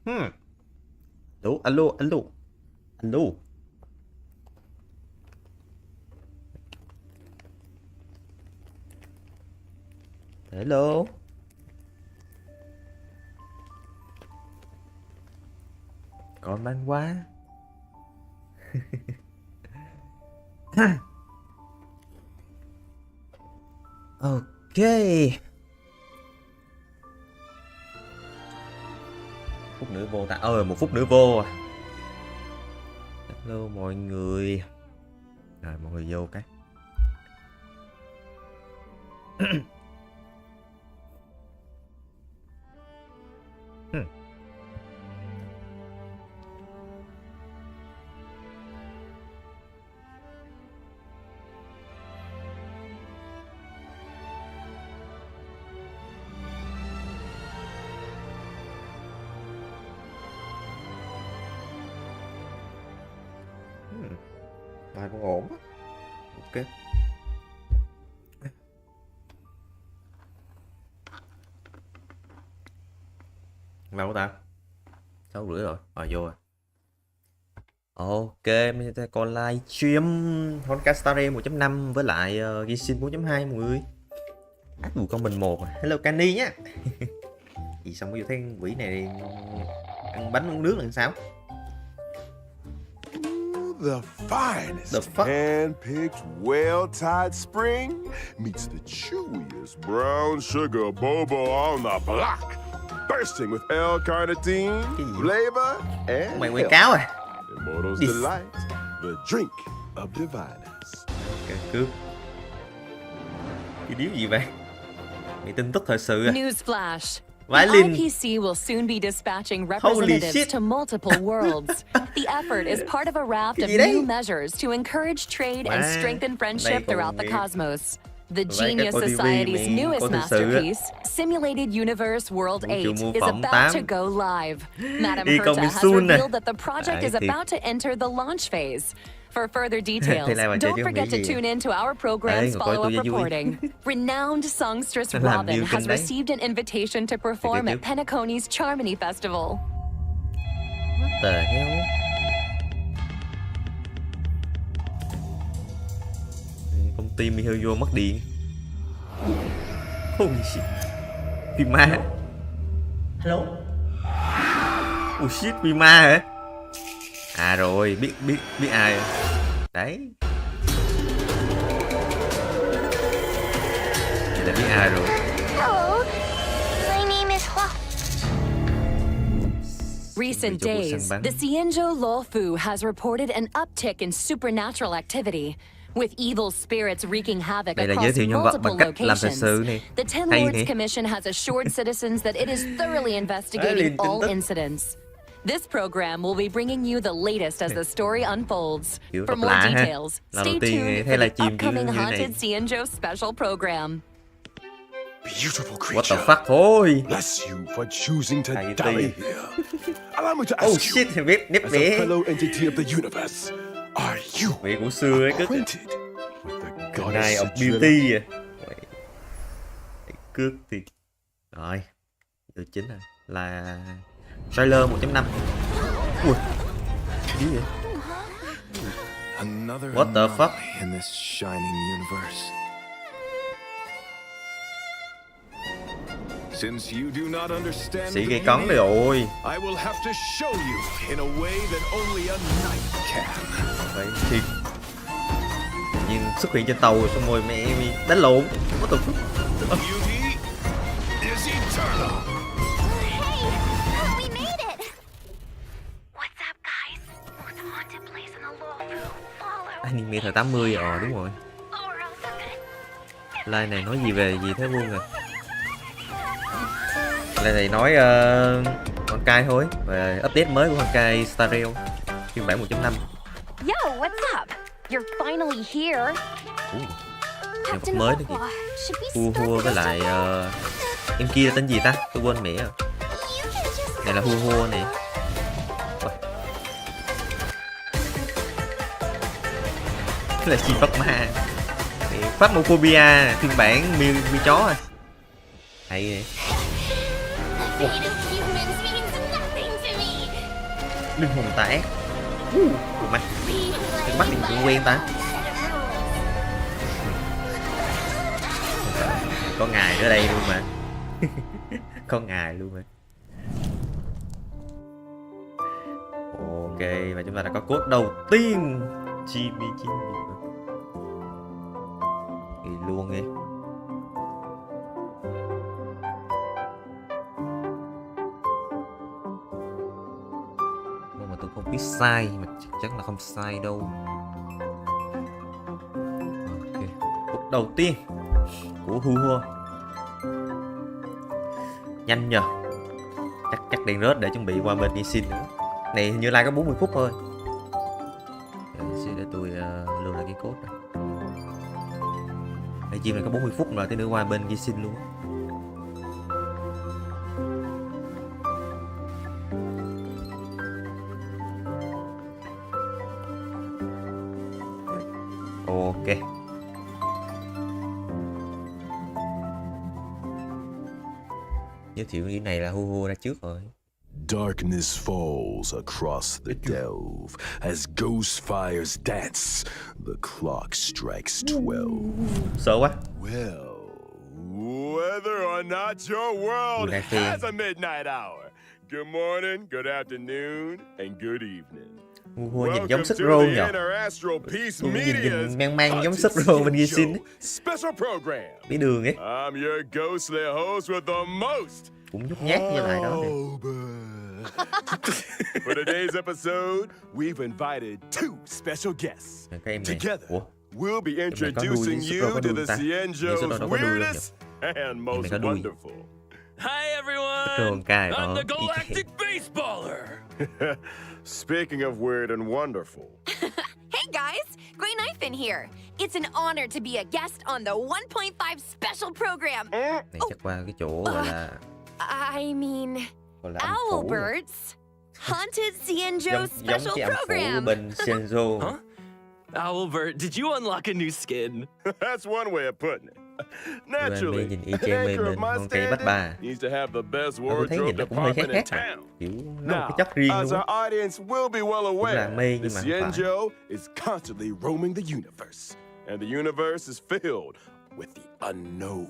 Alo, alo, alo, alo. Hello. Còn man quá. Ok. Phút nữa vô ta. 1 phút nữa vô. Hello mọi người. Rồi mọi người vô cái. Bài cũng ổn á. Ok. Lâu ta? 6:30 rồi. Vô rồi. Ok, mình sẽ còn live stream Honkai 1.5 với lại Genshin 4.2 mọi người. Con mình 1. Hello Candy nhá. Gì xong bây giờ thấy quỷ này ăn bánh uống nước là sao? The finest hand-picked, well-tied spring meets the chewiest brown sugar boba on the block, bursting with L-carnitine, flavor, and Mày quay cáo à? Immortal's delight, the drink of diviners. Cái cướp. Cái điếu gì vậy? Mày tin tức thời sự à? Newsflash. The Violin. IPC will soon be dispatching representatives to multiple worlds. The effort is part of a raft of new measures to encourage trade and strengthen friendship throughout the cosmos. The Genius Society's newest masterpiece, Simulated Universe World 8, is about to go live. Madam Herta has revealed that the project is about to enter the launch phase. For further details, don't forget to tune in to our program's follow-up reporting. Renowned songstress Robin has received an invitation to perform at Penacony's Charmony Festival. What the hell? Công ty MiHoYo mất điện. Holy shit. Phim ma. Hello. Oh shit, phim ma hả? À rồi, biết ai. Đấy. Vậy là biết ai rồi. Hello. My name is Hua. Recent days, the Xianzhou Luofu has reported an uptick in supernatural activity. With evil spirits wreaking havoc across multiple locations, the Ten Lords Commission has assured citizens that it is thoroughly investigating all incidents. This program will be bringing you the latest as the story unfolds. For more details, stay tuned for the upcoming Haunted Xianzhou special program. Beautiful creature. What the fuck thôi. Bless you for choosing to die here. Allow me to ask you, as a fellow entity of the universe, are you acquainted with the goddess of beauty? Cước thì rồi được chính là trailer 1.5. Ui, gì vậy? What the fuck? In this shining universe. Since you do not understand Sĩ gây cấn rồi. I will have to show you in a way that only a knight can. Vậy thì nhưng xuất hiện trên tàu rồi xong rồi mẹ đánh lộn. What the fuck? Beauty is eternal. Anime thời 80 đúng rồi. Live này nói gì về gì thế Vuông à? Live này nói Honkai thôi, về update mới của Honkai Star Rail phiên bản 1.5. Yo, what's up? You're finally here. Nhân vật mới đó kìa. Hua với lại em kia tên gì ta? Tôi quên mẹ rồi. Này là Hua này. Là chi pháp ma. Phasmophobia phiên bản mi chó à. Hay vậy. Linh hồn tà ác. Mắt cái mắt nhìn cũng quen ta. Có ngài ở đây luôn mà. Có ngài luôn mà. Ok, và chúng ta đã có code đầu tiên. Jimmy thì luôn nghe. Nhưng mà tôi không biết sai, mà chắc chắn là không sai đâu. Ok, code đầu tiên của Hugo. Nhanh nhờ. Chắc đèn rớt để chuẩn bị qua bên Genshin nữa. Này như like có 40 phút thôi. Để tôi lưu lại cái code này. Đây chim này có 40 phút rồi, tới nữa qua bên Genshin luôn. Ok. Giới thiệu cái này là Hu ra trước rồi. Darkness falls across the delve as ghost fires dance. The clock strikes 12. Sợ quá. Well, whether or not your world has a midnight hour, good morning, good afternoon, and good evening. Nhìn giống sức rô nhỉ? Nhìn mang giống sức rô bên Genshin. Cái đường ấy. Cũng nhút nhát như lại đó. For today's episode, we've invited two special guests. Together, we'll be introducing you to the Cienjo's weirdest and most wonderful. Hi everyone! I'm the galactic baseballer! Speaking of weird and wonderful. Hey guys, Grey Knife in here. It's an honor to be a guest on the 1.5 special program. Này chắc qua cái chỗ gọi là I mean, Owlbird's Haunted Cienjo special program. Bên Cienjo. Huh? Owlbird, did you unlock a new skin? That's one way of putting it. Naturally, nhìn y chang mê bên Honkai bắt bà. needs to have the best Tôi thấy nhìn wardrobe nó cũng hơi department in khác à. town. Kiểu nó một cái chất riêng As luôn. our audience will be well aware, mê the nhưng mà không phải. Cienjo is constantly roaming the universe, and the universe is filled with the unknown.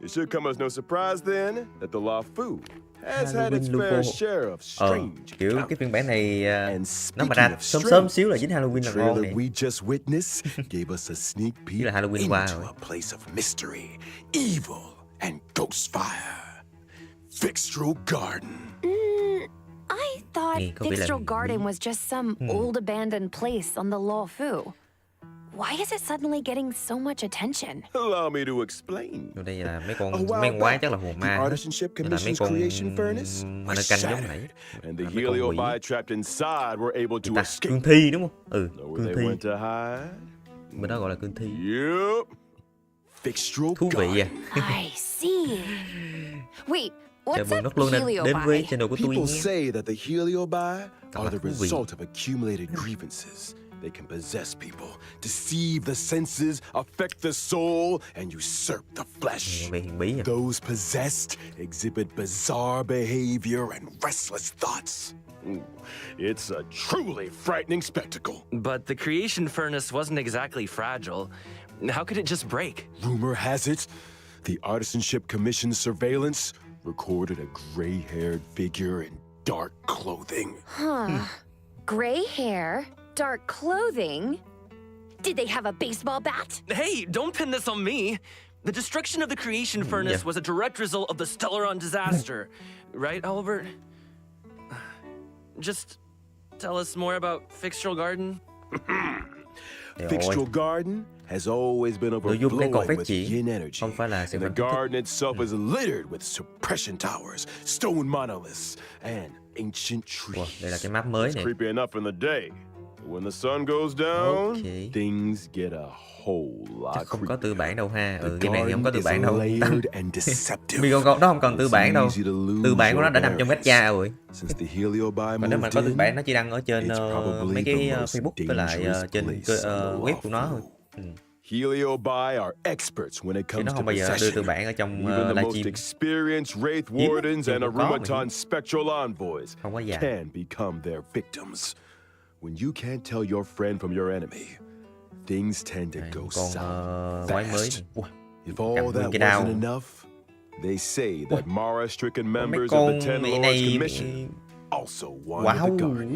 It should come as no surprise then that the Lafu has had its fair share of strange kiểu cái phiên bản này encounters. nó mà ra sớm xíu là dính Halloween là ngon trailer này. we just witnessed gave us a sneak peek là Halloween qua into rồi. a place of mystery, evil, and ghost fire. Fixtral Garden. I thought Nghe có vẻ là Fixtral Garden was just some old abandoned place on the Luofu. Why is it suddenly getting so much attention? Allow me to explain. Ở đây là mấy con quái chắc là hồn ma. Nên là mấy con mà nó canh giống nãy. And the heliobi trapped inside were able to escape. Cương thi đúng không? Know where Cương they thi. went to hide? Bên đó gọi là cương thi. Yep. Fixtral Thú vị à. Garden. I see. Wait, Chào what's mừng up, Nốt Luân đến với heliobi? channel của tôi People nha. say that the heliobi are the thú vị. result of accumulated grievances. They can possess people, deceive the senses, affect the soul, and usurp the flesh. Về hiền bí à. Those possessed exhibit bizarre behavior and restless thoughts. It's a truly frightening spectacle. But the creation furnace wasn't exactly fragile. How could it just break? Rumor has it, the Artisanship Commission's surveillance recorded a gray-haired figure in dark clothing. Gray hair, dark clothing. Did they have a baseball bat? Hey, don't pin this on me. The destruction of the creation furnace was a direct result of the Stellaron disaster. Right, Albert? Just tell us more about Fixtral Garden. Fixtral Garden has always been overflowing with yin energy. Không phải là And the garden itself is littered with suppression towers, stone monoliths, and ancient trees. Đây là cái map mới It's này. creepy enough in the day. But when the sun goes down, Okay. things get a whole lot Chắc không có creepier. tư bản đâu ha. The Game này thì không có tư bản đâu. layered and deceptive. Vì con đó không cần tư bản đâu. It's easy to lose Tư bản của nó đã your nằm trong bearings. gacha rồi. Since the heliobi Còn nếu mà moved có tư in, bản nó chỉ đăng ở trên it's probably mấy the cái most Facebook với lại dangerous trên place on the web của nó thôi. Luofu. Heliobi are experts when it Chứ comes nó to không bao giờ đưa từ possession. bản ở trong Even the most livestream. experienced Wraith Hiếm lắm, Wardens chưa and có mà Arumaton hiếm. Spectral Envoys Không có dài. can become their victims. When you can't tell your friend from your enemy, things tend to Đây, go con south quái mới fast. này. Ui, If cầm all nguyên that cái đao. wasn't enough, they say that Mara-stricken Mấy members con of the Ten mẹ Lords này Commission also wanted wow. the guard.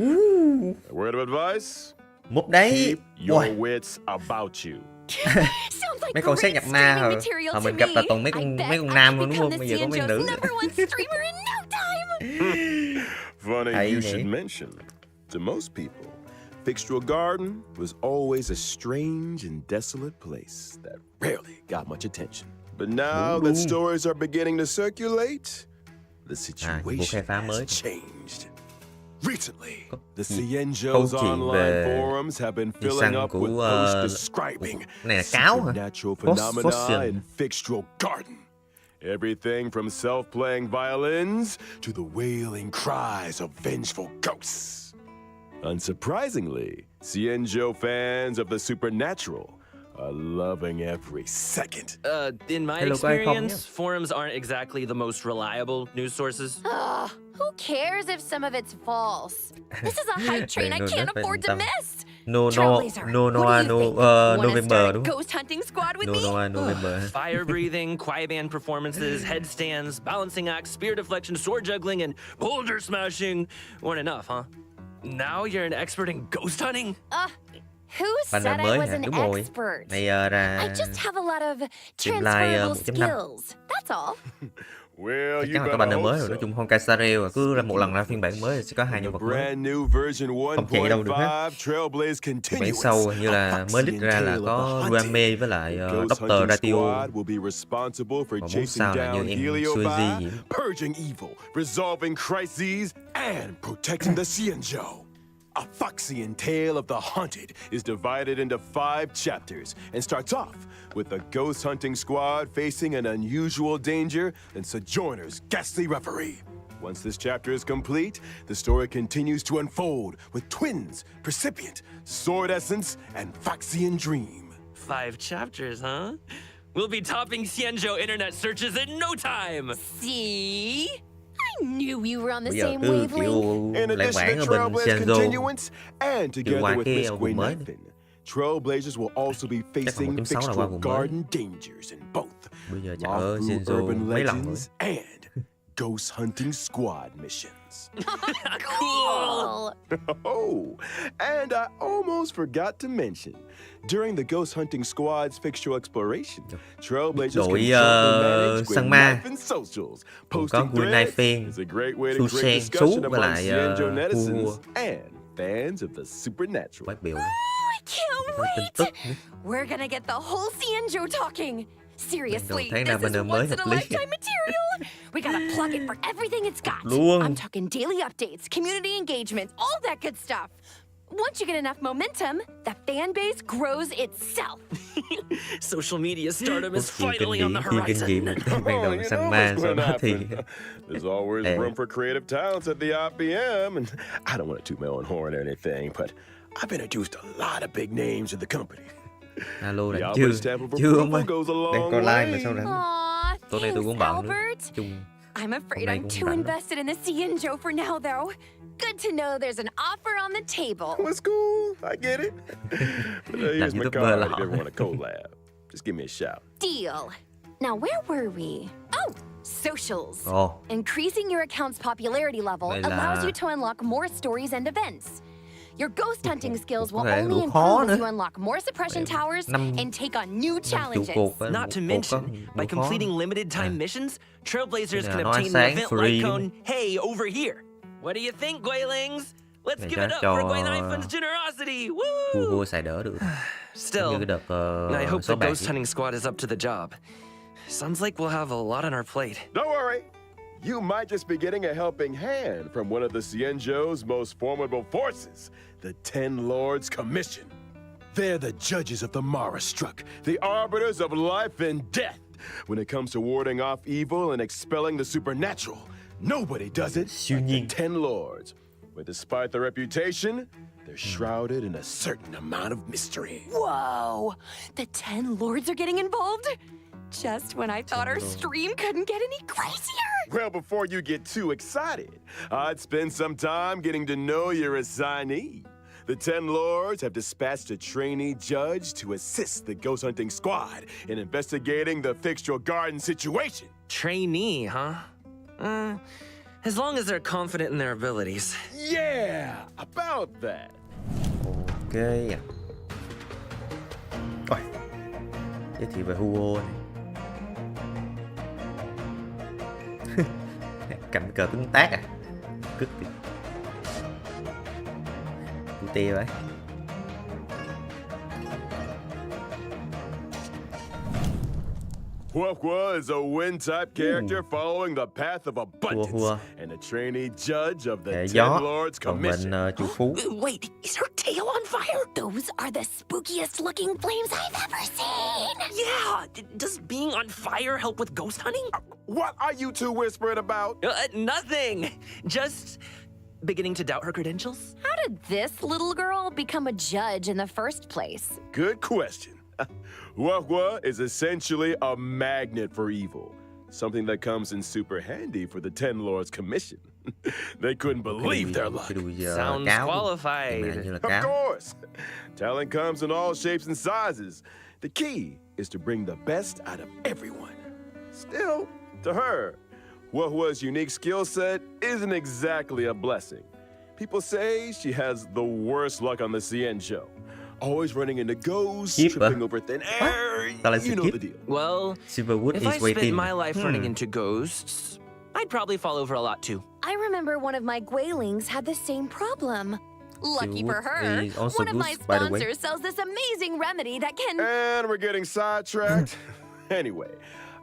A word of advice? Một đấy. Keep your Ui, wits about you. Sounds like mấy con xét great nhập ma streaming hả? material Hồi to mình gặp là me. toàn mấy I con bet mấy con nam I luôn đúng become không? the Bây giờ có mấy CNJ's nữ. number one streamer in no time. Funny Hay you nhỉ? should mention. To most people, Fixtral Garden was always a strange and desolate place that rarely got much attention. But now that stories are beginning to circulate, the vụ khai phá situation mới. has changed. Recently, the câu Cienjo's chuyện online về forums have been đi filling săn up của, with posts describing này là cáo hả? supernatural phenomena Fossil. in Fixtral Garden. Everything from self-playing violins to the wailing cries of vengeful ghosts. Unsurprisingly, Cienjo fans of the supernatural are loving every second. In my Hello, guy, không experience, nhá. forums aren't exactly the most reliable news sources. Who cares if some of it's false? This is a hype train I No, can't nothing, afford to nothing. miss. No, Trailblazer, no, who do you think? Wanna November start a đúng không? ghost hunting squad with No, me? November. Fire breathing, quiet band performances, headstands, balancing acts, spear deflection, sword juggling, and boulder smashing weren't enough, huh? Now you're an expert in ghost hunting? Who Bạn said là I mới was hả? an Đúng rồi. expert? Này ra I just have a lot of Tìm like, transferable 1.5. skills. That's all. Well, chắc you là các better bạn hope mới rồi. so. Nói chung Honkai Star Rail cứ ra một lần ra phiên bản mới thì sẽ có hai nhân The vật mới. brand new version Không chạy đâu được hết. 1.5 Trailblaze Bản continuous. sau hình như là mới lít ra là có Ruame với lại Doctor Ratio. will be responsible for Còn muốn chasing sao là như down em Heliobi, Suzy gì? purging evil, resolving crises, and protecting the Cienjo. A Foxian tale of the haunted is divided into 5 chapters and starts off with the ghost hunting squad facing an unusual danger and Sojourner's ghastly referee. Once this chapter is complete, the story continues to unfold with twins, Percipient, Sword Essence, and Foxian Dream. 5 chapters, huh? We'll be topping Cienjo internet searches in no time! See? I knew we were on the Bây giờ same cứ wavelength. kiểu In lãng addition mạn to ở bên Trailblaze Senzo. Continuance, and together ngoài with cái Miss album mới Nathan, Trailblazers will also be còn facing 1.6 là qua Fixtral album mới. Garden dangers in both Bây giờ chả ở Lawful Senzo Urban mấy lần rồi. Legends and Ghost Hunting Squad missions. Cool! Oh, and I almost forgot to mention, during the Ghost Hunting Squad's fixtural exploration, Trailblazers can Đội, shortly manage săn with ma. knife and socials. Còn có Posting Green Knight threads Fan, is a great way to Su create Sen, discussion Sú với among lại, Cienjo netizens Hua. and fans of the supernatural. Quái biểu. I can't Tin wait. tức nữa. We're gonna get the whole Cienjo talking. Seriously, Tháng nào this bên is nào mới once in a hợp lý. lifetime material. We gotta plug it for everything it's got. Luôn. I'm talking daily updates, community engagement, all that good stuff. Once you get enough momentum, the fan base grows itself. Social media stardom is Phim kinh finally on the nghiệm horizon. ban đầu you săn know ma what's sau gonna đó thì happen. There's always room for creative talents at the IPM, and I don't want to toot my own horn or anything, but I've introduced a lot of big names in the company. alo The là Albert chưa stamp of chưa ông ơi. approval goes a long Đang coi live mà way. sao rảnh. Aw, Tối nay tôi cũng thanks, bận nữa. Albert. Chung I'm afraid nay I'm cũng too bận lắm. invested in the Cienjo for now, though. Good to know there's an offer on the table. Well, it's cool. I get it. But, here's my YouTuber card là if you họ. ever want to collab. Just give me a shout. Deal. Now, where were we? Oh, socials. Ồ, Increasing your account's popularity level Đây là- allows you to unlock more stories and events. Your ghost hunting skills will có thể only đủ khó improve as nữa. you unlock more suppression towers Năm- and take on new trụ challenges. cột với Not một to cột mention, có by đủ khó. completing limited time missions, Trailblazers Nên can là nó obtain ánh the sáng event free. light cone, hey, over here. What do you think, Guaylings? Let's Này give it cho- up cho- for Guaynaifan's generosity! Vua Woo! xài đỡ được. Still, Như cái đợt I hope số the bạc. ghost hunting squad is up to the job. Sounds like we'll have a lot on our plate. Don't worry. You might just be getting a helping hand from one of the Cienjo's most formidable forces, the Ten Lords Commission. They're the judges of the Mara-struck, the arbiters of life and death. When it comes to warding off evil and expelling the supernatural, nobody does it Siêu like nhiên. the Ten Lords. But despite their reputation, they're shrouded in a certain amount of mystery. Whoa! The 10 lords are getting involved? Just when I thought our stream couldn't get any crazier! Well, before you get too excited, I'd spend some time getting to know your assignee. The 10 lords have dispatched a trainee judge to assist the ghost hunting squad in investigating the Fixture Garden situation. Trainee, huh? As long as they're confident in their abilities. Yeah, about that. Ok à. Ôi, giới thiệu về Hugo này. Cầm cờ tương tác à. Cứt đi. Tê vậy. QUAN is a wind-type character following the path of abundance and a trainee judge of the 10 Lords Commission. Chủ phú. Wait, is her tail on fire? Those are the spookiest looking flames I've ever seen! Yeah, does being on fire help with ghost hunting? What are you two whispering about? Nothing. Just beginning to doubt her credentials. How did this little girl become a judge in the first place? Good question. QUAN is essentially a magnet for evil, something that comes in super handy for the 10 Lords Commission. They couldn't believe their luck. Sounds qualified. Of course. Talent comes in all shapes and sizes. The key is to bring the best out of everyone. Still, to her, QUAN's unique skill set isn't exactly a blessing. People say she has the worst luck on the CN show. Always running into ghosts, tripping over thin air, you know the deal. Well, Silverwood if I spent my life running into ghosts, I'd probably fall over a lot too. I remember one of my Guilings had the same problem. Lucky for her, one of my sponsors sells this amazing remedy that can... And we're getting sidetracked. Anyway,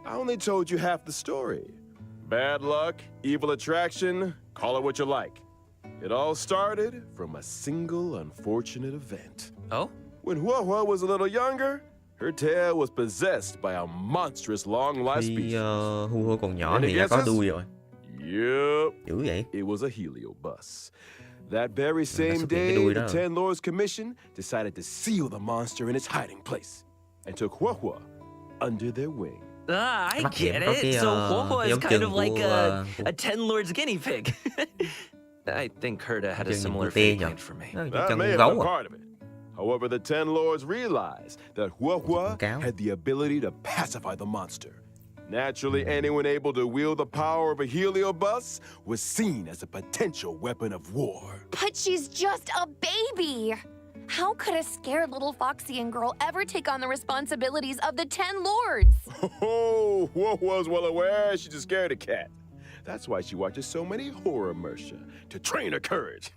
I only told you half the story. Bad luck, evil attraction, call it what you like. It all started from a single unfortunate event. Oh? When QUAN was a little younger, her tail was possessed by a monstrous long-life species. Hugo còn nhỏ thì đã có đuôi rồi. Yep. Dữ vậy? It was a heliobus. That very same day, the 10 Lords Commission decided to seal the monster in its hiding place and took QUAN under their wing. I get it. So QUAN is kind of like a 10 Lords guinea pig. I think Herta had a similar fate planned for me. That may have been part of it. However, the 10 Lords realized that QUAN had the ability to pacify the monster. Naturally, anyone able to wield the power of a heliobus was seen as a potential weapon of war. But she's just a baby! How could a scared little Foxian girl ever take on the responsibilities of the 10 Lords? Oh, QUAN's well aware she's a scaredy cat. That's why she watches so many horror mercia, to train her courage.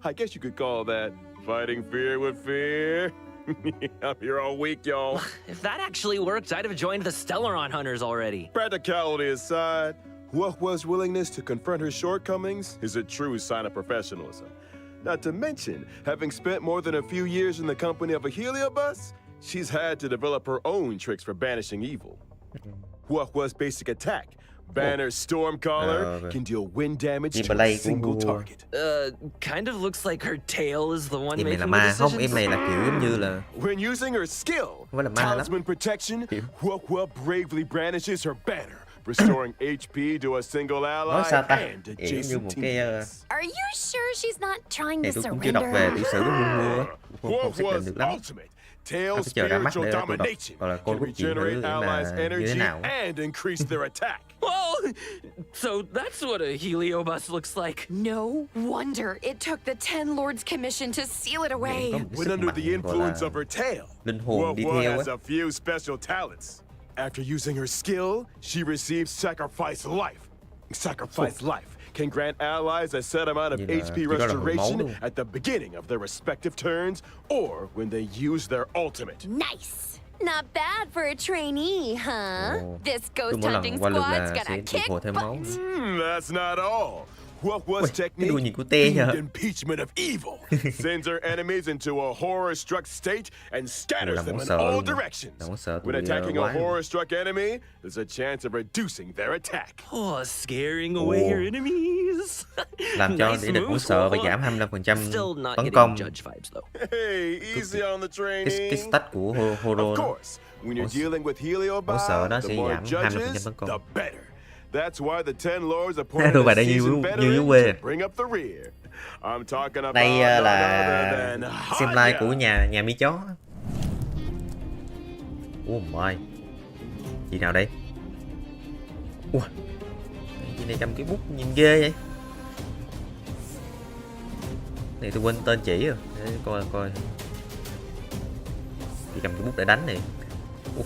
I guess you could call that fighting fear with fear. I'm here all week, y'all. If that actually worked, I'd have joined the Stellaron Hunters already. Practicality aside, QUAN's willingness to confront her shortcomings is a true sign of professionalism. Not to mention, having spent more than a few years in the company of a heliobus, she's had to develop her own tricks for banishing evil. QUAN's basic attack, Banner Stormcaller, can deal wind damage to a single target. Kind of looks like her tail is the one Em này là making ma the không? Em decisions. này là kiểu giống như là When using her skill, Không phải là ma lắm. Talisman Protection, QUAN bravely brandishes her banner, restoring HP to a single ally Nói sao ta? and Kiểu như adjacent một cái teammates. Are you sure she's not trying này to tôi cũng chưa đọc về surrender? tiểu sử của Hugo á. Không xác định QUAN's được lắm. ultimate, tail Phải chờ ra mắt spiritual để tôi đọc domination, hoặc là coi can cốt truyện thử regenerate để mà allies' như thế energy nào. and increase their attack. Well, so that's what a heliobus looks like. No wonder it took the 10 Lords Commission to seal it away. Có một When sức under mạnh the gọi influence là of her tail, linh hồn đi QUAN theo has á. a few special talents. After using her skill, she receives Sacrifice Life. Sacrifice Life can grant allies a set amount of Vậy là HP chỉ có là hưởng máu restoration luôn. at the beginning of their respective turns or when they use their ultimate. Nice. Not bad for a trainee, huh? Ồ, This cứ ghost mỗi hunting lần qua lượt squad's là gonna sẽ kick phục hồi thêm máu. butt. That's not all. Huahua's cái đuôi nhìn technique, của te the nhờ. impeachment of evil, sends her enemies into a horror-struck state and scatters Làm them muốn in sợ all luôn. directions. Làm muốn sợ When tụi attacking a quái luôn. horror-struck enemy, there's a chance of reducing their attack. Oh, scaring away your enemies. Làm cho Nice địch không move, sợ và Huahua. giảm 25% Still not tấn getting công. judge vibes though. Hey, easy on the Cái training. stat của Horo Of đó. course, when you're Ủa, dealing with ủa sợ nó Heliobot, sẽ the more giảm 20% judges, tấn công. the better. That's why the 10 lords appointed Tôi a phải đã nhiều seasoned dưới veteran quê. to bring up the rear. I'm talking about Đây none other là than xem like của Hanya. nhà mi chó. Oh my. Gì nào đây? Ủa. Chị này cầm cái bút nhìn ghê vậy. Này tôi quên tên chỉ rồi. Để coi coi. Chị cầm cái bút để đánh này. Ủa.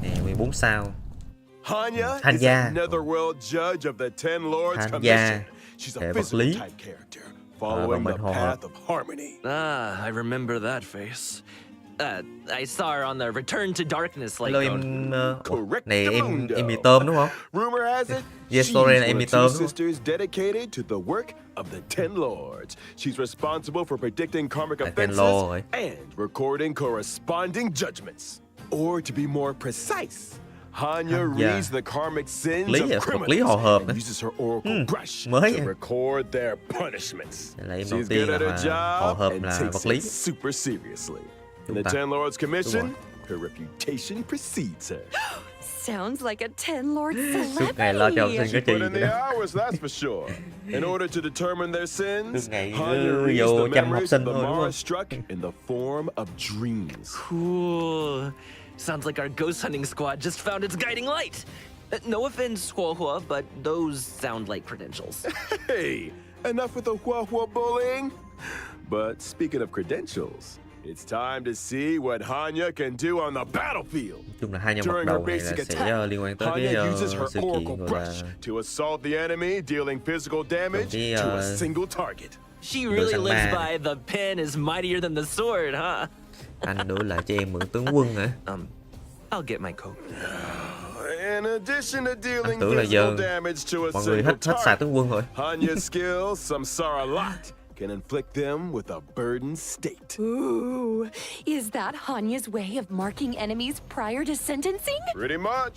Nè 14 sao. Hanya is Hanya. a netherworld judge of the 10 lords Hanya. commission. She's Hệ a vật physical lý. type character, following mình the hòa hợp. path of harmony. Ah, I remember that face. I saw her on the Return to Darkness like Hello mode. em Correct này em mundo. mì tôm đúng không? Rumor has it, Yes, she's sorry, one em of bị two tôm, đúng không? sisters dedicated to the work of the 10 lords. She's responsible for predicting karmic Là 10 offenses lord rồi. and recording corresponding judgments. Or to be more precise, Hanya Hanya. reads the karmic sins Lý of à, vật lý criminals hòa hợp and nữa. uses her oracle brush mới to à. record their punishments. Đây là em đầu She's tiên good at là her hòa job hợp and là takes vật lý. it super seriously. In Đúng the ta. 10 lords commission, Đúng her reputation precedes her. Sounds like a 10 Lord Suốt ngày lo cho học sinh celebrity. có Put chị in vậy the đó. hours, that's for sure. In order to determine their sins, Suốt ngày Hanya cứ reads vô the chăm học memories sinh of the thôi, đúng không? Mara struck in the form of dreams. Cool. Sounds like our ghost hunting squad just found its guiding light. No offense, Huahua, but those sound like credentials. Hey, enough with the Huahua bullying. But speaking of credentials, it's time to see what Hanya can do on the battlefield. Nói chung là hai nhân vật During her đầu này basic là sẽ attack, liên quan tới cái Hanya uses her sự kiện oracle gọi brush là to assault the enemy, dealing physical damage cái, to a single target. She really săn lives ma. by the pen is mightier than the sword, huh? anh đổi lại cho em mượn tướng quân hả? I'll get my coat. In addition to dealing tưởng là giờ physical damage to a mọi người single hết xài target, tướng quân rồi. Hanya's skills, some a lot, can inflict them with a burdened state. Ooh, is that Hanya's way of marking enemies prior to sentencing? Pretty much.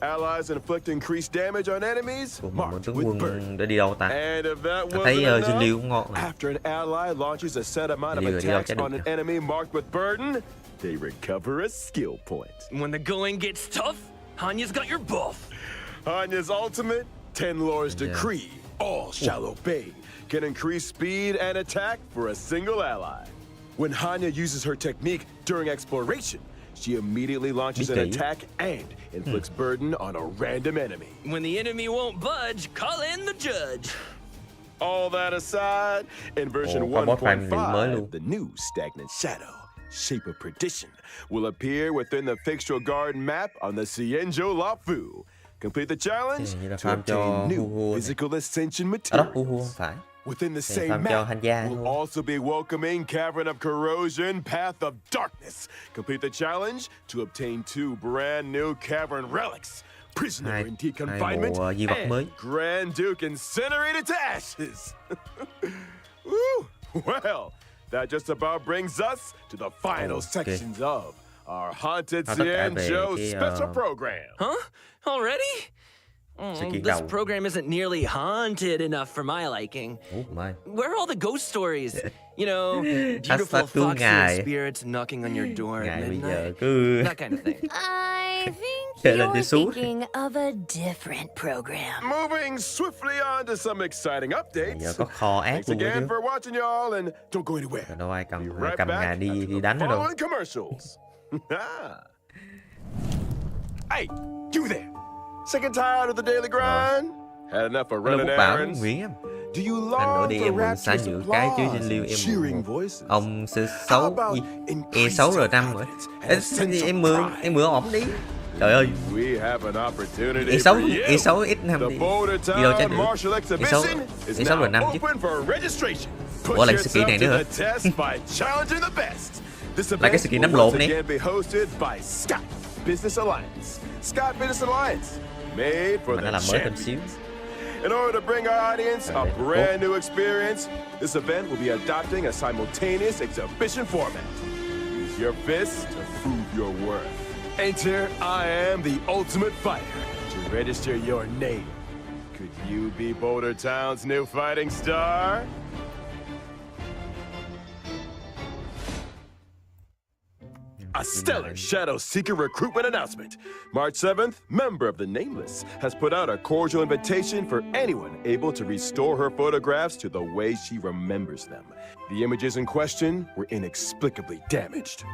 Allies inflict increased damage on enemies, Ủa, mà mượn marked tướng with quân burden. để đi đâu ta? And if that Tôi thấy wasn't Dinh Liêu enough, cũng ngon này. after an ally launches a set amount of Đi đâu attacks cho được on an nhỉ? enemy marked with burden, they recover a skill point. When the going gets tough, Hanya's got your buff. Hanya's ultimate, 10 Lords Decree, all shall obey, can increase speed and attack for a single ally. When Hanya uses her technique during exploration, she immediately launches an attack and inflicts burden on a random enemy. When the enemy won't budge, call in the judge. All that aside, in version Ồ, có boss fight mới 1.5, luôn. the new stagnant shadow, Shape of Perdition, will appear within the Fixtural Garden map on the Cienjo Lafu. Complete the challenge Như là to farm cho obtain new Huhu này. physical ascension Ở đó, materials. Huhu không phải. Within the Này, same farm cho map, Hanya we'll thôi. also be welcoming Cavern of Corrosion, Path of Darkness. Complete the challenge to obtain 2 brand new cavern relics, Prisoner Hai- in Deep hai Confinement bộ, di vật and mới. Grand Duke Incinerated to Ashes. Woo! Well, that just about brings us to the final Okay. sections of our Haunted Tất cả về Cienjo cái, special program. Huh? Already? Sự kiện This đầu. program isn't nearly haunted enough for my liking. Oh my. Where are all the ghost stories? You know, beautiful Hashtag tương foxy ngài. spirits knocking on your door at Ngày bây giờ midnight. cứ That kind of thing. I think Chạy lên you're đi xuống. thinking of a different program. Moving swiftly on to some exciting giờ updates. có kho ác Thanks luôn đó again chứ. for watching y'all and don't go anywhere. Đâu ai cầm Be right cầm back ngà đi after đi the đánh nữa đâu. following commercials. Hey, you there. Sick and tired of the daily grind? Had enough of Hello running Quốc Bảo, errands? Nguyễn em. Do you Anh long nữa đi for em mượn rapturous sáng giữa cái chứ applause Dinh Liêu and em cheering mượn voices? ông How C6 about gì increased E6R5 rồi. confidence and a sense Em of mượn pride? ổng đi. Trời ơi, We have an opportunity E6 for you. E6 X5 The đi. Boulder Đi đâu Town chết được. Martial Exhibition is E6 now R5 chứ. open for registration. Put Ủa, là cái skin yourself này to nữa the hả? test by challenging the best. This Là cái event skin will nắm once lộn nè. again be hosted by Scott Business Alliance. Scott Business Alliance, made for Mà nó the làm mới thêm xíu. champions. In order to bring our audience a brand new experience, this event will be adopting a simultaneous exhibition format. Use your fists to prove your worth. Enter I am the ultimate fighter to register your name. Could you be Boulder Town's new fighting star? A stellar Shadow Seeker recruitment announcement. March 7th, member of the Nameless has put out a cordial invitation for anyone able to restore her photographs to the way she remembers them. The images in question were inexplicably damaged.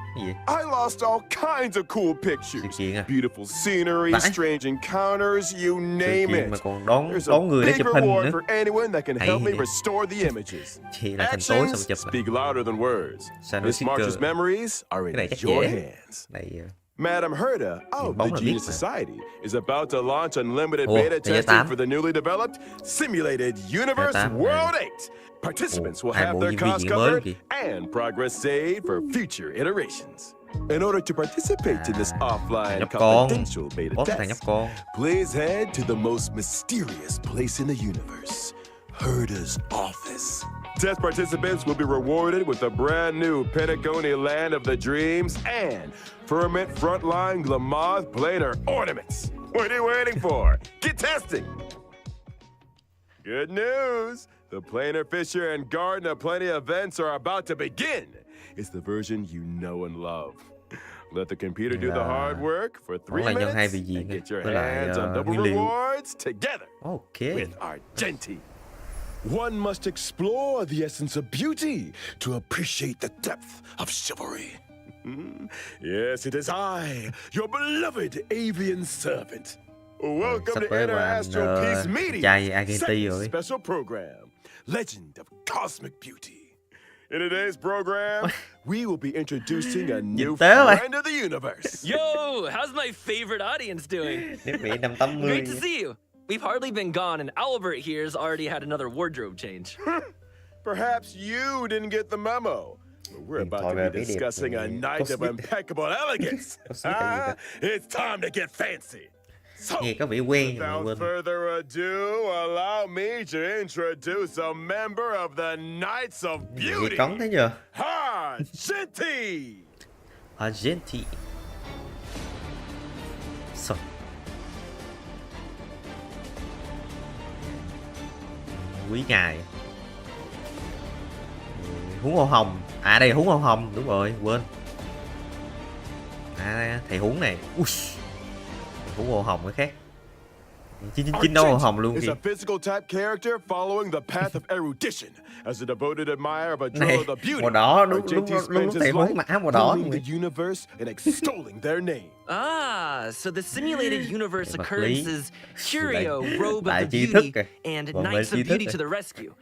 I lost all kinds of cool pictures. Beautiful scenery, strange encounters, you name it. There's a big reward for anyone that can help me restore the images. Actions speak louder than words. Miss March's memories are in your hands. Madam Herda of the Genius Society is about to launch unlimited beta testing for the newly developed Simulated Universe World 8. Participants will have their costs covered and progress saved for future iterations. In order to participate in this offline confidential beta test, please head to the most mysterious place in the universe, Herda's office. Test participants will be rewarded with a brand new Pentagonia Land of the Dreams and Firmament Frontline Glamoth Planar Ornaments. What are you waiting for? Get testing! Good news! The Planar Fisher and Garden of Plenty events are about to begin. It's the version you know and love. Let the computer do the hard work for 3 minutes and get your hands on double rewards together with Argenti. One must explore the essence of beauty to appreciate the depth of chivalry. Yes, it is I, your beloved avian servant. Welcome to Inner Astral Peace Media, second special program, Legend of Cosmic Beauty. In today's program, we will be introducing a new friend of the universe. Yo, how's my favorite audience doing? Great to see you. We've hardly been gone, and Albert here's already had another wardrobe change. Perhaps you didn't get the memo. We're about to be discussing a night of impeccable elegance. It's time to get fancy. So, without further ado, allow me to introduce a member of the Knights of Beauty. Argenti! Argenti. Sao? Quý ngài. Húng hoa hồng. À đây húng hoa hồng, đúng rồi, quên. À thầy húng này. Ui. Húng hoa hồng cái khác. 999 đâu hoa hồng luôn kìa. Is a physical type character following the path of erudition. As a devoted admirer of Adrilla the Beauty, màu đỏ đúng thầy húng mặc áo màu đỏ. The universe and extolling their name. Ah, so the simulated universe occurrences Curio, Robe of the Beauty, and Knights of Beauty to the rescue.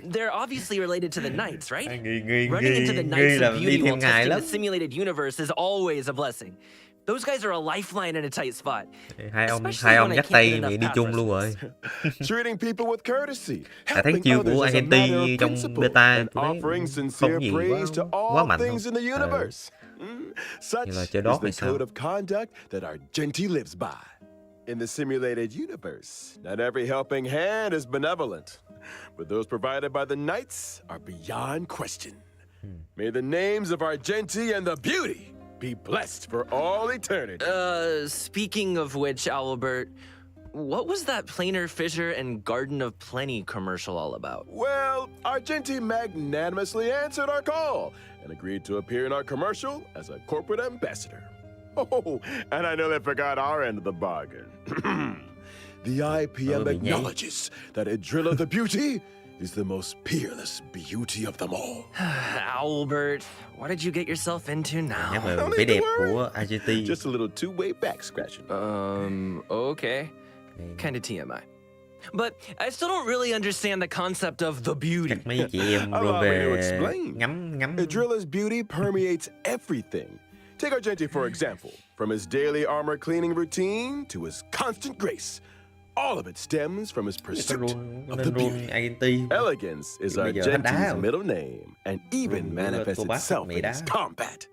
They're obviously related to the Knights, right? Running into the Knights of Beauty while testing the simulated universe is always a blessing. Those guys are a lifeline in a tight spot. Hai ông dắt tay bị đi chung luôn rồi. Treating people with courtesy. Thấy chiêu của Argenti trong beta tôi thấy không gì quá mạnh không? Such is the code of conduct that Argenti lives by. In the simulated universe, not every helping hand is benevolent, but those provided by the Knights are beyond question. May the names of Argenti and the Beauty be blessed for all eternity. Speaking of which, Albert, what was that Planar Fissure and Garden of Plenty commercial all about? Well, Argenti magnanimously answered our call and agreed to appear in our commercial as a corporate ambassador. Oh, and I nearly forgot our end of the bargain. The IPM acknowledges that Adrilla the Beauty is the most peerless beauty of them all. Albert, what did you get yourself into now? Vẻ đẹp của Argenti. Just a little two-way back scratching. Okay. Kind of TMI. But I still don't really understand the concept of the beauty. Mấy chị em rồi về ngắm. Adrilla's beauty permeates everything. Take Argenti for example. From his daily armor cleaning routine to his constant grace. All of it stems from his pursuit of the beauty. Elegance is Argenti's middle name and even manifests itself in his combat.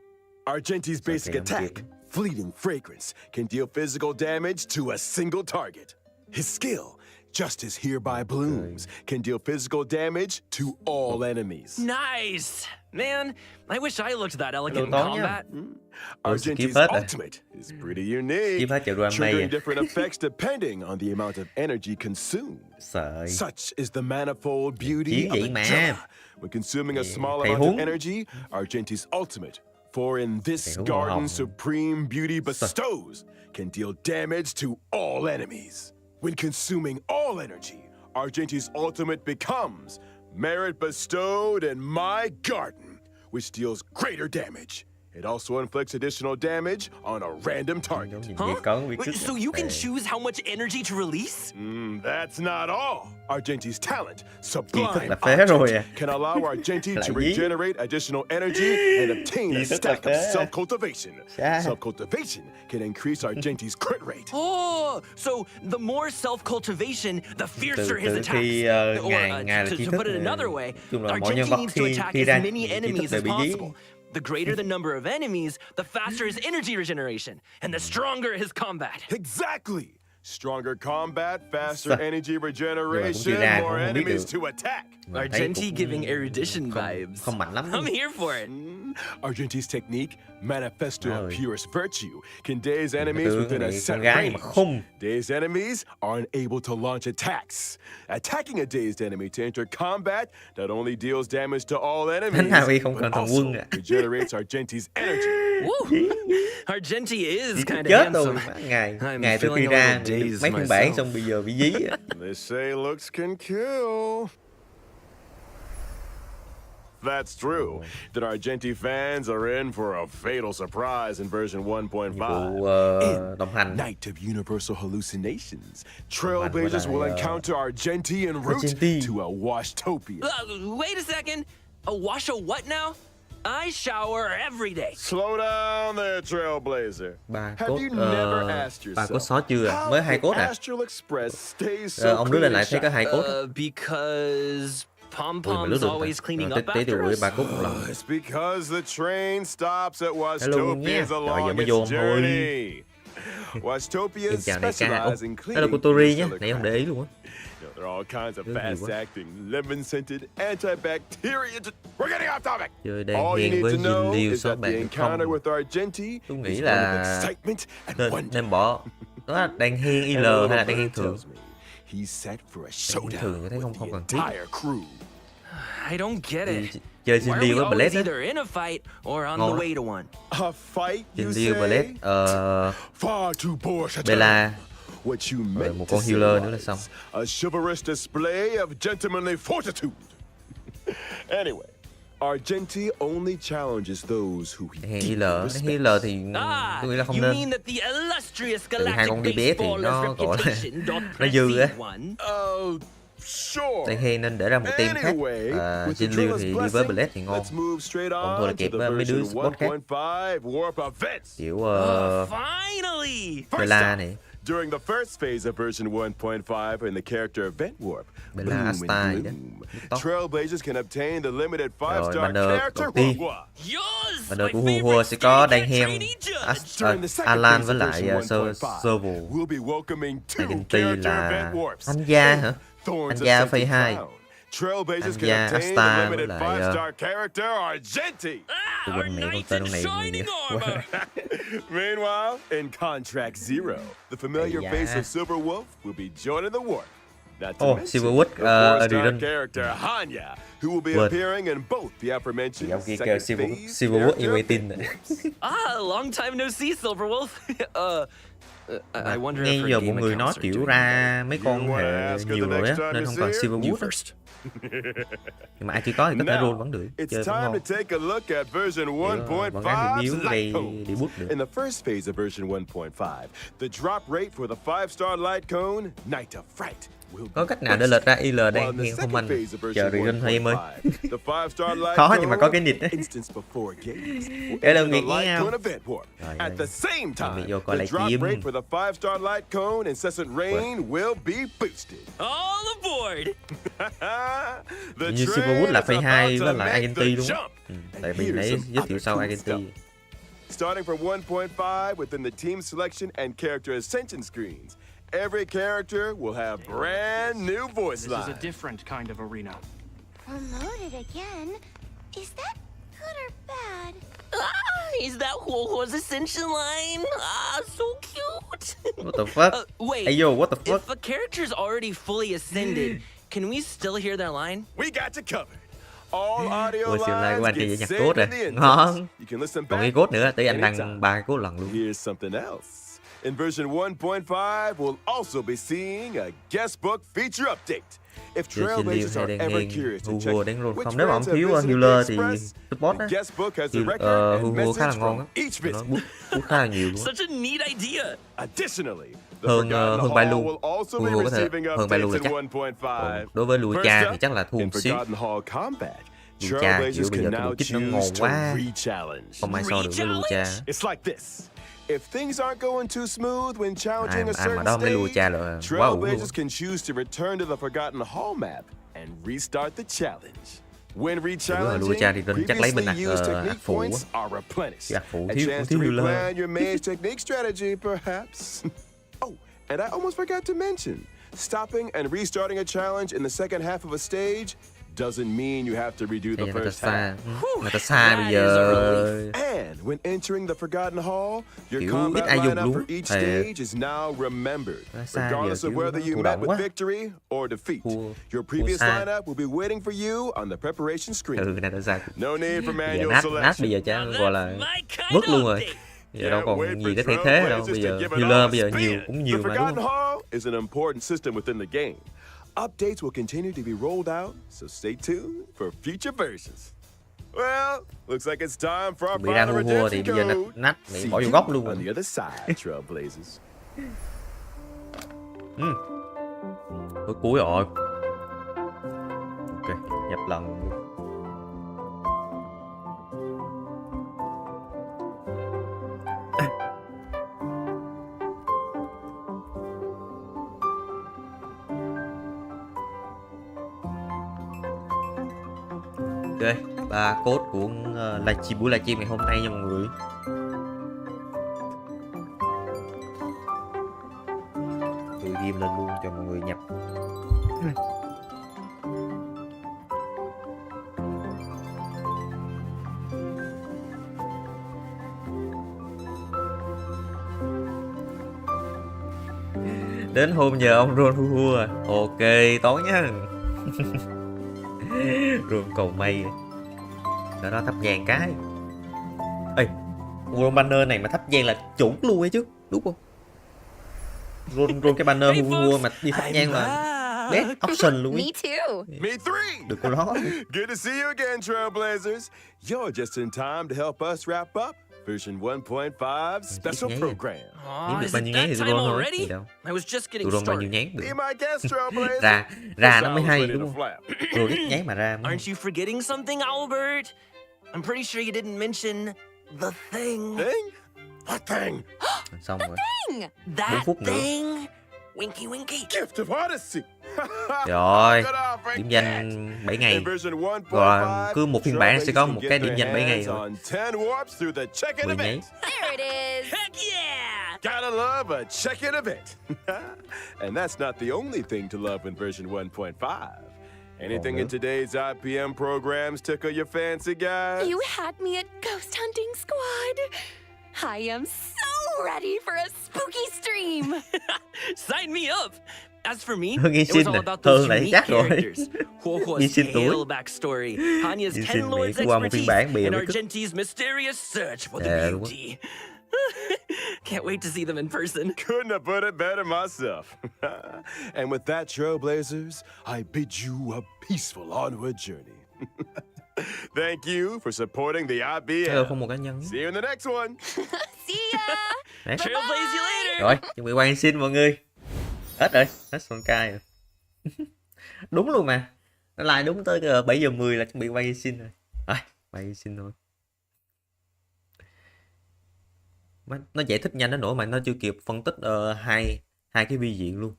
Argenti's basic attack, Fleeting Fragrance, can deal physical damage to a single target. His skill, Justice hereby blooms, can deal physical damage to all enemies. Nice! Man, I wish I looked that elegant in combat. Argenti's ultimate is pretty unique, triggering different effects depending on the amount of energy consumed. Such is the manifold beauty of a when consuming a small amount of energy, Argenti's ultimate, for in this garden supreme beauty bestows, can deal damage to all enemies. When consuming all energy, Argenti's ultimate becomes merit bestowed in my garden, which deals greater damage. It also inflicts additional damage on a random target. Wait, so you can choose how much energy to release? That's not all. Argenti's talent, Sublime Argent, can allow Argenti to regenerate additional energy and obtain a stack of self-cultivation. Self-cultivation can increase Argenti's crit rate. Oh, so the more self-cultivation, the fiercer his attacks. Or, to put it another way, Argenti needs to attack as many enemies as possible. The greater the number of enemies, the faster his energy regeneration, and the stronger his combat. Exactly! Stronger combat, faster energy regeneration, more enemies to attack. Argenti giving erudition vibes. I'm here for it. Argenti's technique, Manifesto of Purest Virtue, can daze enemies within a set range. Dazed enemies are unable to launch attacks. Attacking a dazed enemy to enter combat not only deals damage to all enemies, but also regenerates Argenti's energy. Argenti is kind of handsome. Ngày từ khi ra mấy phiên bản xong bây giờ bị dí. They say looks can kill. That's true. Then Argenti fans are in for a fatal surprise in version 1.5. Night of Universal Hallucinations, Trailblazers will encounter Argenti en route to a Washtopia. Wait a second. A wash a what now? I shower every day. Slow down there, Trailblazer. Have you never asked yourself có sót chưa? Mới 2 cốt à? Astral Express stays so ông đưa lên lại thấy có 2 cốt. Because Pom-Pom's always cleaning up after us. It's because the train stops at Washtopia's along its journey. Washtopia's specialize in cleaning. Đó là của Tori nhá, nãy không để ý luôn á. There are all kinds of fast-acting, lemon-scented, antibacterial. We're getting off topic. All you need to know is that the encounter with Argenti is full of excitement and wonder. Nên bỏ đó là đèn hiên IL hay là đèn hiên thường? He's set for a showdown with the entire crew. I don't get it. Chơi Xin Liêu với Blade either in a fight or on the way to one. A fight, you say? Blade, far too bored. Bella. What you meant một con healer nữa là xong. A chivalrous display of gentlemanly fortitude. Anyway, Argenti only challenges those who he healer thì tôi nghĩ là không nên. Từ 2 con DPS thì nó gọi là nó dư á. Đèn hiên nên để ra một team khác. Xin Liêu thì đi với Blade thì ngon. Còn thôi là kẹp với mấy đứa support khác. Kiểu Bella này. During the first phase of version 1.5 in the character event warp, Bloom and Bloom, Trailblazers can obtain the limited 5-star character Hua. Banner của Hua sẽ có đan hem, Alan với lại Serval. Argenti là Anh Gia hả? Anh Gia Phase 2. Trailblazers can obtain the limited 5-star character Argenti. Tôi quên mẹ con tên này. Meanwhile, in Contract Zero, the familiar face of Silver Wolf will be joining the war. Silver Wolf, the 4-star character Hanya, who will be appearing in both the aforementioned second phase. Silver Wolf yêu tin. Long time no see, Silver Wolf. I wonder if giờ mọi người nói kiểu ra mấy con hệ nhiều rồi á nên không còn Silver Wolf. Nhưng mà ai chưa có thì có thể roll vẫn được. Chơi vẫn ngon. Bọn gái bị biếu đây để bút được. In the first phase of version 1.5, the drop rate for the 5-star light cone, Night of Fright. Có cách nào để lệch ra IL đang hiện không anh? Chờ Regan thôi em ơi. Khó nhưng mà có cái nịt đấy. Để đâu nghĩ nhau. Mình vô coi lại chim. Như Silverwood là phase 2 với lại Argenti đúng không? Tại vì nãy giới thiệu sau Argenti. Starting from 1.5 within the team selection and character ascension screens. every character will have brand new voice lines. This is a different kind of arena. Promoted again? Is that good or bad? Is that Huohuo's ascension line? So cute. What the fuck? Wait. Hey yo, what the fuck? If a character's already fully ascended, can we still hear their line? We got you covered. All audio Ủa, siêu nay của anh lines kia get nhạc saved code in rồi. the index. Ngon. You can listen Còn nghe back. code nữa, tới anh anytime. đăng 3 code lần luôn. Here's something else. In version 1.5, we'll also be seeing a guest book feature update. If Trailblazers are ever curious to check Hugo đánh luôn which không, nếu mà ông fans have thiếu visited healer the thì Express, support the á. guest book has the record and Hugo khá là message ngon from á. each Nó visit. bút khá là nhiều luôn á. Such a neat idea. Additionally, the Hơn Forgotten hơn Hall Bailu. will also be Hugo có thể receiving hơn Bailu là updates chắc. in 1.5. Đối với Lùa First cha up, thì chắc là thua in một xíu. Forgotten Hall Combat, Lùa cha kiểu Trailblazers bây giờ can cái now bộ kit nó ngon choose to quá. re-challenge. Không ai so được với Lùa cha. It's like this. If things aren't going too smooth when challenging a Ai mà certain đó mới Lùa cha stage, là quá ủ luôn. Trailblazers can choose to return to the Forgotten Hall map and restart the challenge. When Lùa cha thì re-challenging, chắc lấy bên previously used ạc technique phụ points á. are replenished. Cái ạc phụ A thiếu chance to healer. replan your maze technique strategy, perhaps. Oh, and I almost forgot to mention, stopping and restarting a challenge in the second half of a stage doesn't mean you have to redo the Bây giờ người ta first xa. half. Người ta xa bây giờ. And when entering the Forgotten Hall, your Kiểu combat ít ai dùng lineup luôn. for each Thề. stage is now remembered. Nó xa Regardless giờ of kiểu whether you thụ met động with quá. victory or defeat, Thua- your thua previous xa. lineup will be waiting for you on the preparation screen. Ừ, cái này ta xa. No need for Bây giờ manual nát bây selection. giờ chắc gọi là My kind vứt luôn of rồi. update. Giờ đâu Can't còn wait gì for để thay thế đâu. Trailblazers Bây to giờ give it healer all a bây giờ spin. nhiều cũng nhiều The mà đúng Forgotten không? Hall is an important system within the game. Updates will continue to be rolled out, so stay tuned for future versions. Well, looks like it's time for our Bị ra final hua thì redemption bây giờ code. nát See bị bỏ vô you góc luôn on rồi. the other side, Trailblazers. Cuối cuối rồi. Ok, nhập lần luôn. Ok, 3 code của buổi livestream ngày hôm nay nha mọi người. Tôi ghim lên luôn cho mọi người nhập. Đến hôm nhờ ông Ron hua. Ok, tối nhá. Ron cầu may. Đó thắp nhang cái. Ê, Ron banner này mà thắp nhang là chuẩn luôn ấy chứ, đúng không? Ron cái banner hua mà đi thắp nhang là best option luôn Me ấy. too. Me three. Được có đó. Good to see you again, Trailblazers. You're just in time to help us wrap up version 1.5 special nhé. program. Kiếm được Is bao it nhiêu nhán that thì tôi time Ron thôi. already? Gì đâu. I was just getting Tụi Ron bao nhiêu started. nhán được. Be my guest, Trailblazer. Ra nó mới This hay hour's ready đúng to không? flap. Ron ít nhán mà ra. Aren't you forgetting something, Albert? I'm pretty sure you didn't mention the thing. Thing? What thing? Xong rồi. That 4 phút nữa. thing. Winky winky. Gift of Odyssey. Rồi, Good off, right điểm there. danh 7 ngày. In version 1.5, Rồi, cứ một phiên bản sẽ có một Trailblazers cái can điểm get danh 7 ngày their rồi. hands on 10 warps through the check-in 10 nhán. event. There it is. Heck yeah! Gotta love a check-in event. And that's not the only thing to love in version 1.5. Anything in today's IPM programs tickle your fancy, guys? You had me at Ghost Hunting Squad. I am so ready for a spooky stream. Sign me up! As for me, Hơn it was Genshin all nè, about those hơn lại unique chắc rồi. characters. Huohuo's Genshin tuổi. tale backstory, Hanya's Genshin Ten Lords Mỹ qua một phiên expertise, bản bìa and mới thích. Argenti's mysterious search for the Thề luôn á. beauty. Can't wait to see them in person. Couldn't have put it better myself. And with that, Trailblazers, I bid you a peaceful onward journey. Thank you for supporting the IBM. Không một cá nhân. See you in the next one. See ya. Đấy. Trailblaze you later! Rồi, chuẩn bị quay xin mọi người. Hết rồi, hết Honkai rồi. Đúng luôn mà. Nó lại đúng tới 7:10 là chuẩn bị quay xin rồi. Rồi, quay xin thôi. Nó giải thích nhanh đến nỗi mà nó chưa kịp phân tích hai cái vi diện luôn.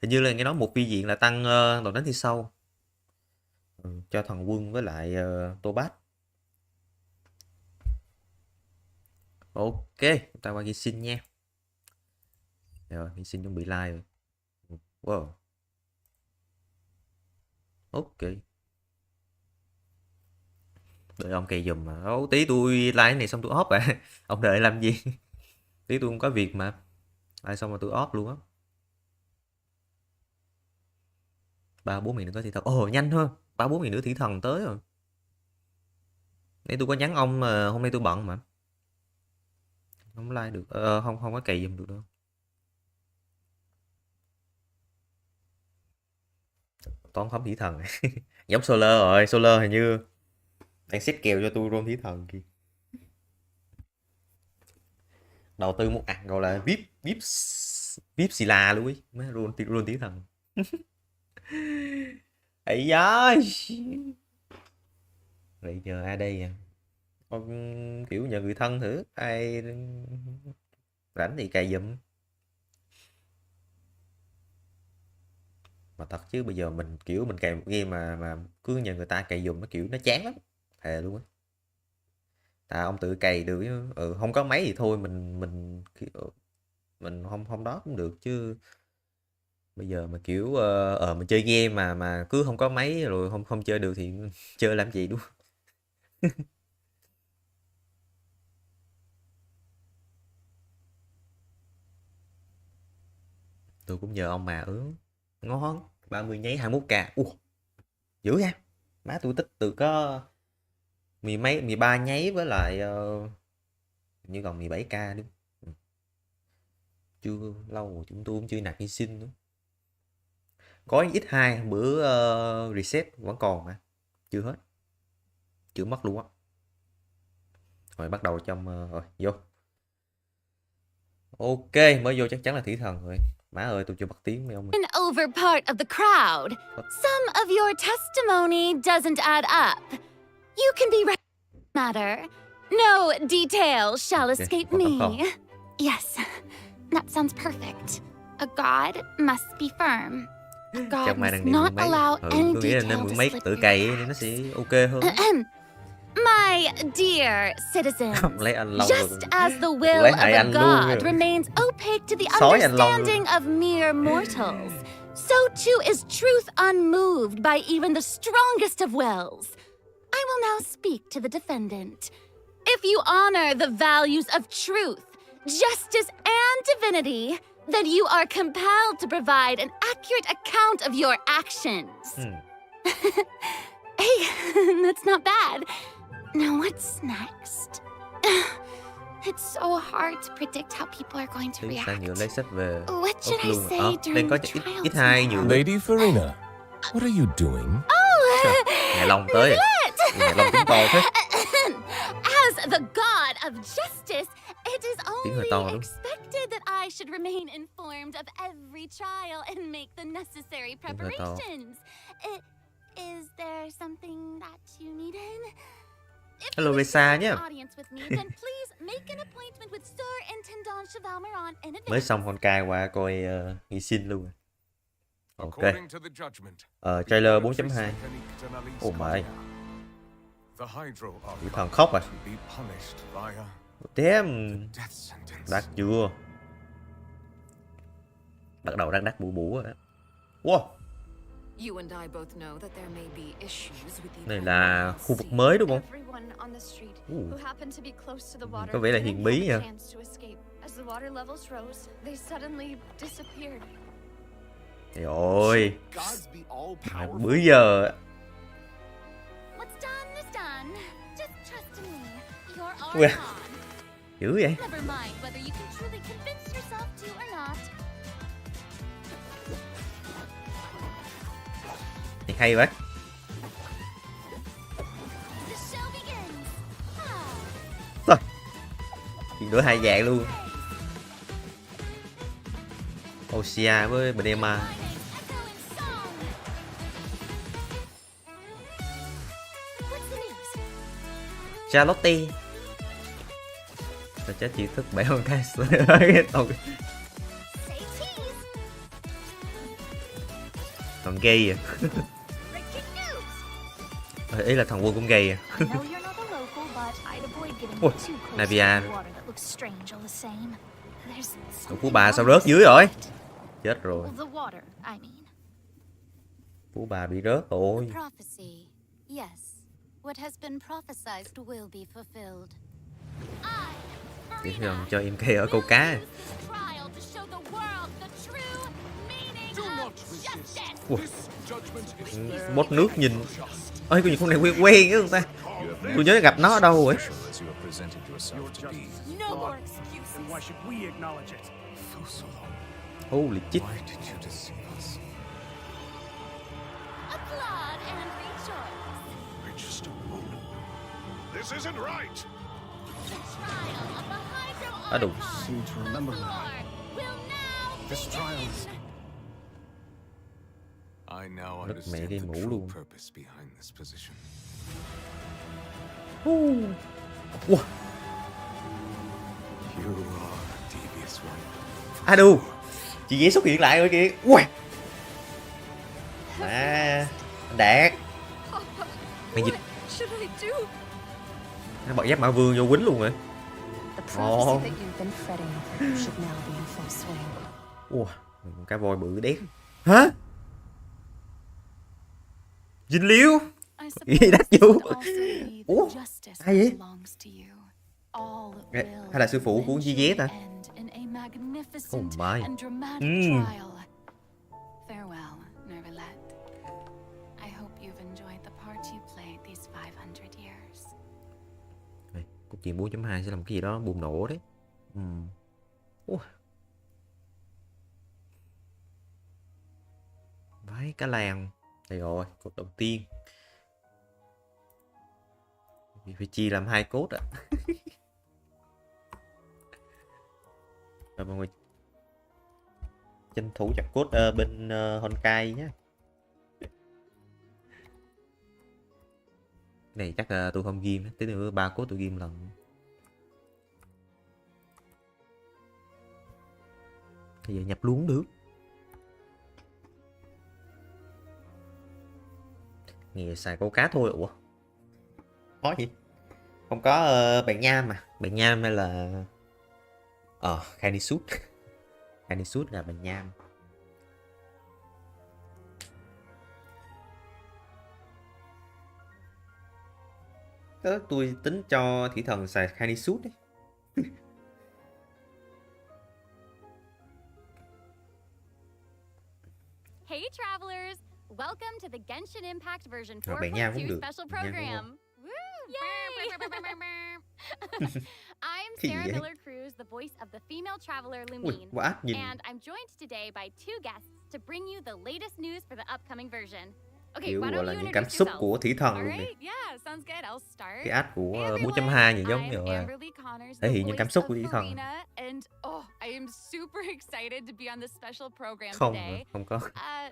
Hình như là nghe nói một vi diện là tăng độ đánh thi sâu. Cho thằng Quân với lại Tô Bát. Ok, chúng ta qua ghi xin nha. Rồi, hy sinh chuẩn bị like rồi. Wow. Ok. Đợi ông cày giùm mà. Ô, tí tôi like cái này xong tôi off à. Ông đợi làm gì? Tí tôi không có việc mà. Like xong rồi tôi off luôn á. 3-4 ngày nữa có thị thần. Ồ, nhanh hơn. 3-4 ngày nữa thị thần tới rồi. Nãy tôi có nhắn ông mà hôm nay tôi bận mà. Không like được. Không có cày giùm được đâu. Toán khóm thị thần. Giống Solar rồi. Solar hình như đang xếp kèo cho tôi roll thị thần kìa. Đầu tư một gọi là VIP Sila luôn ấy. Mới roll thị thần. Ấy da. Vậy nhờ ai đây à? Ông kiểu nhờ người thân thử. Ai rảnh thì cày giùm. Mà thật chứ bây giờ mình kiểu mình cày một game mà cứ nhờ người ta cày giùm nó kiểu nó chán lắm. Thề luôn á. Ông tự cày được chứ. Không có máy thì thôi mình không đó cũng được chứ. Bây giờ mà kiểu mình chơi game mà cứ không có máy rồi không chơi được thì chơi làm gì đúng không? Tôi cũng nhờ ông mà ngon 30 nháy 21k. Dữ nha. Má tôi tích từ có 13 nháy với lại như còn 17k đúng. Chưa lâu rồi chúng tôi cũng chưa nạp hy sinh nữa. Có X2 bữa reset vẫn còn mà. Chưa hết. Chưa mất luôn á. Rồi bắt đầu trong rồi vô. Ok, mới vô chắc chắn là thủy thần rồi. Má ơi, tôi chưa bắt tiếng mấy ông. An over part of the crowd. Some of your testimony doesn't add up. You can be matter. No detail shall escape me. Yes, that sounds perfect. A god must be firm. A god must not allow any detail to slip through. Tự cày thì nó sẽ ok hơn. My dear citizens, just as the will of a god remains opaque to the understanding of mere mortals, so too is truth unmoved by even the strongest of wills. I will now speak to the defendant. If you honor the values of truth, justice, and divinity, then you are compelled to provide an accurate account of your actions. Hey, that's not bad. Now what's next? It's so hard to predict how people are going to react. What should I say during the trial? Lady Farina, what are you doing? Ngài Long tới. Ngài Long tiếng to thế. As the god of justice, it is only expected that I should remain informed of every trial and make the necessary preparations. Is there something that you needed? Hello Resa nhé. Mới xong Honkai qua coi hy sinh luôn. Ok. Trailer 4.2. Oh my. Thủy thần khóc à. Damn. Đắt chưa? Bắt đầu đắt bủ rồi đó. Wow. Này là khu vực mới đúng không? Có vẻ là huyền bí nha. Trời ơi. Bữa giờ. Ui. Dữ vậy. Thì hay quá. Rồi. Chuyển đổi hai dạng luôn. Osia với Benema. Charlotte. Tôi chết chỉ thức bẻ con cái. Còn gay à. Ý là thằng Quân cũng gay à. Ui, Navia. Phú bà sao rớt dưới rồi? Chết rồi. The water, I mean. Phú bà bị rớt rồi. Prophecy. Yes. What has been prophesied will be fulfilled. Chỉ cần cho em cây ở câu cá. Ủa. Bốt nước nhìn. Ơi, có gì con này quen quen á người ta. Tôi nhớ gặp nó ở đâu rồi. Holy shit. Á đủ. Đất mẹ đi ngủ luôn. Wow. À đù. Chị Dế xuất hiện lại rồi kìa. Wow. À, Đạt. Mày gì? Nó bật giáp mã vương vô quýnh luôn rồi. Ồ. Wow, cá voi bự đét. Hả? Dinh liêu. Gì đắt vô. Ủa? Ai vậy? Hay là sư phụ của Di Dế ta? Oh my. Farewell, Neverlet. I hope you've enjoyed the part you played these 500 years. Cốt truyện 4.2 sẽ làm cái gì đó bùng nổ đấy. Váy cá làng. Đây rồi, cốt đầu tiên. Phải chia làm 2 cốt ạ. Rồi mọi người tranh thủ chặt cốt bên Honkai nhé. Này chắc tôi không ghim, tí nữa 3 cốt tôi ghim lần. Bây giờ nhập luôn được. Nghe xài câu cá thôi. Ủa có gì không có bạn nham mà. Bạn nham hay là Khanisut. Khanisut là bạn nham. Tôi tính cho thủy thần xài Khanisut đấy. Hey travelers, welcome to the Genshin Impact version Bạn nham cũng 4.2 được. special program. Yay! I'm Sarah Miller Cruz, the voice of the female traveler Lumine, and I'm joined today by 2 guests to bring you the latest news for the upcoming version. Okay, Kiểu why gọi don't là you những cảm introduce xúc yourself? của thủy thần luôn nè. Yeah, sounds good. I'll start. Cái ad của Hey 4.2 gì giống everyone, như I'm là Amberly Connors, thể the hiện những cảm voice xúc of của thủy thần. Farina, and I am super excited to be on this special program Không, today. không có.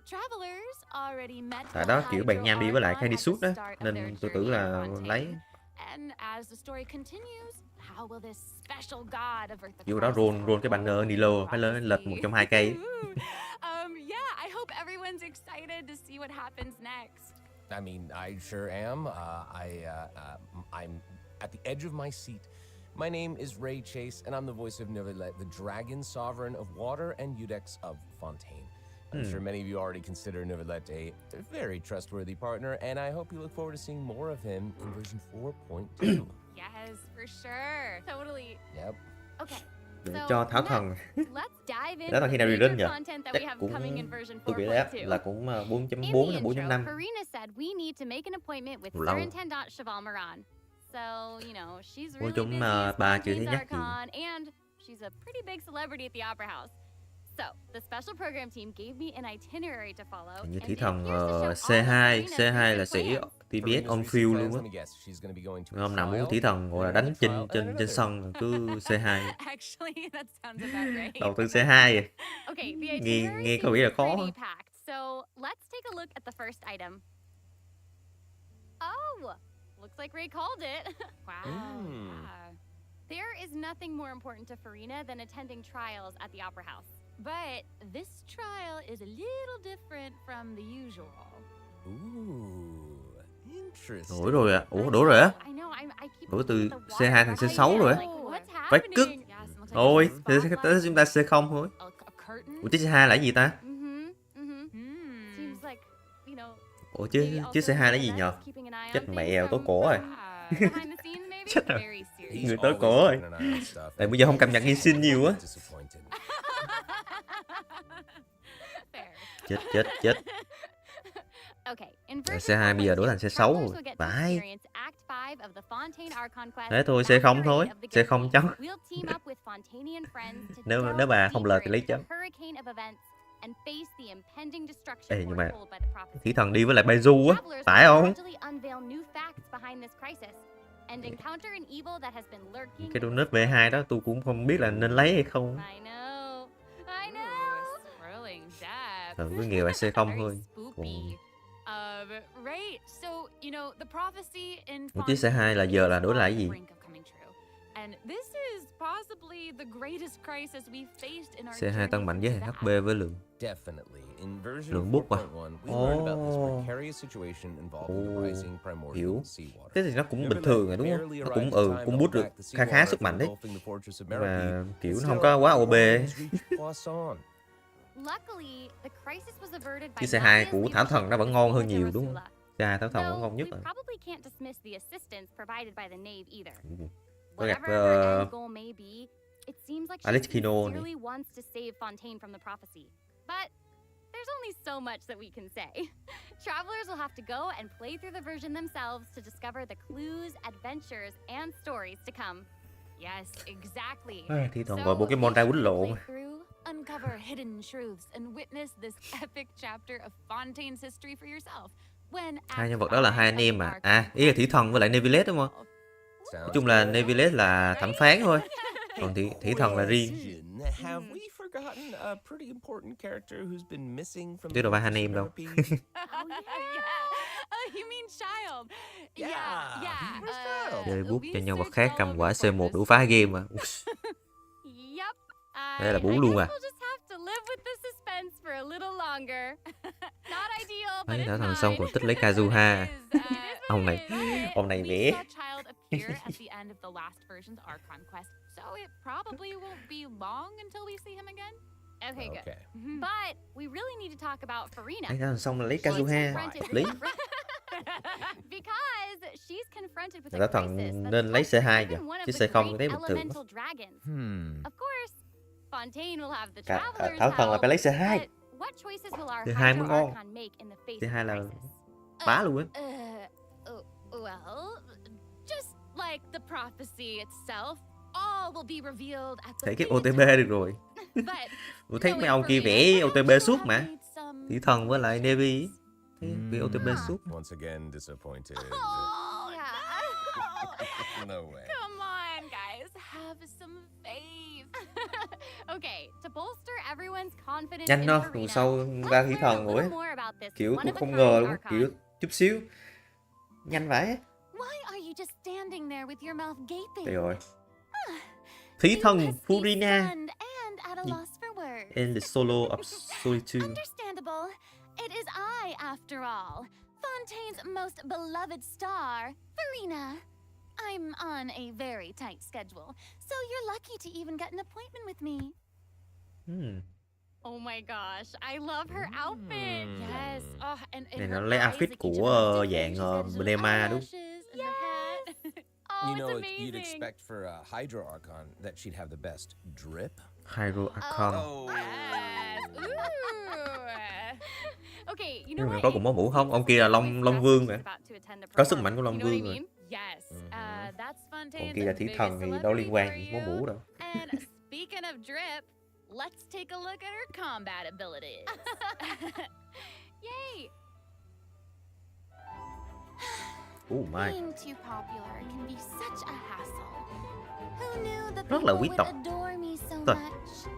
Travelers already met Tại đó kiểu bạn nham đi với lại Hydro Khanisut đó, Argon at the nên start tôi of tưởng their là journey in lấy. Fontaine. And as the story continues, how will this special god of Earth Vô đó roll cái banner Nilo phải lên lệch 1 trong 2 cây. Yeah, I hope everyone's excited to see what happens next. I mean, I sure am. I'm at the edge of my seat. My name is Ray Chase, and I'm the voice of Neverlet, the dragon sovereign of water and Udex of Fontaine. I'm sure many of you already consider Neverlet a very trustworthy partner, and I hope you look forward to seeing more of him in version 4.2. Yes, for sure. Totally. Yep. Okay. Để cho thảo thần. Đó là khi nào release nhỉ? Chắc cũng tôi nghĩ là cũng 4.4 hay 4.5. Farina said we need to make an appointment with Superintendent Chevalmaran. So, you know, she's really busy as bà chưa thấy Fontaine's nhắc gì. Archon, and she's a pretty big celebrity at the Opera House. So, the special program team gave me an itinerary to follow. Như thủy thần C2 là sĩ TBS on field luôn á. Hôm nào muốn thủy thần gọi là đánh trên sân cứ C2. Actually, that sounds about right. Đầu tư C2 vậy. Okay, Nghe có vẻ là khó. So, let's take a look at the first item. Oh, looks like Ray called it. Wow. Yeah. There is nothing more important to Farina than attending trials at the Opera House. But this trial is a little different from the usual. Ooh, interesting. Đổi rồi ạ. Ủa đổi rồi á? I know, I keep Đổi từ looking at the C2 thành water. C6 rồi á. Like, what's Vách cứt. happening? Yes, it looks Ôi, thì tới chúng ta C0 thôi. Ủa chứ C2 là cái gì ta? Ủa chứ C2 là gì nhờ? Chết mẹ tối cổ rồi. Chết rồi. Người tối cổ rồi. Tại bây giờ không cập nhật Genshin nhiều á. Chết. C2 bây giờ đổi thành C6 rồi. Vãi. Thế thôi C0 thôi. C0 chấm. Nếu mà không lời thì lấy chấm. Ê nhưng mà Thủy Thần đi với lại Bezel á, phải không? Cái donut V2 đó tôi cũng không biết là nên lấy hay không. Cứ nghèo C0 thôi. Ủa chứ C2 là giờ là đổi lại cái gì? C2 tăng mạnh với hệ HP với lượng bút à? Hiểu. Thế thì nó cũng bình thường rồi đúng không? Nó cũng bút được khá sức mạnh đấy. Mà kiểu nó không có quá OP. Chứ C2 của Thảo Thần nó vẫn ngon hơn nhiều đúng không? C2 Thảo Thần vẫn ngon nhất rồi. Tôi gặp Alex Kino này. There's only so much that we can say. Travelers will have to go and play through the version themselves to discover the clues, adventures, and stories to come. Yes, exactly. Thì toàn gọi Pokemon ra quýnh lộn. Uncover hidden truths and witness this epic chapter of Fontaine's history for yourself. Hai nhân vật đó là hai anh em mà. À, ý là Thủy Thần với lại Nevilet đúng không? Nói chung là Nevilet là thẩm phán thôi. Còn Thủy Thần là riêng. Chứ đâu phải hai anh em đâu. Chơi bút cho nhân vật khác cầm quả C1 đủ phá game mà. Đây là bú luôn à. Mấy đã thằng xong còn tích lấy Kazuha. Ông này vẽ. Okay, but we really need to talk about Farina. Mấy thằng xong là lấy Kazuha. Lý. Because she's confronted with a crisis. Nên lấy C2 vậy. Chứ C0 thấy bình thường. Of course, Fontaine will have the travelers. Thảo Thần là phải lấy C2. C2 mới ngon. C2 là bá luôn á. Well, just like the prophecy itself, all will be revealed at the Thấy cái OTB được rồi. Tôi thấy mấy ông kia vẽ OTB suốt mà. Thủy Thần với lại Nevi vẽ OTB suốt. Once again disappointed. No way. Come on, guys, have some faith. Okay, to bolster everyone's confidence. Nhanh thôi, tuần sau ra Thủy Thần rồi. Kiểu tôi không ngờ luôn, kiểu chút xíu. Nhanh vậy. Why are you just standing there with your mouth gaping? Đây rồi. Thủy Thần Farina. And the solo of solitude. Understandable. It is I, after all. Fontaine's most beloved star, Farina. I'm on a very tight schedule, so you're lucky to even get an appointment with me. Oh my gosh, I love her outfit. Yes. Này nó lấy outfit của dạng Blema đúng. Yes. You know, you'd expect for a Hydro Archon that she'd have the best drip. Hydro Archon. Okay, you know what? Có cùng máu mũ không? Ông kia là Long Vương mà. Có sức mạnh của Long Vương rồi. Còn kia là Thủy Thần thì đâu liên quan gì máu mũ đâu. And speaking of drip, let's take a look at her combat abilities. Yay! Oh my. Being too popular can be such a hassle. Who knew the Rất là people quý would tộc. adore me so Thôi. much?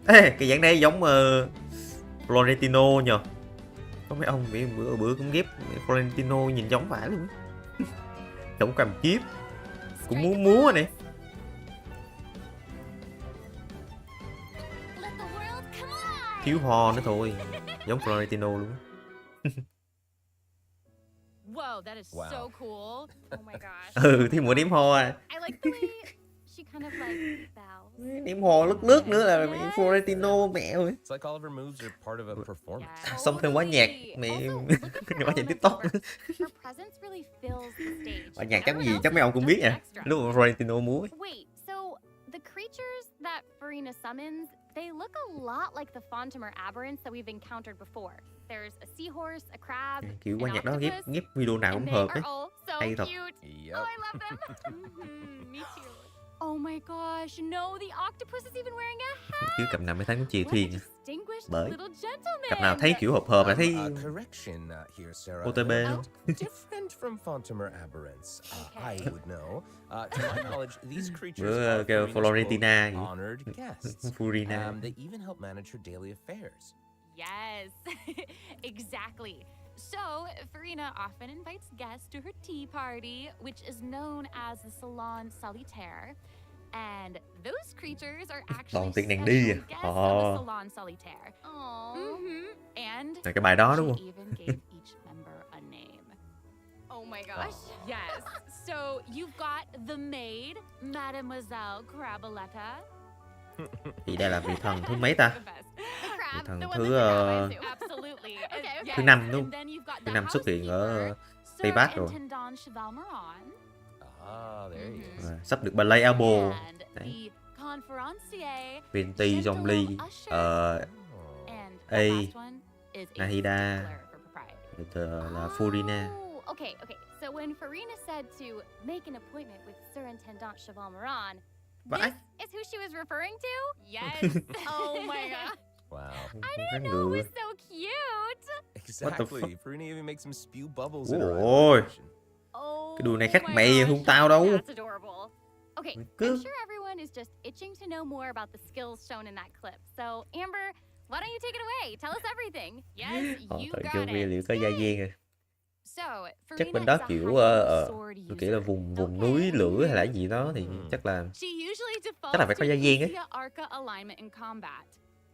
Ê, cái dạng này giống Florentino nhờ. Có mấy ông bữa cũng ghép Florentino nhìn giống phải luôn. Giống cầm chip. Cũng múa này. Thiếu ho nữa thôi. Giống Florentino luôn. Whoa, that is Wow. so cool. Oh my gosh. Ừ, thì muốn ném ho à. I like the way she kind of like bows. Ném ho nước nữa là mẹ Florentino mẹ ơi. It's like all of her moves are part of a performance. Yeah. Xong thêm quá nhạc mẹ Also, look at her quá nhạc element TikTok. source. Her presence really fills the stage. Quá nhạc chắc Everyone gì else chắc mấy ông is cũng just biết nha. extra. Lúc mà Florentino múa ấy. Wait, so the creatures that Farina summons, they look a lot like the Fontimer aberrants that we've encountered before. There's a seahorse, a crab, Kiểu qua an nhạc đó octopus, ghép video nào and cũng they hợp are ấy. all so Hay thật. cute. Yep. Oh, I love them. Me too. Oh my gosh, no, the octopus is even wearing a hat. Chứ cặp nào mới thấy cũng chì What a thuyền. distinguished Bởi little gentleman. cặp nào thấy kiểu hợp là thấy Correction here, Sarah. OTB không? Different from Fontimer aberrants. I would know. To my knowledge, these creatures Bữa are kêu Farina's Florentina quote, gì? honored guests. Furina. They even help manage her daily affairs. Yes, exactly. So, Farina often invites guests to her tea party, which is known as the Salon Solitaire. And those creatures are actually Toàn tiếng đàn special đi à? guests of the Ồ. Salon Solitaire. And Là cái bài đó đúng she không? even gave each member a name. Oh my gosh. Yes. So, you've got the maid, Mademoiselle Craboletta. Thì đây là vị thần thứ mấy ta? The best. The crab, thần the one thứ, that's an ally too. Absolutely. thứ năm đúng And không? then you've got Thứ the năm xuất hiện ở housekeeper, Tây Bắc rồi. Surintendant Chevalmeron. There he is. Sắp được ballet album. And the conferencier, Venti Zomli. and A, the last one is a Nahida. stickler for propriety. Là Furina. Oh, okay. So when Farina said to make an appointment with Surintendant Chevalmeron, Vãi. this is who she was referring to? Yes. Oh my god. Wow. I didn't know it was so cute. Exactly. Farina even makes him spew bubbles Ôi in her ôi. animation. Oh, Cái đùi này khác my mẹ gosh, không tao đâu. That's adorable. Okay, Cứ- I'm sure everyone is just itching to know more about the skills shown in that clip. So, Amber, why don't you take it away? Tell us everything. Yes, Ờ, you tại got chưa it. liệu có gia viên rồi. So, Chắc Farina bên đó is a kiểu hyper sword tôi nghĩ là user. vùng núi lửa hay là gì đó thì chắc là She usually Chắc là phải defaults có to gia viên ấy. Usia Arca alignment in combat.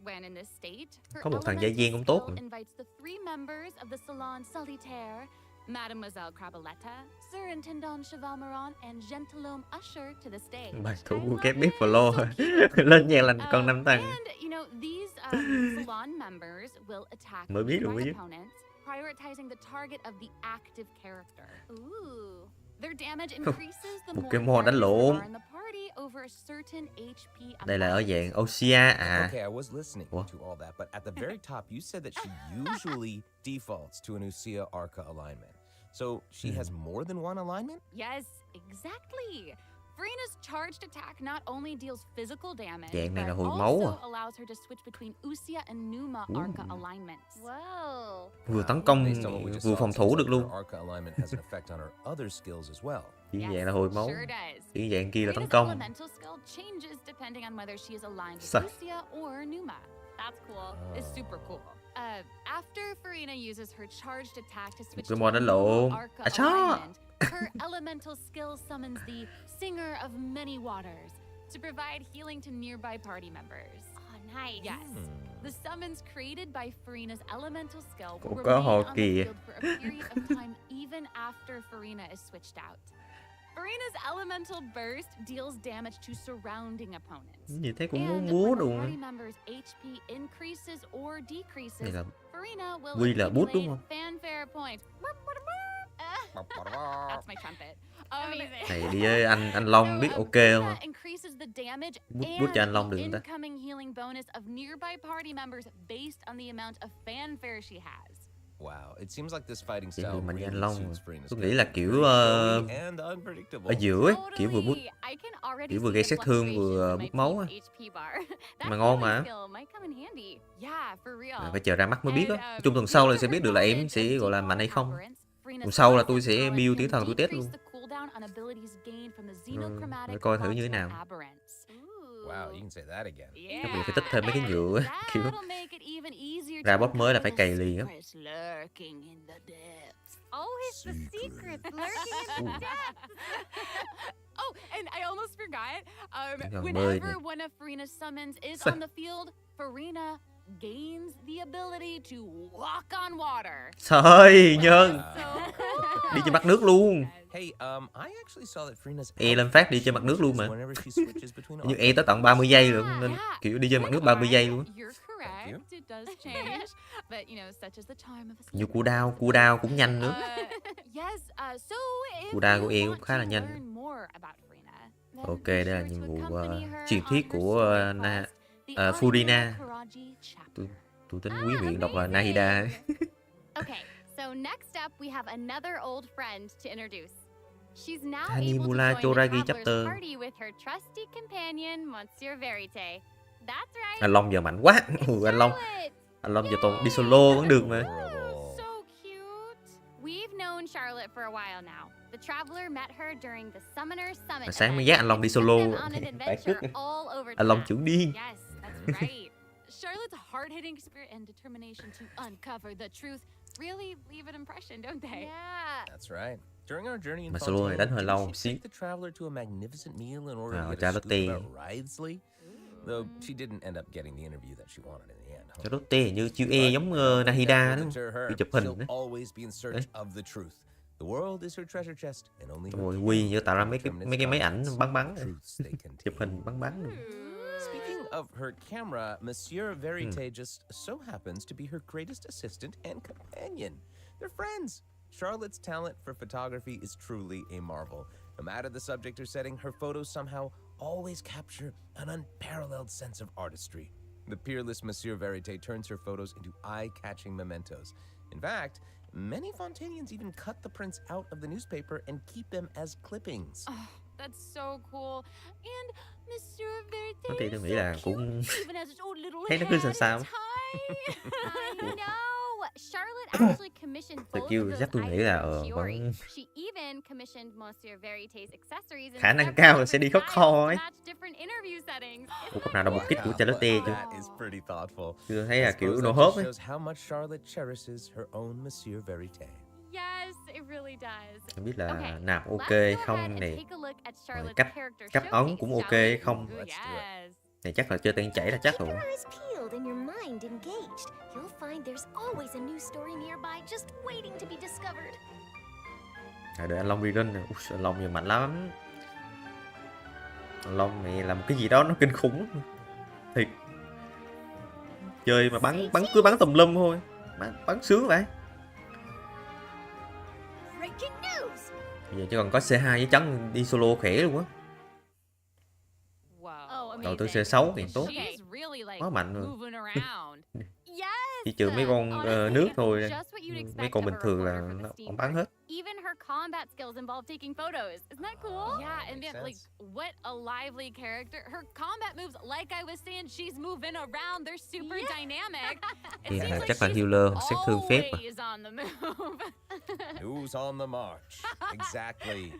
When in this state, her Có một thằng gia elemental viên cũng tốt skill mà. invites the three members of the Salon Solitaire, Mademoiselle Craboletta, Surintendant Chevalmeron, and Gentilhomme Usher to the stage. bài thủ I của love cái it, bếp flow so cute. lên nhạc là con năm tăng. And, you know, these salon members will attack Mới biết luôn nearby ấy chứ. opponents, prioritizing the target of the active character. Ooh. Their damage increases the more Pokemon đánh characters lộn. there are in the party over a certain HP Đây là ở amount. dạng Osia à. Okay, I was listening What? to all that, but at the very top, you said that she usually defaults to an Usia Arca alignment. So she has more than one alignment? Yes, exactly. Farina's charged attack not only deals physical damage, Dạng này là but hồi máu also à. allows her to switch between Usia and Numa Arca alignments. Whoa. Vừa tấn công Based on what we just vừa saw, phòng it thủ seems được like luôn. her Arca alignment has an effect on her other skills as well. Chỉ Yes, dạng là hồi máu. sure does. Chỉ dạng kia là tấn Farina's công. elemental skill changes depending on whether she is aligned with Sao? Usia or Numa. That's cool. It's super cool. After Farina uses her charged attack to switch to Pokemon đánh Numa lộn. Arca À, chó. alignment, her elemental skill summons the Singer of Many Waters to provide healing to nearby party members. Oh, nice. Yes. The summons created by Farina's elemental skill will Cũng có remain hồ on the kìa. field for a period of time even after Farina is switched out. Farina's elemental burst deals damage to surrounding opponents. Gì thế cũng muốn And múa when the đồ. party member's HP increases or Này decreases, là Farina will Quy là bút đúng accumulate không? fanfare points. That's my trumpet. này đi với anh Long biết ok không? Farina increases the damage Bút cho anh and Long the được không ta? incoming healing bonus of nearby party members based on the amount of fanfare she has. Wow, it seems like this fighting Chỉ style vừa mạnh với anh really Long suits rồi. Farina's Tôi nghĩ là character. kiểu Very showy and ở unpredictable. giữa ấy, kiểu vừa bút Totally. I can already kiểu vừa see gây the sát thương vừa fluctuations in bút my máu á. team's HP bar. Mà That ngon healing mà. skill might come in handy. Yeah, for real. Mà phải chờ ra mắt mới biết And, á. Chung tuần sau là sẽ biết được là em sẽ gọi là mạnh hay không. Tuần sau là tôi sẽ build tiểu thần tôi test luôn. Để coi thử như thế nào. Wow, you can say that again. Chắc mình phải tích thêm mấy cái nhựa á, kiểu ra ra boss mới là phải cày liền á. Oh, it's the secrets lurking in the depths. Oh, and I almost forgot. Còn bơi Whenever này. one of Farina's summons is Sao? on the field, Farina gains the ability to walk on water. Trời nhân. So cool. Đi trên mặt nước luôn. Hey, I actually saw that Freena's E lên phát đi trên mặt nước luôn mà. Như E tới tận 30 giây rồi nên kiểu đi trên mặt nước 30 giây luôn. Như cua đao cũng nhanh nữa. Cua đao của E cũng khá là nhanh. Ok, đây là nhiệm vụ truyền thuyết của Furina. Tôi tính quý miệng đọc là Nahida. Okay, so next up we have another old friend to introduce. She's now Hanimura able to join Choragi the chapter. traveler's party with her trusty companion, Monsieur Verite. That's right. Anh Long giờ mạnh quá. Anh Long giờ toàn đi solo vẫn được mà. So cute. We've known Charlotte for a while now. The traveler met her during the Summoner Summit. Sáng mới dắt anh Long đi solo. Phải cướp. Anh Long trưởng điên. Yes, that's right. Charlotte's hard-hitting spirit and determination to uncover the truth really leave an impression, don't they? Yeah. That's right. During our journey in Mà solo này đánh hơi lâu she xíu. took the traveler to a magnificent meal in order to get cho a nó scoop tiền. about Ridesley. Though she didn't end up getting the interview that she wanted in the end. Cho đốt tê như chiêu E giống Nahida đúng không? Đi chụp hình She'll đó. always be in search of the truth. The world is her treasure chest and only her Rồi people Quy như tạo ra can mấy determine cái its máy ảnh values, bắn truths they contain. chụp hình bắn luôn. Speaking of her camera, Monsieur Verite just so happens to be her greatest assistant and companion. They're friends. Charlotte's talent for photography is truly a marvel. No matter the subject or setting, her photos somehow always capture an unparalleled sense of artistry. The peerless Monsieur Verite turns her photos into eye-catching mementos. In fact, many Fontanians even cut the prints out of the newspaper and keep them as clippings. Oh, that's so cool. And Monsieur Verite. Thì tôi nghĩ là cũng Even has its own little thấy nó cứ sao. I know. Charlotte actually commissioned Từ both kêu of those chắc tôi nghĩ items là for Chiori. vẫn She even commissioned Monsieur Verite's accessories in khả năng several cao là sẽ đi different khóc kho styles ấy. to match different interview settings. Ủa, có nào đọc một kit của Charlotte chưa? That is pretty thoughtful. Chưa thấy là I kiểu suppose đồ that hốp just ấy. shows how much Charlotte cherishes her own Monsieur Verite. Yes, it really does. Không biết là Okay, nạp let's ok go ahead không and này. take a look at Rồi Charlotte's cấp character cấp ấn showcase, cũng ok shall we? không? Ooh, yes. Này chắc là chơi tên chảy là chắc rồi. Keep your eyes peeled and your mind engaged. You'll find there's always a new story nearby just waiting to be discovered. Đợi anh Long đi lên nè. Ui, anh Long giờ mạnh lắm. Anh Long này làm cái gì đó nó kinh khủng. Thiệt. Chơi mà cứ bắn tùm lum thôi. Bắn sướng vậy. Breaking news. Bây giờ chỉ còn có C2 với Trấn đi solo khỏe luôn á. Đầu tư C6 thì tốt. Quá mạnh rồi. Chỉ trừ mấy con nước thôi. Mấy con bình thường là nó không bắn hết. Even her combat skills involve taking photos. Isn't that cool? Yeah, and then like what a lively character. Her combat moves, like I was saying, she's moving around. They're super dynamic. Thì chắc là healer hoặc xét thương phép mà. On the move. Who's on the march? Exactly.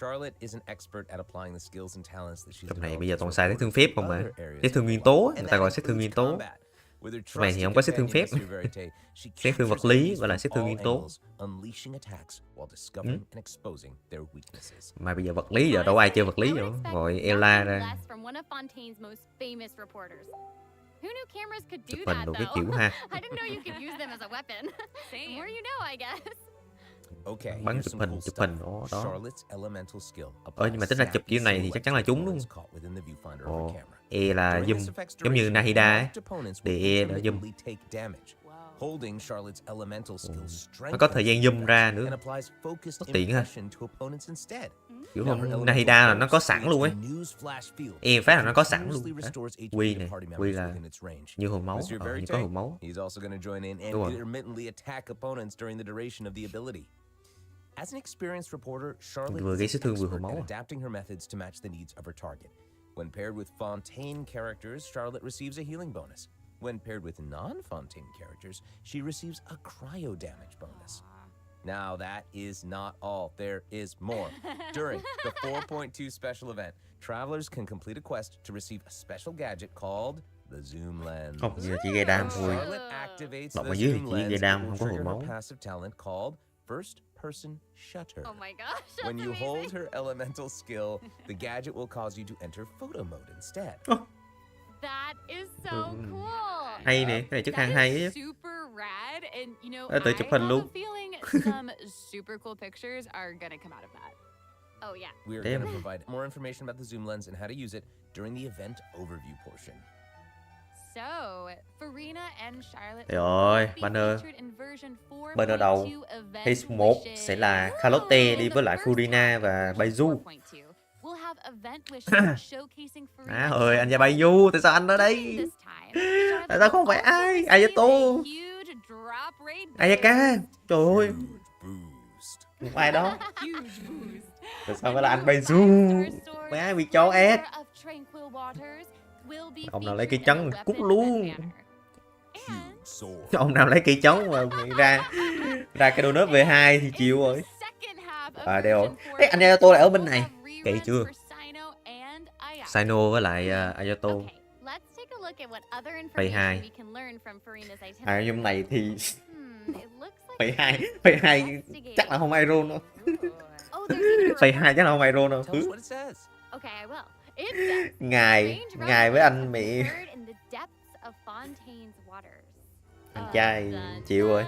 Charlotte is an expert at applying the skills and talents that she's Trong này developed bây giờ to toàn xài xét thương phép không mà. other areas Xét thương of nguyên life. tố, And người ta that gọi xét thương nguyên includes tố. combat. With her Trong này thì trusty không có xét thương companion, phép. Monsieur Verite, she Xét thương vật captures lý enemies và là from xét thương all nguyên tố. angles, unleashing attacks while discovering and exposing their weaknesses. Mà bây giờ vật lý giờ đâu ai chơi vật lý rồi. Gọi Ella ra. From one of Fontaine's most famous reporters. Who knew cameras could do Chụp hình that đồ cái though? kiểu ha. I didn't know you could use them as a weapon. The more you know, I guess. Okay, Bắn here's chụp some hình, cool chụp stuff. hình đó. Charlotte's elemental skill Nhưng mà tính ra chụp kiểu này thì chắc chắn là trúng đúng không? caught within the viewfinder of Ồ, her camera. E là During zoom this effect's giống như duration, Nahida ấy. marked opponents Để will E đã zoom. intermittently take damage. Holding Charlotte's elemental skill Nó có thời gian zoom ra nữa. and applies focused Nó tiện ha. impression to opponents instead. Kiểu Now, her không elemental Nahida là skill nó có sẵn luôn ấy. creates a newsflash field E phát là nó có sẵn continuously luôn. restores HP Quy to này, party Quy members là within its range. như hồi máu, Monsieur như Verite, có hồi máu. he's also going to join in and Đúng rồi. intermittently attack opponents during the duration of the ability. As an experienced reporter, Charlotte Vừa gây is sát an thương vừa hồi expert máu at à. adapting her methods to match the needs of her target. When paired with Fontaine characters, Charlotte receives a healing bonus. When paired with non-Fontaine characters, she receives a cryo damage bonus. Now that is not all. There is more. During the 4.2 special event, travelers can complete a quest to receive a special gadget called the zoom lens. Không, giờ chỉ gây đam thôi. Charlotte activates Đọc the ở dưới thì zoom chỉ lens gây đam, and không có hồi trigger máu. her passive talent called first person shutter. Oh my gosh. That's When you amazing. hold her elemental skill, the gadget will cause you to enter photo mode instead. That is so cool. Hay nè, cái này chức năng hay ấy. Super rad and you know, Tự chụp hình I luôn. have a feeling some super cool pictures are gonna come out of that. Oh, yeah. We're going to provide more information about the zoom lens and how to use it during the event overview portion. So, Farina and Charlotte Rồi, banner đầu Phase 1 sẽ là Charlotte đi với lại Furina và Baizu. Ơi, anh và Baizu, tại sao anh ở đây? Tại sao không phải ai? Ayato, Ayaka, trời ơi, không ai đó. Tại sao phải là anh Baizu? Mấy ai bị cho ép. Ông nào lấy cây trắng cút luôn. Ông nào lấy cây trống mà ra cái donut V2 thì chịu rồi. À đây rồi. Ê, anh Ayato lại ở bên này. Kỳ chưa? Sino với lại Ayato. Phase 2. À nhưng này thì Phase 2 chắc là không Iron đâu. Phase 2 chắc là không Iron đâu. Ngài với anh bị anh trai chịu rồi.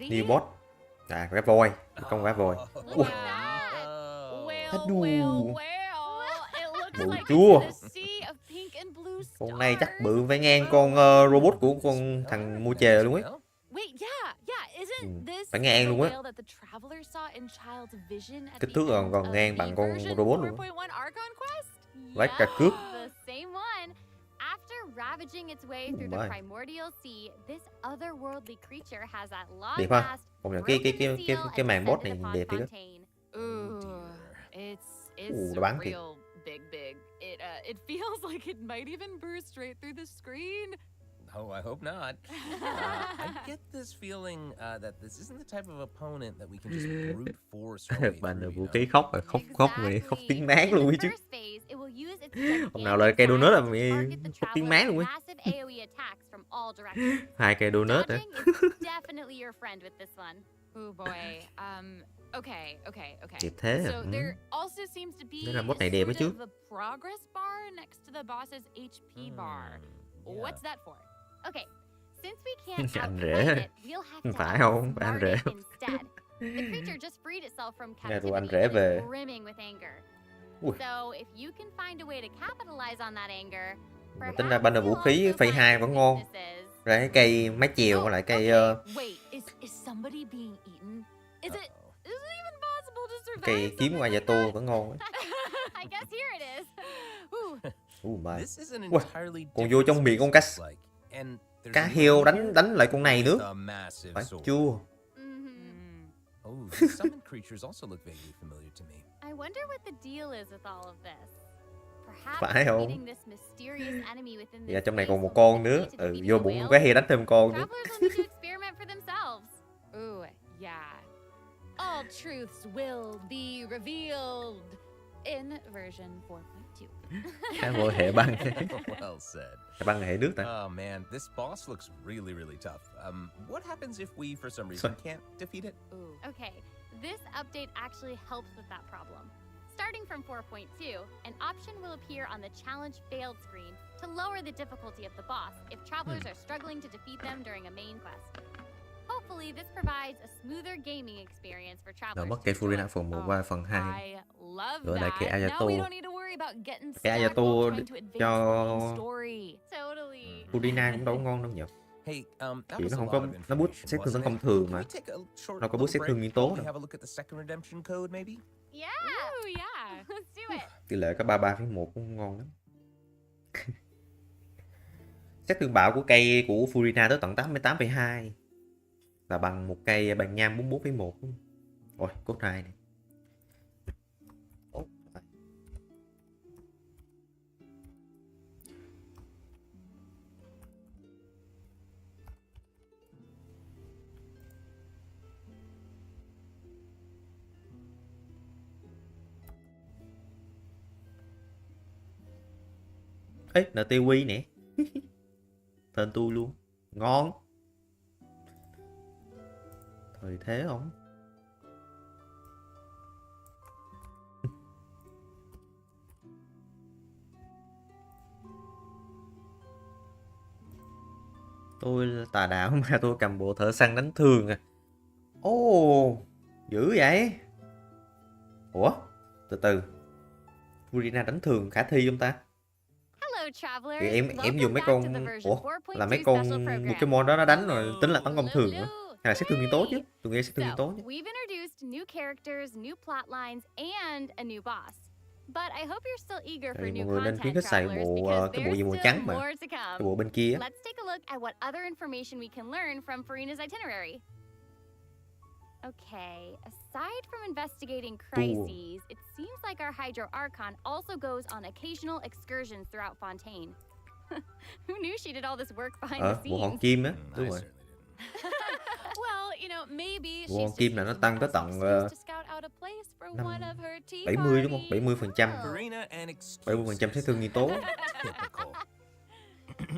New boss. À rap voi, không rap voi. Hết đù. Bự chua. Con này chắc bự phải ngang con robot của con thằng mua chè luôn ấy. Phải ngang luôn á. Kích thước còn ngang bằng con robot luôn. Vách cả cước. Đẹp ha. Còn là cái màn boss này đẹp thiệt á. Nó bắn kìa. It feels like it might even burst straight through the screen. Oh, I hope not. I get this feeling that this isn't the type of opponent that we can just brute force our way Bạn là through, vũ khí khóc rồi, khóc mày khóc tiếng máng luôn ấy chứ. Hôm nào là cây donut là mày khóc tiếng máng luôn ấy. Hai cây donut á. Oh boy. Okay. Đẹp thế à. Nên là mod này đẹp ấy chứ. What's that for? Okay, since we can't Anh outright rể. it, we'll have to Phải không? Phải anh rể. instead. The creature just freed itself from Nghe tụi anh captivity rể and về. is brimming with anger. Ui. So if you can find a way to capitalize on that anger, Mà tính ra banner vũ khí Phase 2 vẫn ngon. Ra cái cây mái chèo với lại cây cây kiếm qua Ayato vẫn ngon ấy. I guess here it is. Mà. This is an Ui, entirely còn vô trong miệng con cá heo đánh lại con này nữa. Phải chua. Oh, these summoned creatures also look vaguely familiar to me. I wonder what the deal is with all of this. Phải không? Dạ trong này còn một con nữa. Vô bụng cá heo đánh thêm con nữa. Ooh, yeah. All truths will be revealed in version 4.2. Cái môi hệ băng. Well said. Hệ băng là hệ nước ta. Oh man, this boss looks really, really tough. What happens if we, for some reason, can't defeat it? Okay, this update actually helps with that problem. Starting from 4.2, an option will appear on the challenge failed screen to lower the difficulty of the boss if travelers are struggling to defeat them during a main quest. Hopefully this provides a smoother gaming experience for travelers. Rồi mất cây Furina phần 1 và phần 2. Rồi lại cây Ayato. Cái Ayato cho Furina cũng đâu ngon đâu nhỉ. Hey, Chỉ nó không có nó boost xét thương tấn công thường mà. Nó có boost xét thương nguyên tố đâu. Yeah. Let's do it. Tỷ lệ có 33,1 cũng ngon lắm. Xét thương bạo của cây của Furina tới tận 88,2 là bằng một cây bằng nham 44,1. Ôi, cốt 2 này. Ê, NTW nè. Tên tôi luôn. Ngon. Thời thế không? Tôi là tà đạo mà tôi cầm bộ thợ săn đánh thường à. Ồ, dữ vậy. Ủa, từ từ. Furina đánh thường khả thi không ta? Hello, travelers. Thì em dùng mấy Welcome con... back to the version Ủa, 4.2 là mấy con special program. Pokemon đó nó đánh rồi tính là tấn công thường á. Hello. Hay là sát thương nguyên tố chứ? Tôi nghe sát thương So, nguyên tố chứ. we've introduced new characters, new plot lines, and a new boss. But I hope you're still eager for Thì new mọi người nên khuyến content, khích xài travelers, bộ because cái bộ gì there's màu still trắng mà. more to Cái come. bộ bên kia. Let's take a look at what other information we can learn from Furina's itinerary. Okay, aside from investigating crises, it seems like our Hydro Archon also goes on occasional excursions throughout Fontaine. Who knew she did all this work behind the Bộ hòn scenes? kim á. Đúng rồi. Well, you know, maybe Bộ hòn she's kim là nó tăng tới tận 70 đúng không? 70%. 70% sát thương nguyên tố.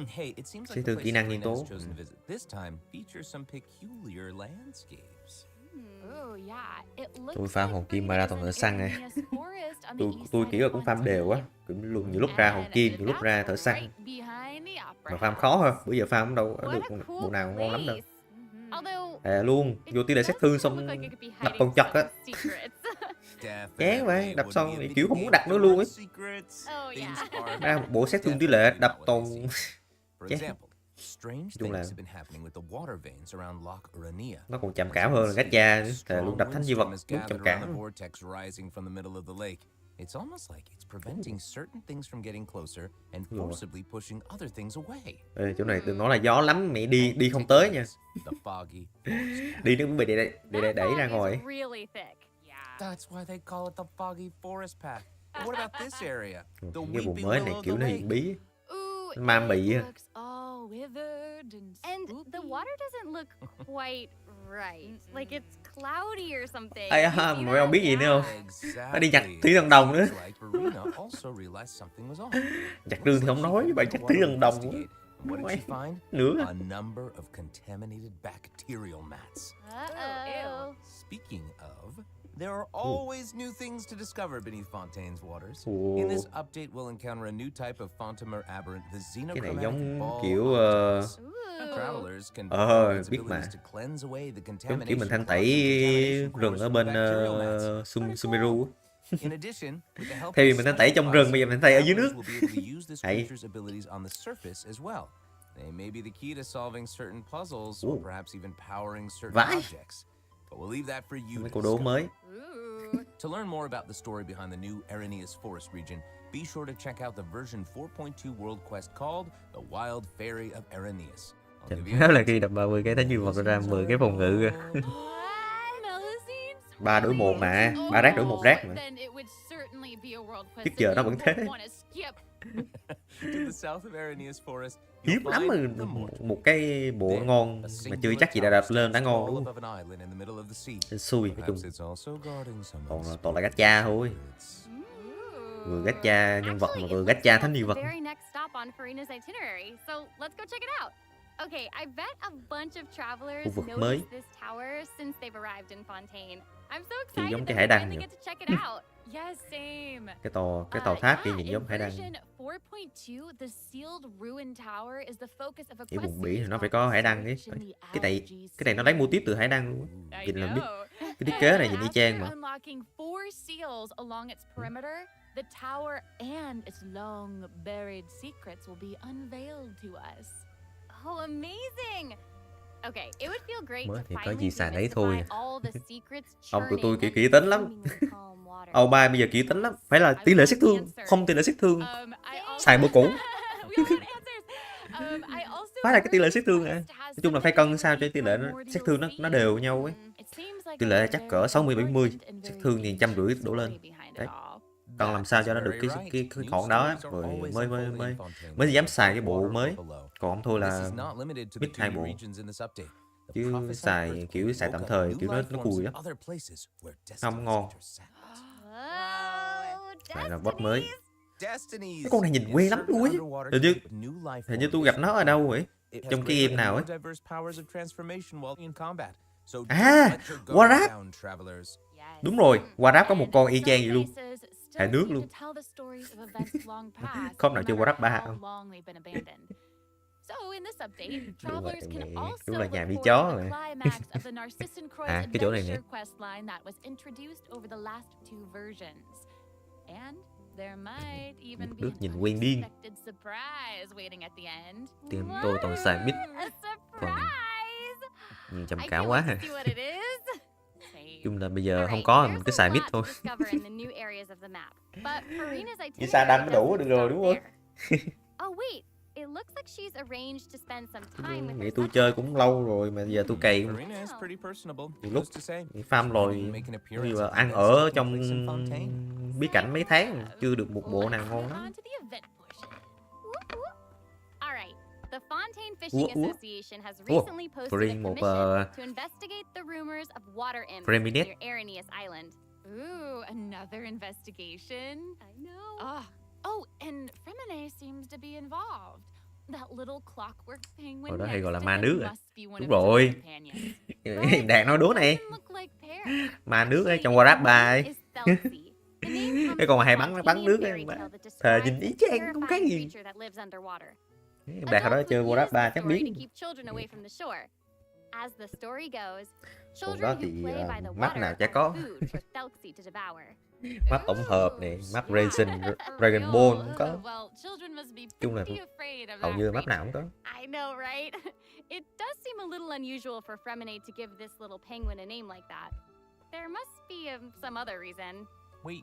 Hey, it seems Sẽ like từ the kỹ place năng nguyên Furina tố. has chosen to visit this time features some peculiar landscapes. Oh, yeah. It looks Tôi farm like hòn kim Furina's marathon an ở săn này. igneous forest on the east Tôi side kiểu là of cũng farm đều á. Fontaine. Cũng luôn nhiều lúc ra hòn kim, nhiều lúc ra thợ săn. Right behind the opera Mà farm khó hơn. Bữa giờ farm cũng đâu có What được a cool bộ nào ngon lắm đâu. place. Although, À luôn, vô tỷ lệ sát thương xong look like it could be đập hiding con chật á. some secrets. Chán vậy, đập xong thì kiểu không muốn đặt nữa luôn ấy. Oh, yeah. Ra một bộ sát thương tỷ lệ đập toàn... For Chán. example, strange Chung things là have been happening with the water veins around Loch Urania. nó còn trầm cảm hơn là gacha nữa. Thề luôn đập thánh di vật Strong windstorm đúng has trầm gathered around cảm. the vortex rising from the middle of the lake. It's almost like it's preventing certain things from getting closer and forcibly pushing other things away. Ê, chỗ này đừng nói là gió lắm, mẹ đi không tới nha. The foggy forest. Đi nó cũng bị đẩy ra That fog ngoài. is really thick. Yeah. That's why they call it the foggy forest path. But what about this area? The Cái bộ weeping mới willow này of kiểu the nó lake. hiện bí. Ooh, Ma mị it á. looks all withered and the water doesn't look quite right. Like it's cloudy or something. Ây You à, see mà that? không biết gì nữa không? Exactly. Nó đi nhặt thủy thần đồng nữa. Looks like Verena also realized something was off. Chặt rương thì không nói, với bạn chặt thủy thần đồng quá. What did she find? Nữa. A number of contaminated bacterial mats. Uh-oh. Speaking of, there are always new things to discover beneath Fontaine's waters. Ồ. In this update, we'll encounter a new type of Fontamer aberrant, the Cái này xenochromatic giống ball kiểu octopus. Ooh. Travelers can biết mà. to cleanse away the Giống kiểu mình contamination thanh caused tẩy from contamination rừng course ở of bên bacterial mats. Pretty Sumeru á. cool. In addition, with the help Thay vì of mình thanh tẩy trong rừng, bây giờ mình thanh tẩy ở dưới nước. travelers will be able to use this Hay. creature's abilities on the surface as well. They may be the key to solving certain puzzles, Ooh. or perhaps even powering certain Vãi. objects. But we'll leave that for you Mấy to cô đố discover. mới. Ooh. To learn more about the story behind the new Arrhenius Forest region, be sure to check out the version 4.2 world quest called The Wild Fairy of Arrhenius. I'll give you Đó a là hint. khi đập 30 cái thánh duy vật ra 10 cái phòng ngự kìa. What? Melusines? 3 đối 1 mà, 3 rác đối 1 rác mà. Then it would certainly be a world quest Trước that giờ nó we vẫn thế. won't wanna skip. To the south of Arrhenius Forest, Hiếm you'll lắm find mà the Mortal. một cái bộ ngon mà chưa chắc gì đã đập lên đã ngon đúng không? Hên xui nói chung. Còn toàn là gacha thôi. Vừa gacha nhân vật mà vừa gacha thánh duy vật. The very next stop on Furina's itinerary, so let's go check it out. Okay, I bet a bunch of travelers Khu vực noticed mới. this tower since they've arrived in Fontaine. I'm so Thì excited giống that cái we hải đăng finally vậy. get to check it out. Yes, same. Cái tàu tháp kia nhìn In giống hải đăng. version 4.2, the sealed ruin tower is the focus of a Cái quest vùng biển series thì nó phải called có hải đăng ấy. Search in the Cái này nó lấy mô típ từ hải đăng luôn á. I Nhìn là biết. know. Cái thiết kế này nhìn y After chang mà. unlocking 4 seals along its perimeter, the tower and its long buried secrets will be unveiled to us. Oh, amazing! Okay, it would feel great Mới to thì có finally gì xài nấy thôi. demystify all the secrets Ông của tôi churning kiểu and kỹ tính lắm. swimming in calm water. Âu ba bây giờ kỹ tính lắm. Phải là tỷ lệ sát thương, không tỷ lệ sát thương. I also- Xài bộ cũ. We all want answers. I also Phải là cái tỷ lệ sát thương heard à. the quest has Nói chung là phải some cân sao cho tỷ lệ nó, primordial sát thương nó đều với nhau ấy. It seems like Tỷ a lệ chắc cỡ very 60-70, important and sát very thương thì 150 deep đổ lên. story behind it Đấy. all. Còn làm sao cho nó được cái khoản đó rồi mới dám xài cái bộ mới. Còn không thôi là mít 2 bộ. Chứ xài kiểu xài tạm thời kiểu nó cùi lắm. Không ngon. Oh, Lại là boss mới. Cái con này nhìn quen lắm luôn ấy. Hình như tôi gặp nó ở đâu vậy? Trong cái game nào ấy. À, Warrap. Đúng rồi, Warrap có một con y chang vậy luôn. Hệ nước luôn. Không nào chơi Warrap 3 không? So in this update, travelers can also đúng là look nhà bị forward chó to the rồi. climax of the Narcissan Croix À, cái chỗ này nè. adventure quest line that was introduced over the last 2 versions. And there might even be Nước an nhìn quen điên. unexpected surprise waiting at the end. Team tôi toàn xài mid. A surprise! Nhìn trầm I cảm can't quá. wait to see what it is. Chung là bây giờ không có mình cứ xài mid thôi. Chỉ xài đam mới đủ được rồi đúng không? Oh wait, it looks like she's arranged to spend some time with Nghĩ her tôi chơi cũng lâu rồi mà giờ tôi cày Arena is pretty personable. nhiều lúc Who's to say? farm lồi như là ăn ở trong bí cảnh mấy tháng chưa được một bộ nào ngon lắm. Alright, the Fontaine Fishing Association has recently posted a Bring một commission to investigate the rumors of water imps Preminet. near Arrhenius Island. Ooh, another investigation? I know. Oh, and Fremine seems to be involved. That little clockwork penguin. Ở đó hay gọi là next ma to nước him à? must be one Đúng of his rồi. companions. Đạt nói đố này. Doesn't look like pear. Ma nước ấy trong Warcraft 3 ấy. Is Thelsi. The name comes Cái con mà hay from bắn Artemian nước ấy, fairy mà tale that thề describes nhìn ý a chang không khác terrifying gì. creature that lives underwater. Đạt ở đó chơi Warcraft 3 chắc biết. To keep children away from the shore. As the story goes, Còn đó children thì who play by the map nào water chả are có. food for Thelsi to devour. Map tổng hợp này, map Yeah, Racing, for Dragon real. Ball cũng có. Well, children must be Chung là pretty afraid of hầu that như map nào cũng creature. có. I know, right? It does seem a little unusual for Fremine to give this little penguin a name like that. There must be some other reason. Wait,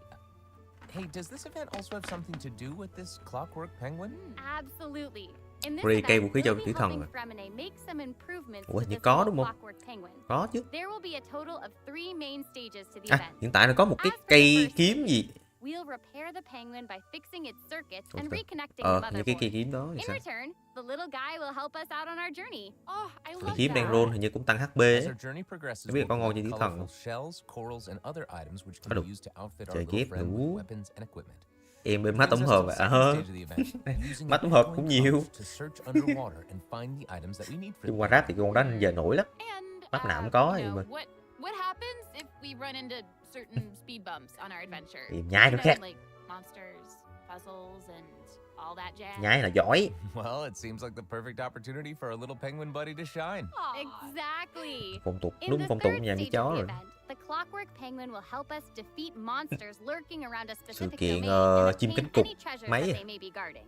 hey, does this event also have something to do with this clockwork penguin? Absolutely. In this Free cây vũ event, khí cho we'll be tử thần helping à? Fremine make some improvements Ủa, to hình như this có little đúng không? clockwork penguin. Có chứ. There will be a total of 3 main stages to the À, event. hiện tại nó có một cái cây kiếm gì. We'll repair the penguin by fixing its circuits and Okay. reconnecting the Những cái cây motherboard. kiếm đó thì In sao? return, the little guy will help us out on our journey. Oh, I Cây love kiếm đang that. roll hình như cũng tăng HP As ấy. our journey progresses, Không biết we'll có ngon collect như tử thần colorful không? shells, corals, and other items which Có can đủ. be used to outfit Chơi our little kép friend with đủ. weapons and equipment. Em bên mắt tổng Brings us hợp to the à? second stage of the event, using Mắt tổng hợp cũng pinpoint nhiều. compass to search underwater and find the items that we need for Chung the Warcraft thì con đó giờ nổi lắm. And, Map nào cũng có you vậy know, mà. what happens if we run into certain speed bumps on our adventure? Thì nhai nó You know, khác. like monsters, puzzles, and all that jazz. Nhái là giỏi. Well, it seems like the perfect opportunity for a little penguin buddy to shine. Exactly. Phong tục, In đúng the phong tục third nhà bị stage chó of the rồi. event, the clockwork penguin will help us defeat monsters lurking around a specific kiện, domain and chim obtain cánh cụt, any treasures máy that à? they may be guarding.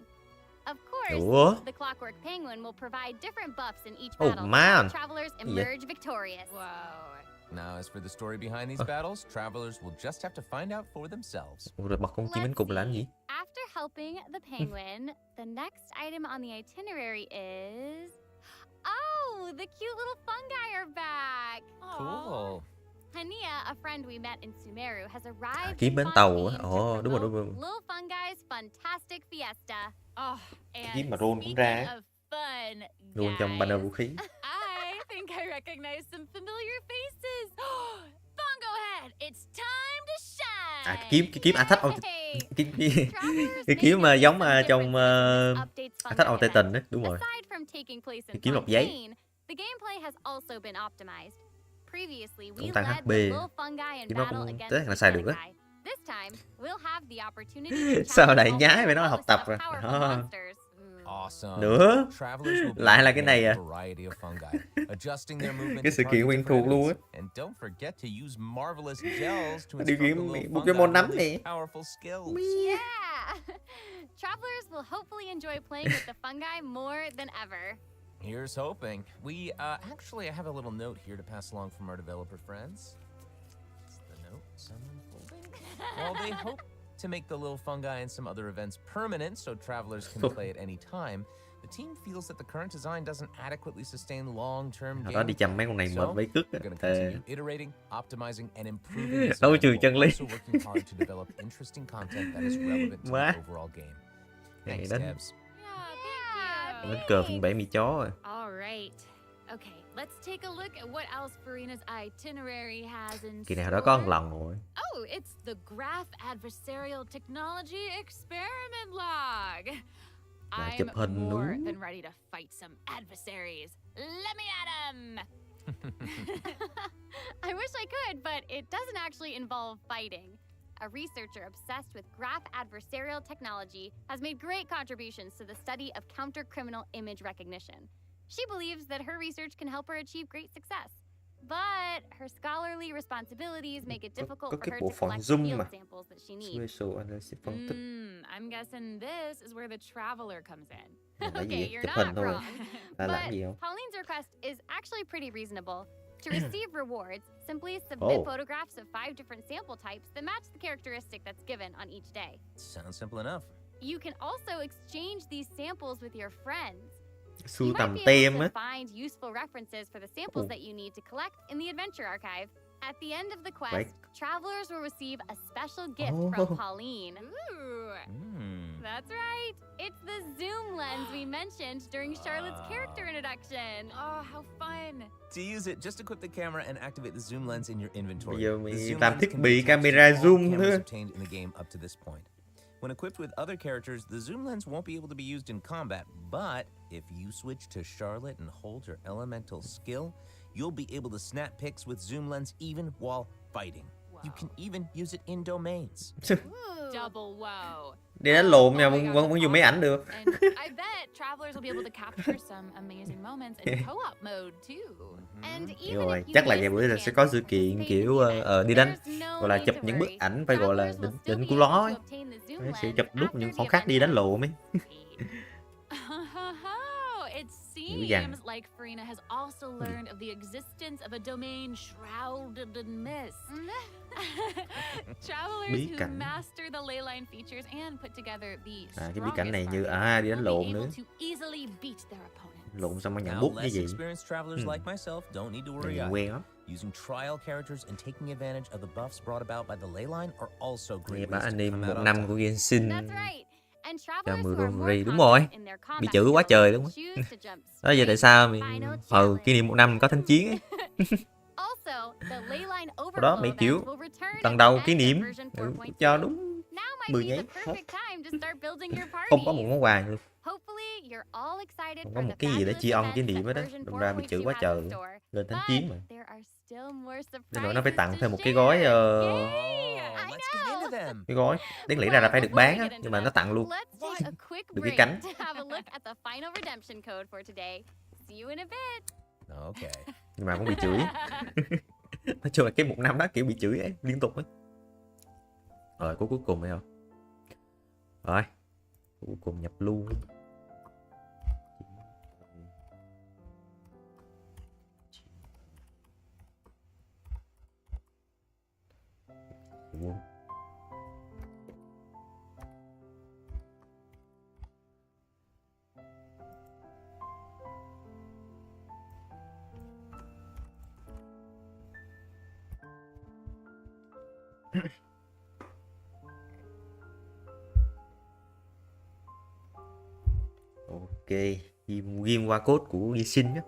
Of course, Ủa? the clockwork penguin will provide different buffs in each Oh, battle to man. help travelers Gì vậy? emerge victorious. Now, as for the story behind these battles, travelers will just have to find out for themselves. Ủa, rồi bật con chim cánh cụt làm gì? After helping the penguin, the next item on the itinerary is... Oh, the cute little fungi are back! Cool. Hania, a friend we met in Sumeru, has arrived kiếm in bến tàu á. Fontaine to Ồ, đúng rồi, đúng promote rồi. Little Fungi's Fantastic Fiesta. Oh, and kiếm mà roll cũng ra á. speaking of fun, Luôn trong banner vũ guys, khí. I think I recognize some familiar faces. Bongo Head, it's time to shine. À, cái kiếm Attack on Hey. cái kiếm mà giống trong Attack on Titan đấy, đúng rồi. Aside from taking place in Kiếm lọc giấy. Fontaine, the gameplay has also been optimized. Previously, we Cũng tăng led HP. the little fungi in Kiếm nó battle cũng against tới thằng the xài được á. Honkai. This time, we'll have the opportunity to Sao challenge lại all nhái the với nó học most tập rồi. powerful Đó. monsters. Awesome. Nữa. Travelers will be Lại là cái này à. a variety of fungi, adjusting their movement Cái to sự kiện target quen different thuộc luôn enemies. á. And don't forget to use marvelous gels to Điều instruct the khiển little Pokemon fungi nắm with nè. these powerful skills. Yeah! Travelers will hopefully enjoy playing with the fungi more than ever. Here's hoping. We actually I have a little note here to pass along from our developer friends. It's the note someone holding. Well, they hope to make the little fungi and some other events permanent so travelers can play at any time. The team feels that the current design doesn't adequately sustain long-term Hồi đó đi gameplay. chăm mấy con này mệt mấy cước á. We're going to Thề. continue iterating, optimizing, and improving this Đâu event trừ while chân lý. also working hard to develop interesting content that is relevant to Má. the overall game. Cái Thanks, đánh devs. đánh cờ phiên bản bị chó rồi. All right. Okay, let's take a look at what else Farina's itinerary has in Kỳ nào đó có một store. lần rồi. Oh, it's the Graph Adversarial Technology Experiment Log. Là chụp I'm hình more đúng. than ready to fight some adversaries. Let me at 'em! I wish I could, but it doesn't actually involve fighting. a researcher obsessed with graph adversarial technology, has made great contributions to the study of counter-criminal image recognition. She believes that her research can help her achieve great success. But her scholarly responsibilities make it difficult for her to collect the field samples that she needs. I'm guessing this is where the traveler comes in. Okay, you're not wrong. But Pauline's request is actually pretty reasonable. To receive rewards, simply submit photographs of 5 different sample types that match the characteristic that's given on each day. Sounds simple enough. You can also exchange these samples with your friends. Sưu You tầm might be tem able á. to find useful references for the samples that you need to collect in the Adventure Archive. At the end of the quest, Right. travelers will receive a special gift Oh. from Pauline. Ooh, That's right. It's the zoom lens we mentioned during Charlotte's character introduction. oh, how fun. To use it, just equip the camera and activate the zoom lens in your inventory. Bây giờ The mày zoom làm lens thiết can bị be attached to camera all zoom cameras nữa. obtained in the game up to this point. When equipped with other characters, the zoom lens won't be able to be used in combat, but if you switch to Charlotte and hold her elemental skill, you'll be able to snap pics with zoom lens even while fighting. You can even use it in domains. Double wow. Đi đánh lộn nha, Oh my vẫn gosh, vẫn vẫn dùng máy ảnh được. And I bet travelers will be able to capture some amazing moments in co-op mode too. And even Rồi, if you chắc là miss vài bữa the là sẽ chance có to sự kiện participate kiểu in the event, đi đánh, there's no gọi là need chụp to những bức worry. ảnh phải gọi là Travelers will đỉnh still đỉnh be của able ló to ấy. obtain the zoom Đấy, sẽ lens chụp lúc after những the khoảng khắc đi event đánh ends. lộn ấy. It rằng- seems like Farina has also learned of the existence of a domain shrouded in mist. Travelers Bí who cảnh. master the ley line features and put together the À, cái bí cảnh này strongest như Farina đi đánh will lộn be nữa. able to easily beat their opponents. Lộn xong rồi nhận Now, bút cái less gì. experienced travelers like myself don't need to worry Nhìn either. quen lắm. Using trial characters and taking advantage of the buffs brought about by the ley line are also Nghe great bản ways to anime come out 1 on năm top. của Genshin. That's right. And Chào travelers mừng who are more Rory, đúng rồi. confident in their Bị combat chữ quá skills trời luôn á. choose to jump Đó giờ tại straight sao to mình final kỷ challenge. niệm 1 năm có thánh chiến ấy. Also, the ley line Đó overflow mấy event kiểu will return lần at đầu the kỷ end of niệm version 4.2. cho đúng Now might 10 be nháy the hết. perfect time to start building your Không có một party. món quà luôn. Hopefully, you're all excited Không for có một the cái gì để fabulous tri ân kỷ events niệm hết that đó. version Đâm ra bị chữ 4.2 quá has trời. in store. Lên thánh But chiến mà. there are still more Nên rồi nó phải surprises tặng to thêm một cái gói share. Oh, I let's get into know. them. cái gói đáng lẽ ra phải được bán á, nhưng mà nó tặng luôn. Let's take a quick Được cái break cánh. to have a look at the final redemption code for today. See you in a bit. Okay. Nhưng mà cũng bị chửi. Nói chung là cái 1 năm đó kiểu bị chửi ấy, liên tục ấy. Rồi cuối cùng thấy không? Rồi cuối cùng nhập luôn. Ok, ghim qua code của Genshin á.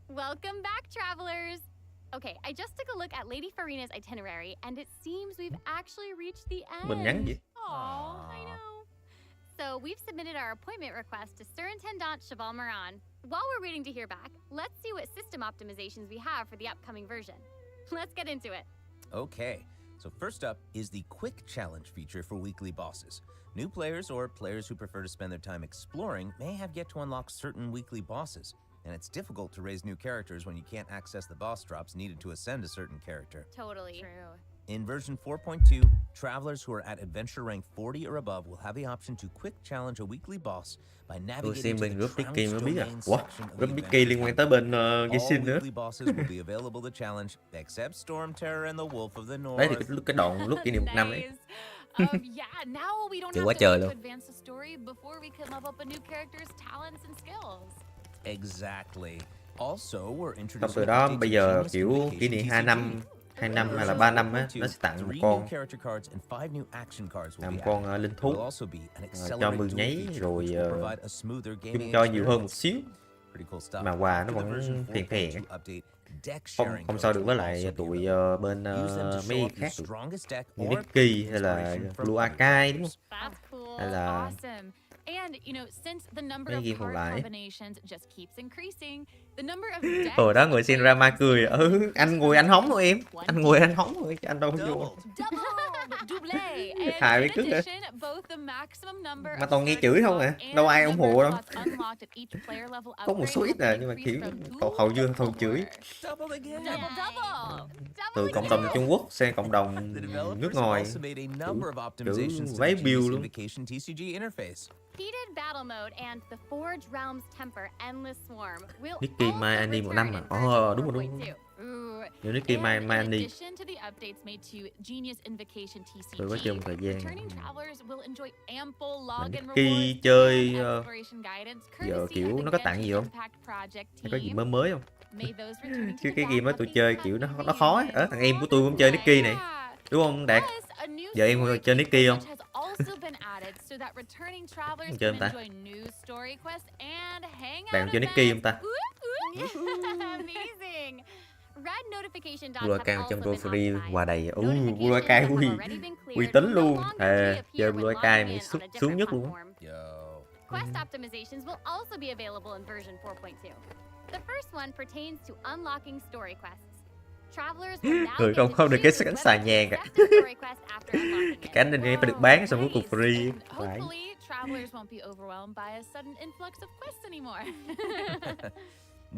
Welcome back, travelers. Okay, I just took a look at Lady Farina's itinerary, and it seems we've actually reached the end. Mình nhắn gì? Aw, I know. So we've submitted our appointment request to Surintendant Cheval Moran. While we're waiting to hear back, let's see what system optimizations we have for the upcoming version. Let's get into it. Okay, so first up is the quick challenge feature for weekly bosses. New players or players who prefer to spend their time exploring may have yet to unlock certain weekly bosses, and it's difficult to raise new characters when you can't access the boss drops needed to ascend a certain character. Totally. True. In version 4.2, travelers who are at adventure rank 40 or above will have the option to quick challenge a weekly boss by Tôi navigating xem to bên the group Trounced Mickey mới biết à. domain Ủa, section of the group adventure Mickey liên quan tới bên All Genshin nữa. weekly bosses will be available to challenge, except Storm Terror and the Wolf of the North. Đấy thì cái đoạn lúc kỷ niệm 1 năm ấy. Nice. Yeah, now we don't Chữ have quá to trời wait to luôn. advance the story before we can level up a new character's talents and skills. Exactly. Also, we're Xong introducing từ đó updates bây to giờ Shameless kiểu Communication kỷ niệm 2 năm hay là 3 năm á, nó sẽ tặng một 3 con new character cards and 5 new action cards will làm be con added. linh There thú will also be an cho accelerated 10 duel nháy feature rồi which will provide a smoother kim gaming cho nhiều hơn một experience. xíu. mà quà nó vẫn phèn phèn, không so được với lại tụi bên mấy khác được, như Nicky hay là Blue Archive đúng không, hay là mấy game còn lại. Hồi đó ngồi xem drama cười, anh ngồi anh hóng thôi em, anh ngồi anh hóng thôi chứ anh đâu vô. Hài biết cức hả? Mà toàn nghe chửi không à, đâu ai ủng hộ đâu. Có một số ít nhưng mà kiểu hầu như toàn chửi. Từ cộng đồng Trung Quốc sang cộng đồng nước ngoài, kiểu váy build luôn. Heated battle mode and the Forge Realms Temper Endless Swarm will Nicky Mai Annie 1 năm à? Đúng rồi. Như Nicky Mai Annie. Tôi có chơi một thời gian. Nicky chơi giờ kiểu nó có tặng gì không? Nó có gì mới mới không? Chứ cái game đó tôi chơi kiểu nó khó ấy. Thằng em của tôi cũng chơi Nicky này. Đúng không Đạt? Giờ em chơi Nicky không? Chơi không ta? Bạn chơi Nicky không ta? Blue Archive trong Gold Free quà đầy. Blue Archive uy tín luôn. Chơi Blue Archive mới sướng nhất luôn. Quest optimizations will also be available in version 4.2. The first one pertains to unlocking story quests. Người không được cái sẵn xài nhàn cả. Cái cánh này phải được bán xong cuối cùng free. Phải.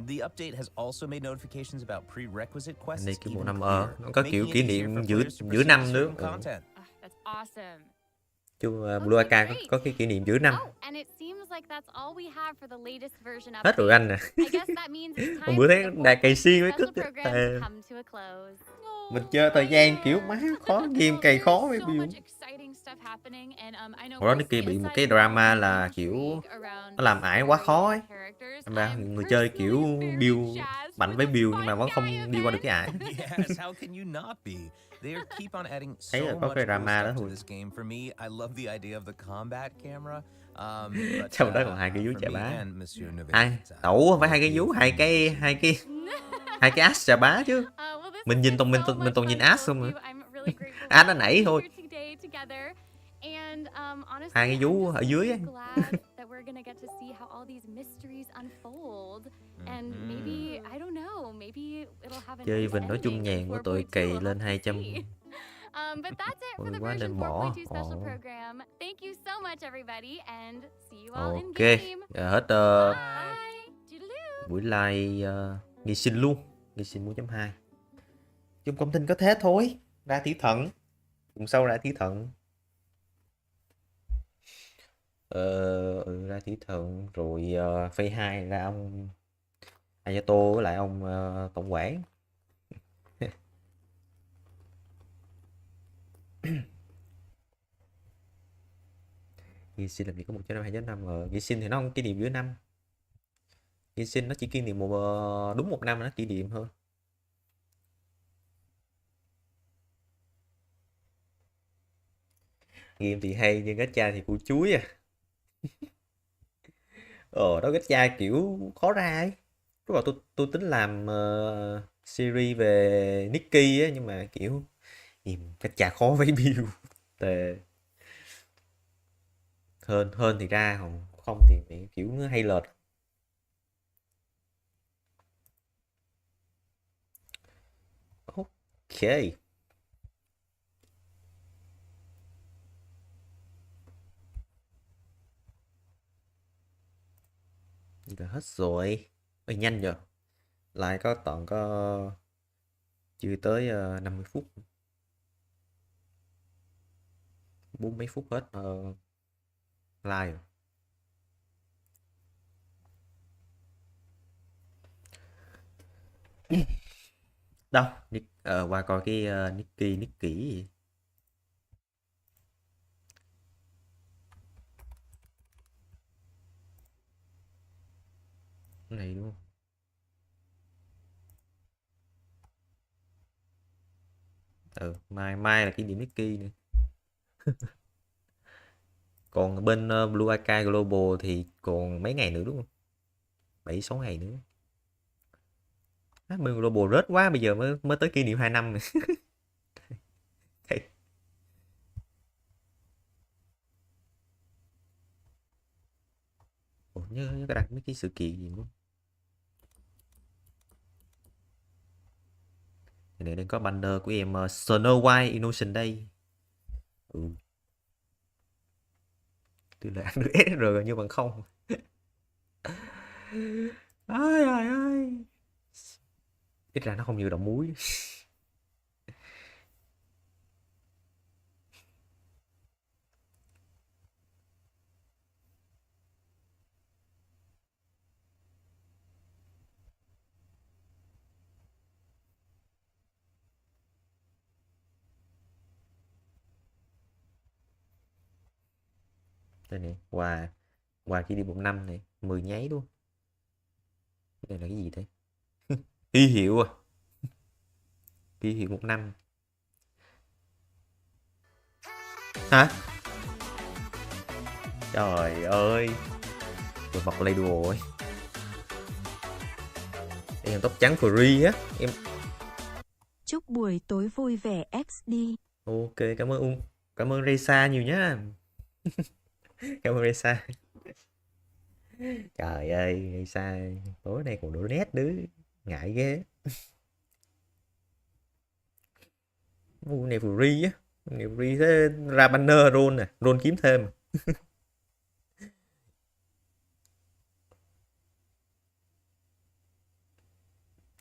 The update has also made notifications about prerequisite quests. Này cái bộ năm nó có kiểu kỷ niệm giữa năm nữa. Chứ Blue Archive có cái kỷ niệm giữa năm. Hết rồi anh nè. Hôm bữa thấy Đạt cày xiên mới cứt. Mình chơi thời gian kiểu má khó, game cày khó mới build. Hồi đó Nicky bị một cái drama là kiểu nó làm ải quá khó ấy. Người chơi kiểu build mạnh với build nhưng mà vẫn không đi qua được cái ải. Thấy là có cái drama đó thôi. Trong đó còn 2 cái vú chà bá. Tẩu không phải 2 cái vú, hai cái ass chà bá chứ. Mình nhìn mình toàn nhìn ass không mà. Ass nó nảy thôi. 2 cái vú ở dưới ấy. Chơi Vinh nói chung nhàn của tụi kỳ lên 200. Ôi quá nên bỏ. Ok, hết buổi live Genshin luôn. Genshin 4.2. Chung công tin có thế thôi. Ra thí thận. Cùng sau ra thí thận. Ra thí thận. Rồi phase 2 ra ông Ayato với lại ông tổng quản. Genshin làm gì có 1.5 2.5 Genshin thì nó không kỷ niệm giữa năm. Genshin nó chỉ kỷ niệm đúng một năm nó kỷ niệm thôi. Game thì hay nhưng gacha thì củ chuối à. Đó gacha kiểu khó ra ấy. Lúc đầu tôi tính làm series về Nicky á nhưng mà kiểu gacha khó với build. Tệ. Hơn thì ra không thì kiểu nó hay lệch. Ok. Gì là hết rồi. Nhanh rồi. Lại có chưa tới 50 phút. 40 mấy phút hết live rồi. Đâu qua coi cái Nicky gì. Cái này đúng không? Mai là kỷ niệm Nicky nữa. Còn bên Blue Archive Global thì còn mấy ngày nữa đúng không? 7-6 ngày nữa. Bên Global rớt quá, bây giờ mới tới kỷ niệm 2 năm này. Ủa, nhớ có đặt mấy cái sự kiện gì không? Này đang có banner của em Snow White Innocent Day. Tuy là ăn được SR nhưng bằng không. Ai ai ai. Ít ra nó không như đậu muối. Đây này, quà kỷ niệm 1 năm này, 10 nháy luôn. Cái này là cái gì thế? Ký hiệu à? Ký hiệu 1 năm. Hả? Trời ơi. Tôi bật play đùa rồi. Em tóc trắng free á. Em chúc buổi tối vui vẻ XD. Ok, cảm ơn cảm ơn Resa nhiều nhá. Cảm ơn Resa. Trời ơi, Resa tối nay còn đổ nét nữa, ngại ghê. Này free á, này free thế ra banner roll nè, roll kiếm thêm.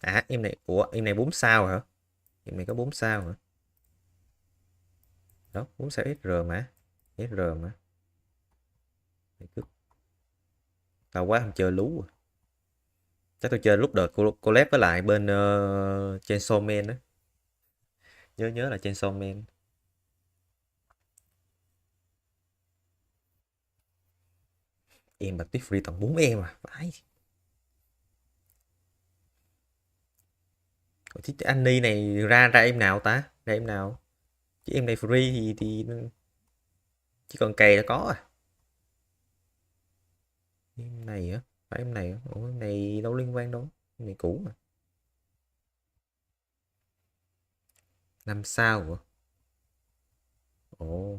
À, em này, ủa em này 4 sao hả? Em này có 4 sao hả? Đó, 4 sao SR mà. SR mà. Tao quá không chơi lú à. Chắc tôi chơi lúc đợt collab với lại bên Chainsaw Man đó. Nhớ là Chainsaw Man. Em bạch tuyết free tầm 4 em à. Phải. Anh Ni này ra em nào ta? Ra em nào? Chứ em này free thì chỉ còn cày là có à. Em này á, phải em này á. Ủa, em này đâu liên quan đâu. Em này cũ mà. 5 sao hả? Ồ.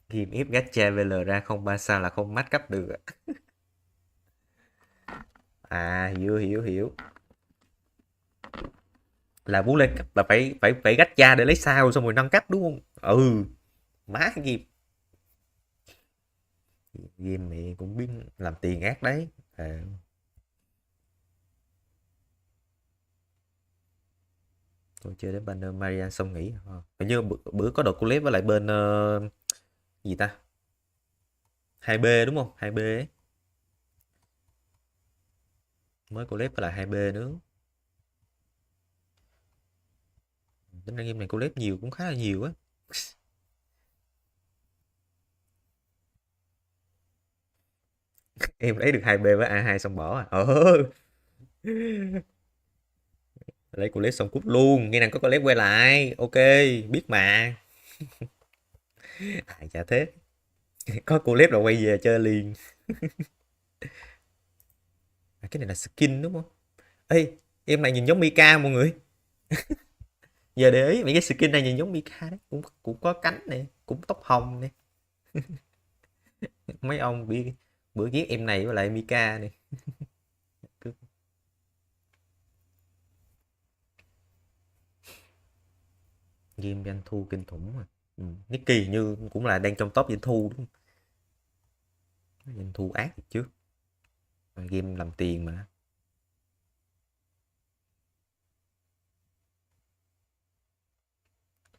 Game ép gacha VL ra không 3 sao là không match cấp được. À, hiểu. Là muốn lên cấp là phải gacha để lấy sao xong rồi nâng cấp đúng không? Ừ. Má game. Game này cũng biết làm tiền ác đấy. À. Tôi chơi đến banner Marian xong nghỉ. Hình như bữa có đợt collab với lại bên gì ta? 2B đúng không? 2B ấy. Mới collab với lại 2B nữa. Tính ra game này collab nhiều cũng khá là nhiều á. Em lấy được 2B với A2 xong bỏ à. Lấy collab xong cút luôn. Nghe nàng có collab quay lại. Ok, biết mà. Chả thế. Có collab là quay về chơi liền. Cái này là skin đúng không? Ê, em này nhìn giống Mika mọi người. Giờ để ý mấy cái skin này nhìn giống Mika đấy, cũng có cánh này, cũng tóc hồng này. Mấy ông bữa ghét em này với lại Mika này. Game doanh thu kinh khủng mà. Nicky như cũng là đang trong top doanh thu đúng không? Doanh thu ác chứ. Game làm tiền mà.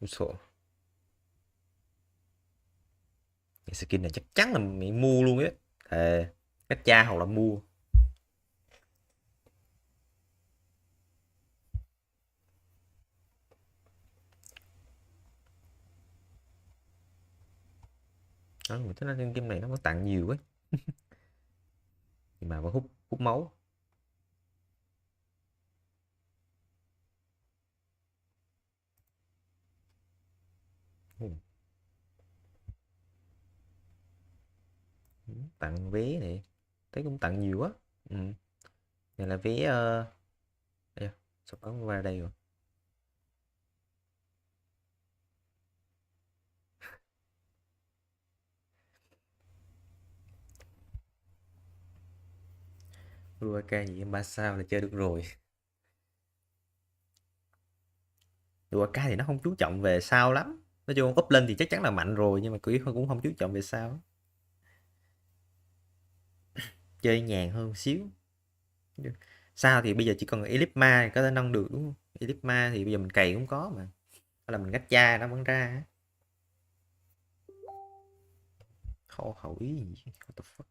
Tôi sợ. Cái skin này chắc chắn là mày mua luôn á. Thề. Cách cha hoặc là mua. Đó, mình thấy game này nó vẫn tặng nhiều ấy. Nhưng mà vẫn hút máu. Tặng vé này, thấy cũng tặng nhiều quá. Này là vé sao bắn qua đây rồi. Honkai gì em 3 sao là chơi được rồi. Honkai thì nó không chú trọng về sao lắm. Nói chung up lên thì chắc chắn là mạnh rồi, nhưng mà cũng không chú trọng về sao. Chơi nhàn hơn một xíu. Sao thì bây giờ chỉ cần Elipma có thể nâng được đúng không? Elipma thì bây giờ mình cày cũng có mà. Hay là mình gacha nó vẫn ra. Kho khẩu ý gì? What the fuck?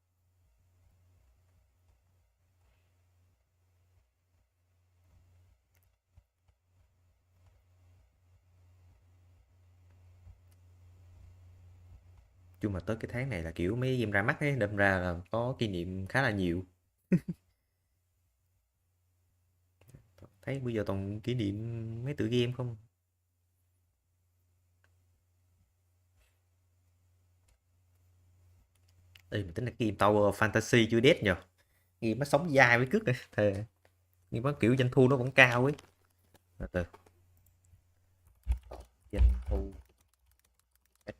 Chung mà tới cái tháng này là kiểu mấy game ra mắt ấy, đâm ra là có kỷ niệm khá là nhiều. Thấy bây giờ toàn kỷ niệm mấy tựa game không. Ê, mình tính là game Tower Fantasy chưa dead nhờ. Game nó sống dai với cước này. Thề. Nhưng mà kiểu doanh thu nó vẫn cao ấy. Từ doanh thu cách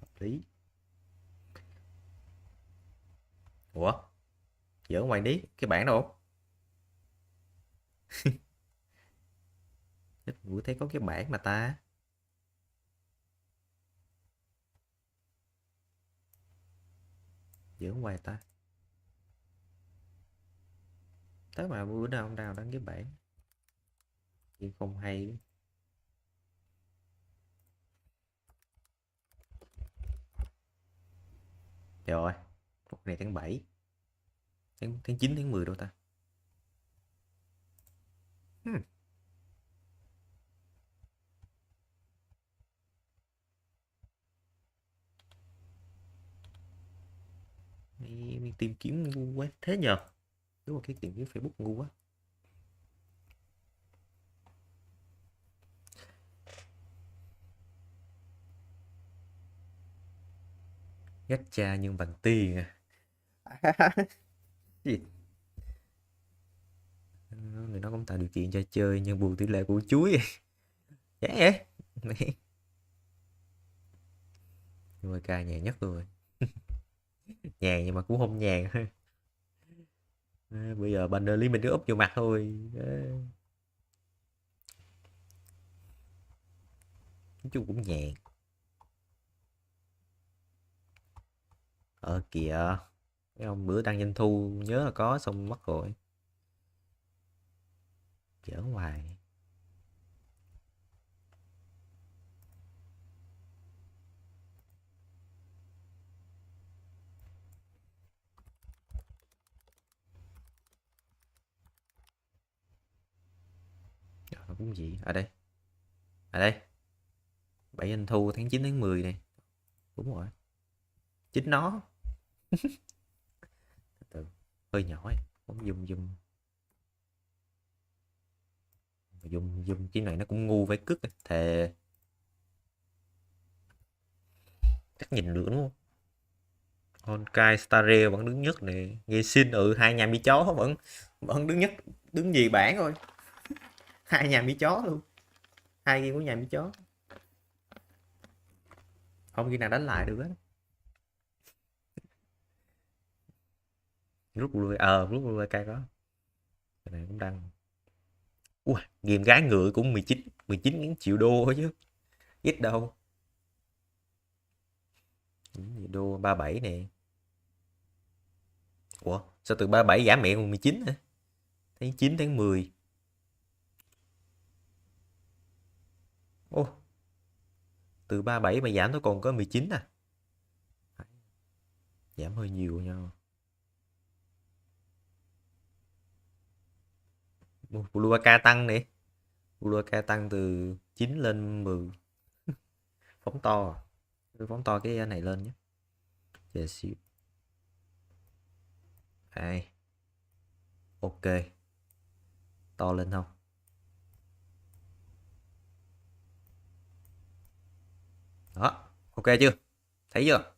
hợp lý. Ủa? Giỡn ngoài đi, cái bảng đâu? Vừa thấy có cái bảng mà ta. Giỡn ngoài ta. Tới mà bữa nào ông đào đăng cái bảng. Nhưng không hay. Rồi, lúc này tháng 7. Tháng 9 tháng 10 đâu ta. Mình tìm kiếm ngu quá thế nhờ. Đúng rồi, cái tìm kiếm Facebook ngu quá. Gacha nhưng bằng tiền à. Gì? Người nó cũng tạo điều kiện cho chơi nhưng bù tỷ lệ của chuối. Chán vậy. Nhưng mà ca nhàn nhất rồi. Nhàn nhưng mà cũng không nhàn. Bây giờ banner lý mình cứ úp vô mặt thôi. Nói chung cũng nhàn. Kìa. Cái ông bữa đăng doanh thu nhớ là có xong mất rồi. Giỡn hoài. Nó cũng gì ở đây. Ở đây. 7 doanh thu tháng 9 tháng 10 này. Đúng rồi. Chính nó. Từ hơi nhỏ ấy. Không zoom zoom cái này nó cũng ngu với cức thề. Chắc nhìn được đúng không? Honkai Star Rail vẫn đứng nhất nè. Genshin hai nhà bị chó vẫn đứng nhất, đứng gì bảng thôi. Hai nhà bị chó luôn. Hai game của nhà bị chó. Không khi nào đánh lại được á. Rút lui cay có. Cái này cũng đăng. Ui, game gái ngựa cũng 19 triệu đô chứ. Ít đâu. Đô 37 nè. Ủa, sao từ 37 giảm mẹ còn 19 hả? Tháng 9 tháng 10. Ô. Từ 37 mà giảm nó còn có 19 à. Giảm hơi nhiều nha. Buluaka tăng nè. Buluaka tăng từ 9 lên 10. Phóng to. Phóng to cái này lên nhé. Chờ xíu. Đây. Ok. To lên không? Đó. Ok chưa? Thấy chưa?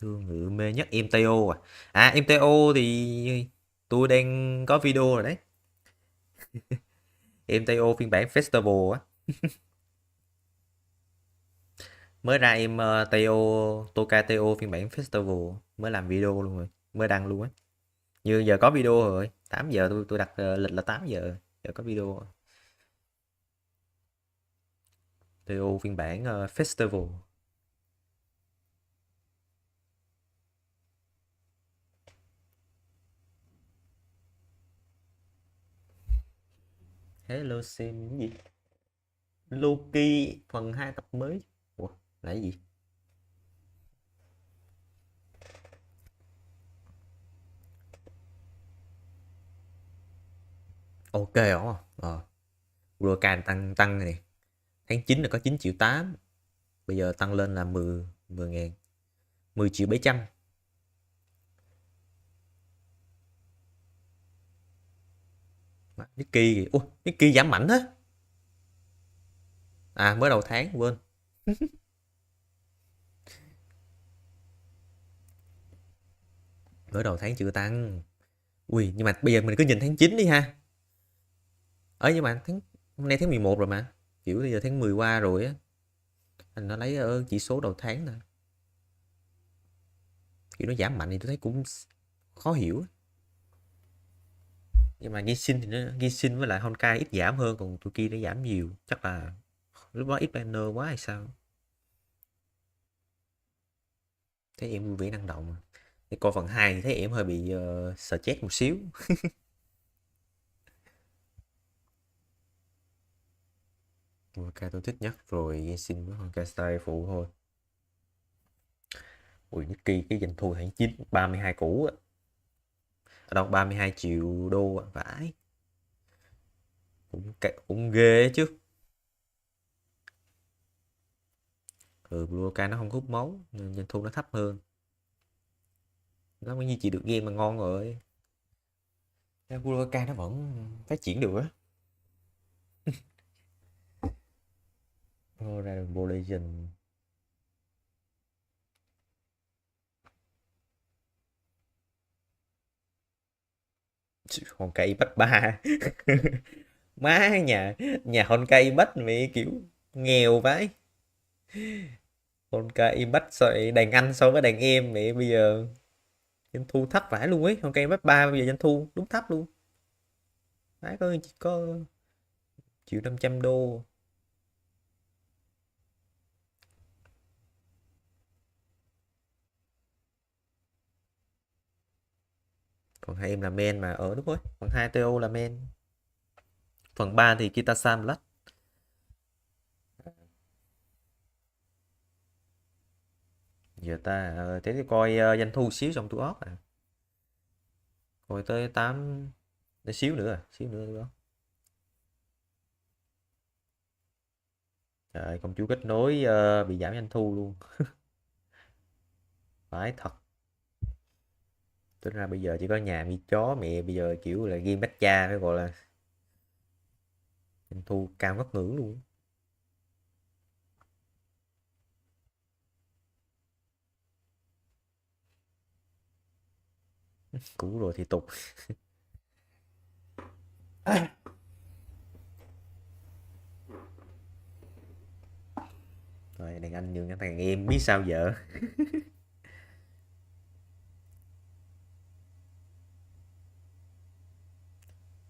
Thương ngữ mê nhất MTO à? À MTO thì tôi đang có video rồi đấy. MTO phiên bản Festival á. Mới ra TO Toka TO phiên bản Festival mới làm video luôn rồi, mới đăng luôn á. Như giờ có video rồi, 8 giờ tôi đặt lịch là 8 giờ, giờ có video rồi. TO phiên bản Festival. Hello xem cái gì? Loki phần 2 tập mới. Ủa, là cái gì? Ok không? Rokan tăng này. Tháng 9 là có 9 triệu 8. Bây giờ tăng lên là 10 ngàn. 10 triệu 700. Nicky kìa. Ủa, Nicky giảm mạnh á. À mới đầu tháng quên. Mới đầu tháng chưa tăng. Ui nhưng mà bây giờ mình cứ nhìn tháng 9 đi ha. Nhưng mà hôm nay tháng 11 rồi mà. Kiểu bây giờ tháng 10 qua rồi á. Anh nó lấy ở chỉ số đầu tháng nè. Kiểu nó giảm mạnh thì tôi thấy cũng khó hiểu. Nhưng mà Genshin thì Genshin với lại Honkai ít giảm hơn, còn tụi kia nó giảm nhiều. Chắc là lúc đó ít banner quá hay sao. Thấy em vui vẻ năng động. Để coi phần 2 thì thấy em hơi bị stress một xíu. Honkai tôi thích nhất rồi, Genshin với Honkai style phụ thôi. Ui Nicky cái doanh thu tháng 9 32 củ á. Ở đâu 32 triệu đô à, vãi. Cũng ghê chứ. Blue nó không hút máu nên doanh thu nó thấp hơn. Nó mới như chỉ được game mà ngon rồi. Blue nó vẫn phát triển được á. Ra được Bo Legend. Honkai Bắt 3. Má nhà Honkai Bắt mẹ kiểu nghèo vãi. Honkai Bắt đàn anh so với đàn em mẹ bây giờ doanh thu thấp vãi luôn ấy. Honkai Bắt 3 bây giờ doanh thu đúng thấp luôn. Má có triệu 500 đô. Phần 2 em là main mà. Đúng rồi, phần 2 TO là main. Phần 3 thì Kita-san Black. Giờ ta thế thì coi doanh thu xíu xong tôi ót à. Coi tới 8 để xíu nữa đó. Trời, công chúa kết nối bị giảm doanh thu luôn. Phải thật. Tính ra bây giờ chỉ có nhà mi chó mẹ bây giờ kiểu là game bách cha phải gọi là doanh thu cao ngất ngưỡng luôn. Cũ rồi thì tục. Rồi đàn anh nhường cho thằng em biết sao vợ.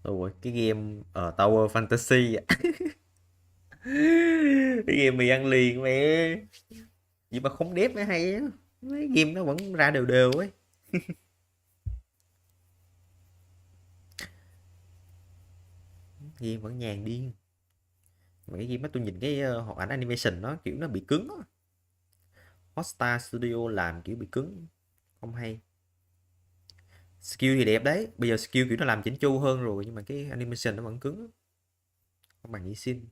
Ôi cái game Tower Fantasy. Cái game mì ăn liền mẹ. Vậy mà không đép mới hay á. Mấy game nó vẫn ra đều đều ấy. Game vẫn nhàn điên. Mà cái game đó tôi nhìn cái hoạt ảnh animation nó kiểu nó bị cứng á. Hotstar Studio làm kiểu bị cứng, không hay. Skill thì đẹp đấy, bây giờ skill kiểu nó làm chỉnh chu hơn rồi nhưng mà cái animation nó vẫn cứng, không bằng như xin.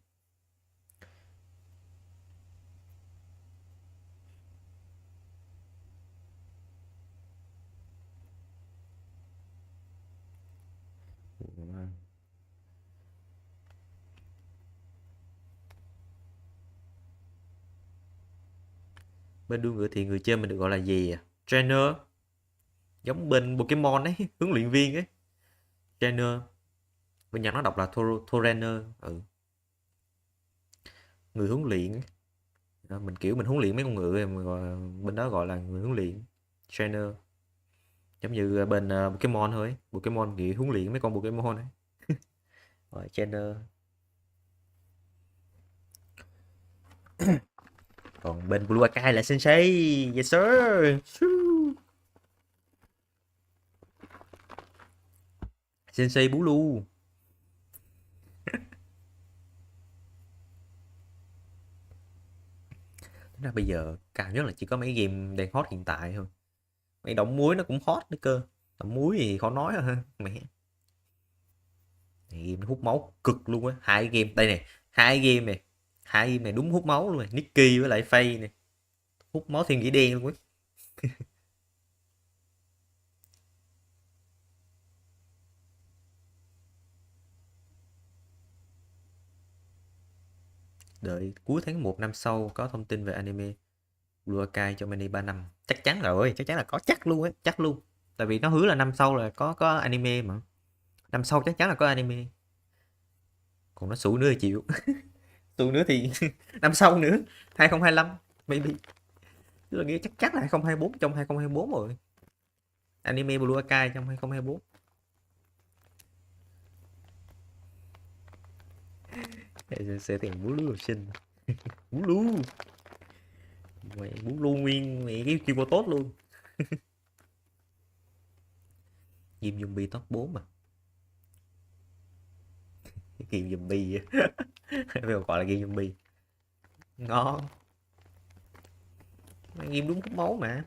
Bên đua ngựa thì người chơi mình được gọi là gì à? Trainer. Giống bên Pokemon ấy, huấn luyện viên ấy. Trainer. Bên Nhật nó đọc là Trainer. Ừ. Người huấn luyện. Mình kiểu mình huấn luyện mấy con ngựa, bên đó gọi là người huấn luyện. Trainer. Giống như bên Pokemon thôi. Pokemon kiểu huấn luyện mấy con Pokemon ấy. Rồi, trainer. Còn bên Blue Akai là Sensei. Yes sir. Sensei Bú Lu. Ra bây giờ cao nhất là chỉ có mấy game đang hot hiện tại thôi. Mấy động muối nó cũng hot nữa cơ. Động muối thì khó nói rồi ha. Mẹ. Game nó hút máu cực luôn á. Hai game đây nè. Hai game này. Hai game này đúng hút máu luôn này. Nicky với lại Faye này. Hút máu thiên nghĩ đen luôn á. Đợi cuối tháng 1 năm sau có thông tin về anime Blue Akai cho mini 3 năm. Chắc chắn rồi, chắc chắn là có, chắc luôn á, chắc luôn. Tại vì nó hứa là năm sau là có anime mà. Năm sau chắc chắn là có anime. Còn nó sủ nữa thì chịu. Sủ nữa thì năm sau nữa, 2025 maybe. Tức là nghĩa chắc chắn là 2024 trong 2024 rồi. Anime Blue Akai trong 2024. Sẽ tiền bú lú học sinh. Bú lú. Mày bú lú nguyên mày cái chiêu tốt luôn. Game zombie top 4 mà. Cái game zombie. Bây giờ gọi là game zombie. Ngon. Mà game đúng hút máu mà.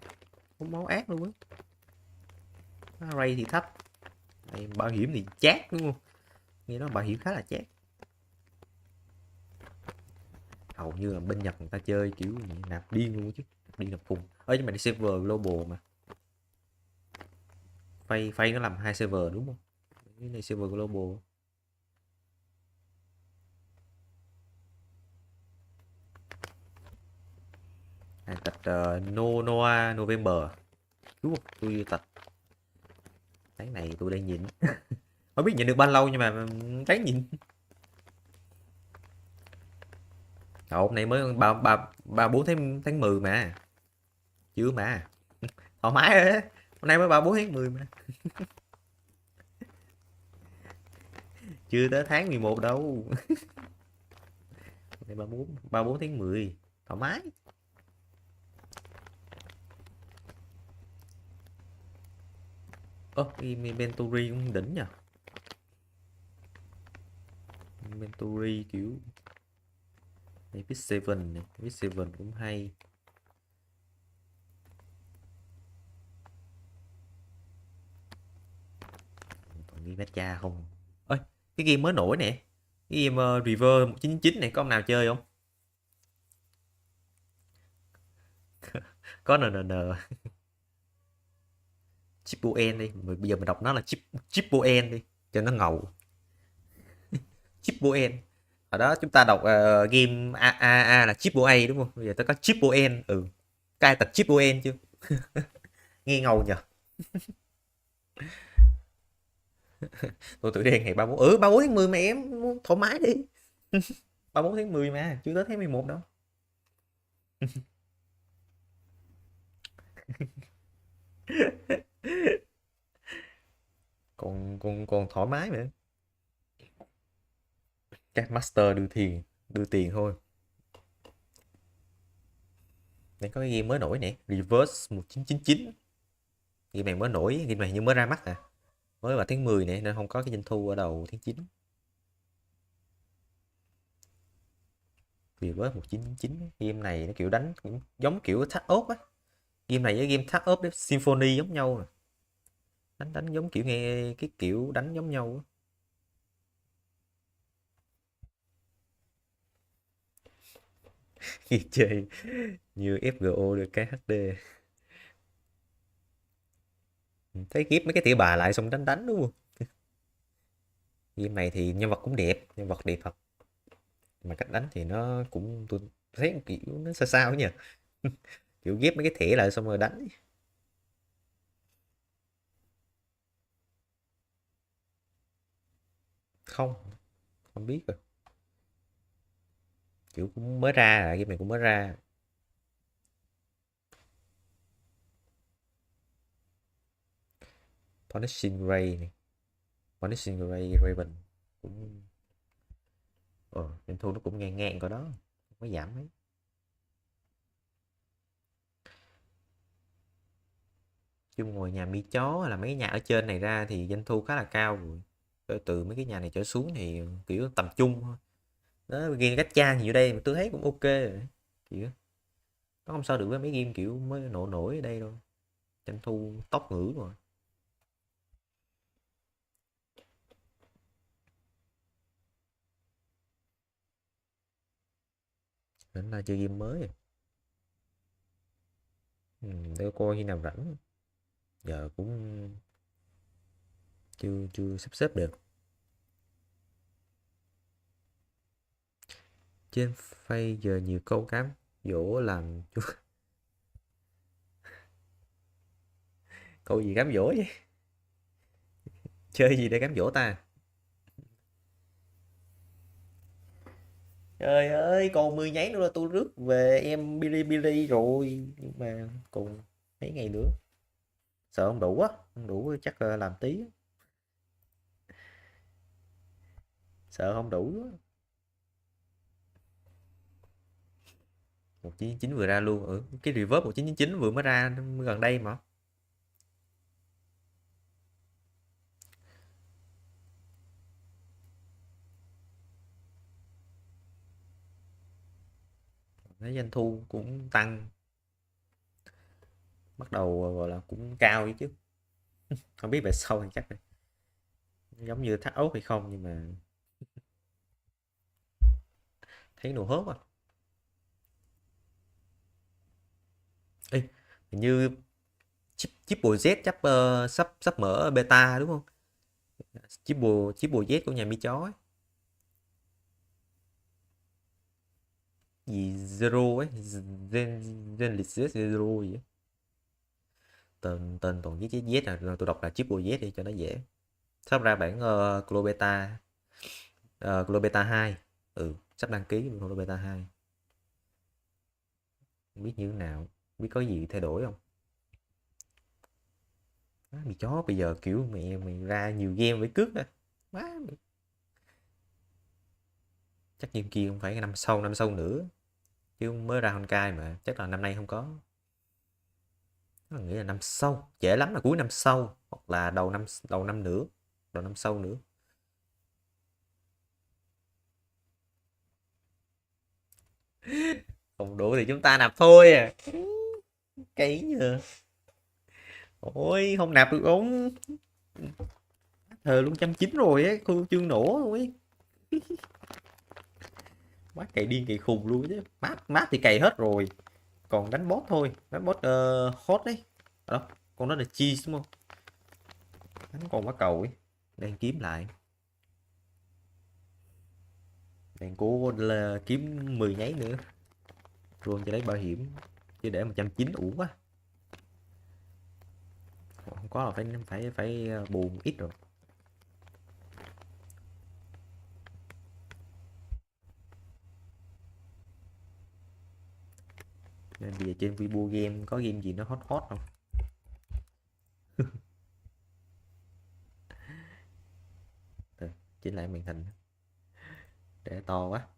Hút máu ác luôn á. Ray thì thấp. Đây, bảo hiểm thì chát đúng không? Nghe nói bảo hiểm khá là chát. Hầu như là bên Nhật người ta chơi kiểu nạp điên luôn chứ. Điên nạp khùng. Ở nhưng mà đi server global mà. Phay nó làm 2 server đúng không? Cái này server global. Tạch Noah November. Đúng không? Tôi tạch. Tháng này tôi đang nhịn. Không biết nhịn được bao lâu nhưng mà đáng nhịn. Hôm nay mới 34 tháng 10 mà. Chưa mà. Thoải mái rồi á. Hôm nay mới 34 tháng 10 mà. Chưa tới tháng 11 đâu. Hôm nay 34 tháng 10. Thoải mái. Inventory cũng đỉnh nha. Inventory kiểu Viết 7 này, Viết 7 cũng hay. Còn ghi matcha không? Ơi, cái game mới nổi nè. Cái game River 1999 này có ông nào chơi không? Có NNN. Chipoen đi. Bây giờ mình đọc nó là Chipoen đi cho nó ngầu. Chipoen. Ở đó chúng ta đọc game A là Triple A đúng không? Bây giờ tôi có Triple N. Ừ. Cai tập Triple N chưa? Nghe ngầu nhờ. Tôi tự đen ngày 34. 34 tháng 10 mà em thoải mái đi. 34 tháng 10 mà, chưa tới tháng 11 đâu. còn thoải mái mà. Các master đưa tiền thôi. Đây có cái game mới nổi nè, Reverse 1999. Game này mới nổi, game này như mới ra mắt à. Mới vào tháng 10 nè nên không có cái doanh thu ở đầu tháng 9. Reverse 1999, game này nó kiểu đánh cũng giống kiểu Tag Up á. Game này với game Tag Up Symphony giống nhau nè. Đánh giống kiểu nghe cái kiểu đánh giống nhau á. Khi chơi như FGO được cái HD. Thấy ghép mấy cái tỉa bà lại xong đánh đúng không? Game này thì nhân vật cũng đẹp, nhân vật đẹp thật. Mà cách đánh thì nó cũng tôi thấy kiểu nó sao sao nhỉ. Kiểu ghép mấy cái thẻ lại xong rồi đánh. Không biết rồi, kiểu cũng mới ra, game này cũng mới ra. Punishing Ray này, Punishing Ray Raven cũng doanh thu nó cũng ngang ngang coi đó, không có giảm mấy. Chứ ngồi nhà Mỹ chó hay là mấy cái nhà ở trên này ra thì doanh thu khá là cao rồi. Từ mấy cái nhà này trở xuống thì kiểu tầm trung thôi. Đó, game cách cha nhiều đây mà tôi thấy cũng ok rồi. Kiểu nó không sao được với mấy game kiểu mới nổi ở đây đâu. Doanh thu tốc ngữ rồi. Nên là chơi game mới. Để coi khi nào rảnh. Giờ cũng chưa sắp xếp được. Trên Face giờ nhiều câu cám dỗ làm chú. Câu gì cám dỗ vậy? Chơi gì để cám dỗ ta? Trời ơi, còn 10 nháy nữa là tôi rước về em Bilibili rồi. Nhưng mà còn mấy ngày nữa. Sợ không đủ á, không đủ chắc làm tí. Sợ không đủ á. 1999 vừa ra luôn. Cái reverse 1999 vừa mới ra gần đây mà. Thấy doanh thu cũng tăng, bắt đầu gọi là cũng cao chứ. Không biết về sau thì chắc giống như thắt ốc hay không, nhưng mà thấy nụ hốt à. Ê, hình như Triple Z chắc sắp mở beta đúng không? Triple Z của nhà Mi chó ấy. Gì Zero ấy, Zenless Zero gì á. Tên toàn Z à, rồi tôi đọc là Triple Z đi cho nó dễ. Sắp ra bản Global Beta, Global Beta 2. Sắp đăng ký Global Beta 2. Không biết như thế nào, biết có gì thay đổi không. Mày chó bây giờ kiểu mày ra nhiều game với cước á. Má mày. Chắc game kia không phải năm sau nữa. Chứ mới ra Honkai mà, chắc là năm nay không có. Tôi nghĩ là năm sau, trễ lắm là cuối năm sau hoặc là đầu năm nữa, đầu năm sau nữa. Không đủ thì chúng ta nạp thôi à. Cái nhờ. Ôi không nạp được ông. Thờ luôn 190 rồi á, khu chương nổ luôn ấy. Má cày điên cày khùng luôn chứ. Map thì cày hết rồi. Còn đánh boss thôi, đánh boss hot đấy. Đó, con đó là cheese đúng không? Đánh con quá cầu ấy. Đang kiếm lại. Đang cố là kiếm 10 nháy nữa. Luôn cho lấy bảo hiểm. Chứ để 190 uổng quá. Không có là phải bù ít rồi. Nên bây giờ trên Weibo game có game gì nó hot không? Rồi, chỉnh lại màn hình để to quá.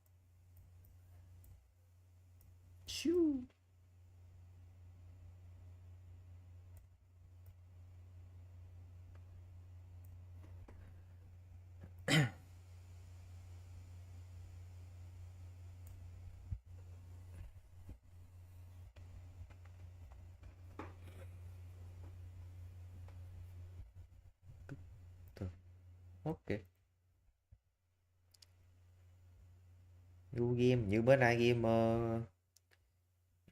Ok. Vô game như bữa nay game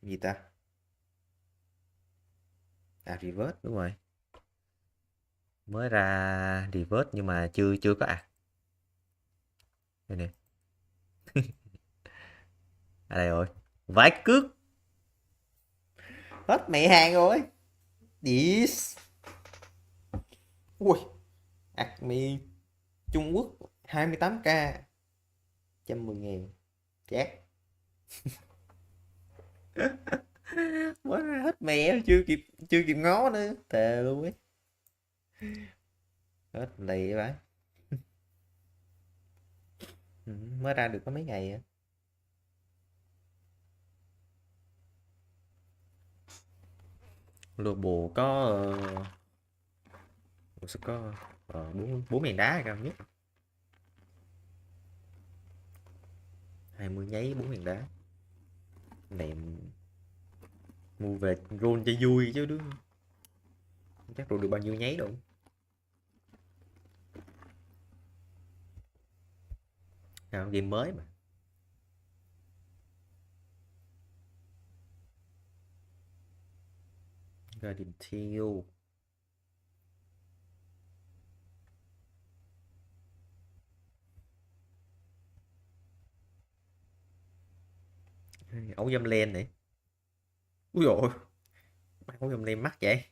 gì ta? Reverse đúng rồi. Mới ra reverse nhưng mà chưa có đây nè. Đây rồi. Vãi cước. Hết mẹ hàng rồi. Yes. Ui. Acme Trung Quốc 28k 110.000 chát. Mới ra hết mẹ, chưa kịp ngó nữa, thề luôn ấy. Hết lì vậy. Mới ra được có mấy ngày à. Global có sẽ có 4.000 đá cao nhất, 20 nháy 4.000 đá này, mua về roll cho vui chứ đúng chắc roll được bao nhiêu nháy đâu. Nào, game mới mà. Guardian Teal ấu dâm len này. Úi dồi, ấu dâm len mắc vậy.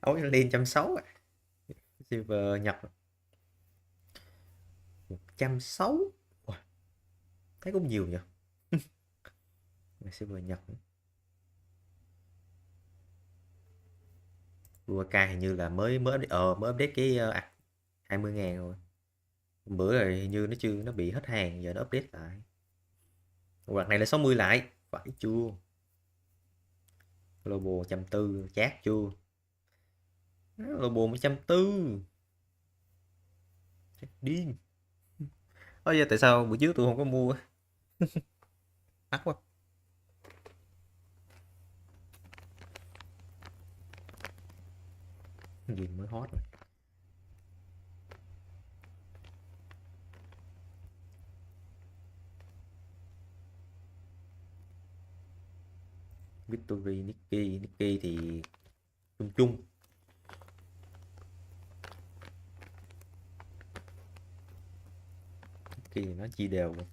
Ấu dâm len 160 à. Silver nhập 160. Wow, thấy cũng nhiều nhỉ. Silver nhập Honkai hình như là mới update cái 20.000 rồi. Bữa rồi hình như nó bị hết hàng, giờ nó update lại. Quạt này là 60 lại, phải chưa? Global 140 chát chưa? Global 140 điên. Ôi giờ tại sao bữa trước tôi không có mua? Mắc quá. Gì mới hot rồi. Victory Nicky thì chung chung. Nicky nó chia đều luôn.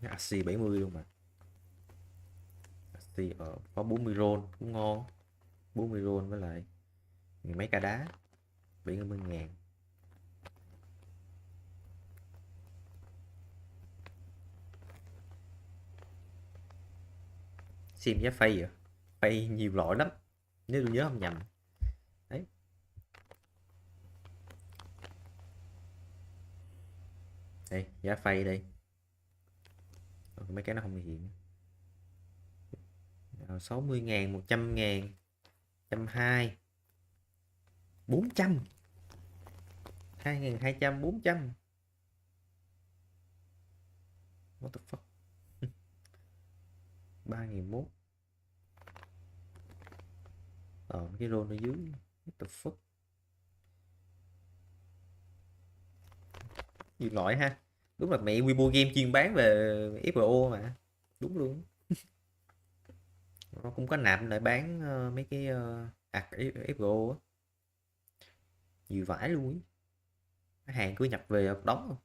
AC 70 luôn mà. AC có 40 roll cũng ngon. 40 roll với lại mấy ca đá 70.000. Sim giá phay à? Phay nhiều loại lắm nếu tôi nhớ không nhầm. Đấy. Đây, giá phay đây. Mấy cái nó không hiện. 60.000, 100.000, 120, 400, 2.200, 400. What the fuck? 3.001. Cái roll ở dưới. What the fuck? Nhiều loại ha. Đúng là mẹ Weibo game chuyên bán về FGO mà. Đúng luôn. Nó cũng có nạp lại bán mấy cái FGO á. Nhiều vải luôn ấy. Cái hàng cứ nhập về đóng không.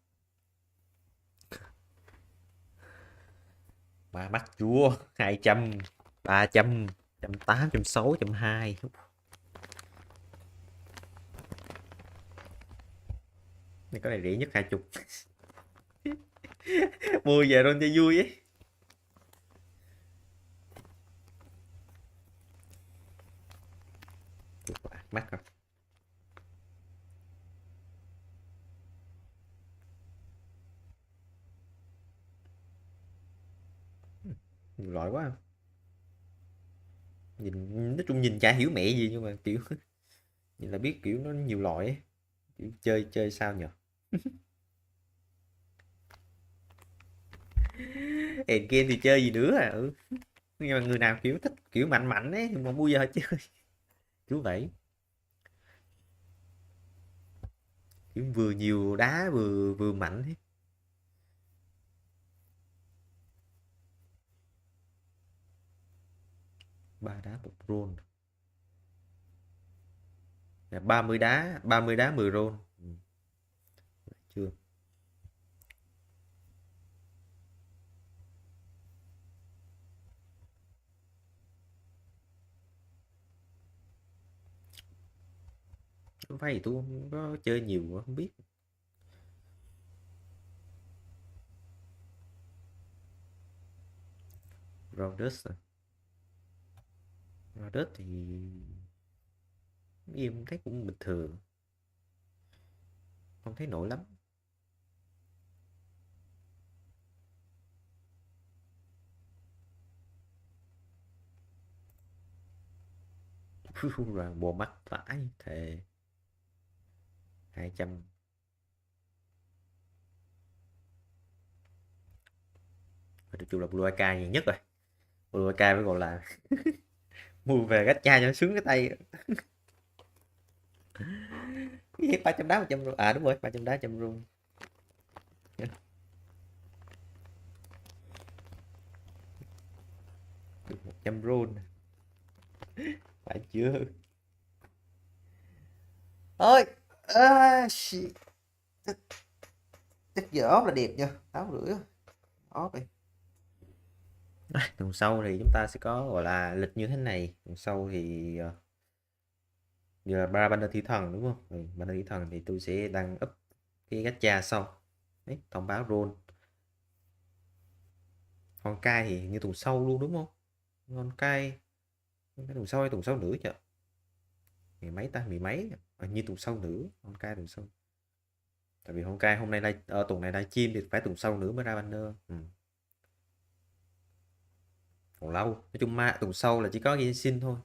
Ba mắt chúa 200, 300, 180, 160, 120. Này có này rẻ nhất 20. Mua về rồi cho vui ấy. Mắc rồi. Nhiều loại quá. Nhìn nói chung nhìn chả hiểu mẹ gì nhưng mà kiểu nhìn là biết kiểu nó nhiều loại ấy. Kiểu chơi sao nhỉ? End game thì chơi gì nữa à. Nhưng mà người nào kiểu thích kiểu mạnh mạnh ấy mà mua giờ chơi kiểu vậy, kiểu vừa nhiều đá vừa vừa mạnh ấy. Ba đá một roll, 30 đá 10 roll. Chưa. Không phải thì tôi không có chơi nhiều không biết. Rounders rồi. Rounders thì em thấy cũng bình thường, không thấy nổi lắm. Rồi bộ mắt phải thề 200. Nói chung là Blue AK nhiều nhất rồi. Blue AK mới gọi là mua về gacha cho nó sướng cái tay. Cái 300 đá 100 run. À đúng rồi, 300 đá 100 run. 100 run. Phải chưa? Ôi shit. Chắc giờ ốp là đẹp nha, 8,5 ốp đi. Tuần sau thì chúng ta sẽ có gọi là lịch như thế này. Tuần sau thì giờ là ba banner thủy thần đúng không? Banner thủy thần thì tôi sẽ đăng up cái gacha sau. Đấy, thông báo roll. Honkai thì như tuần sau luôn đúng không? Honkai cái tuần sau hay tuần sau nữa chứ? Mười mấy ta, mười mấy như tuần sau nữa. Honkai tuần sau. Tại vì Honkai hôm nay tuần này livestream thì phải tuần sau nữa mới ra banner. Còn lâu. Nói chung tuần sau là chỉ có Genshin thôi.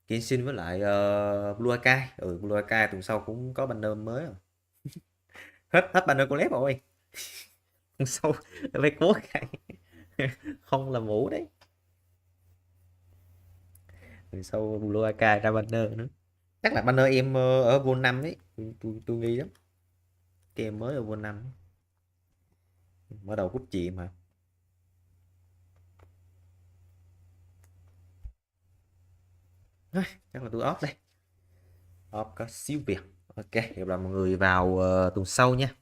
Genshin với lại Blue Akai. Blue Akai tuần sau cũng có banner mới rồi. hết banner collab rồi. Tuần sau phải cố gắng không là mũ đấy. Tuần sau Blue Akai ra banner nữa. Chắc là banner em ở Vol 5 ấy. Tôi nghi lắm. Cái em mới ở Vol 5 ấy. Mở đầu cúp chuyện mà. Thôi, chắc là tôi off đây. Off có xíu việc. Ok, gặp lại mọi người vào tuần sau nha.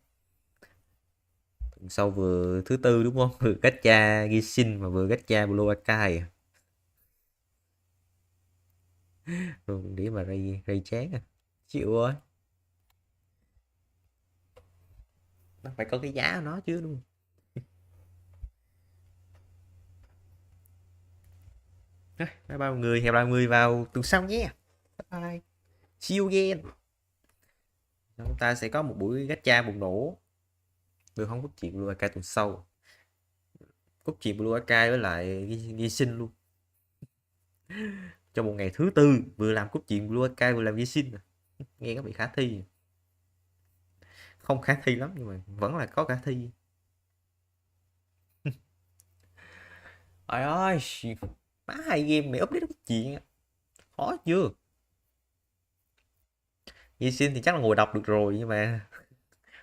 Tuần sau vừa thứ tư đúng không? Vừa gacha Genshin mà vừa gacha Blue Akai. Rồi để mà ray chán à. Chịu rồi. Nó phải có cái giá của nó chứ đúng không? Bye bye mọi người, hẹn gặp lại mọi người vào tuần sau nhé. Bye bye. See you again. Chúng ta sẽ có một buổi gacha bùng nổ. Được không? Cốt truyện Blue Akai tuần sau. Cốt truyện Blue Akai với lại Genshin luôn. Cho một ngày thứ tư vừa làm cốt truyện Blue Akai vừa làm Genshin. Nghe có bị khả thi. Không khả thi lắm nhưng mà vẫn là có khả thi. Trời ơi, má hai game mày update cốt truyện. Khó chưa? Genshin thì chắc là ngồi đọc được rồi nhưng mà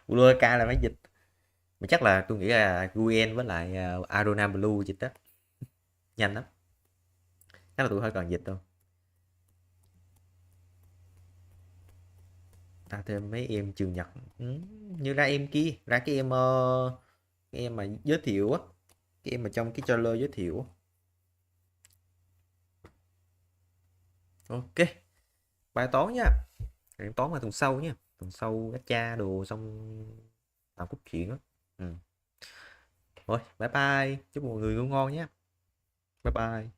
Blue Akai là phải dịch. Mà chắc là tôi nghĩ là QUAN với lại Arona Blue dịch đó. Nhanh lắm. Chắc là tôi hơi cần dịch thôi. Ta thêm mấy em trường Nhật. Như ra em kia. Ra cái em mà giới thiệu á. Cái em mà trong cái trailer giới thiệu á. Ok. Bài toán nha. Bài toán là tuần sau nha. Tuần sau gacha đồ xong làm cốt truyện á. Thôi bye bye. Chúc mọi người ngủ ngon nhé. Bye bye.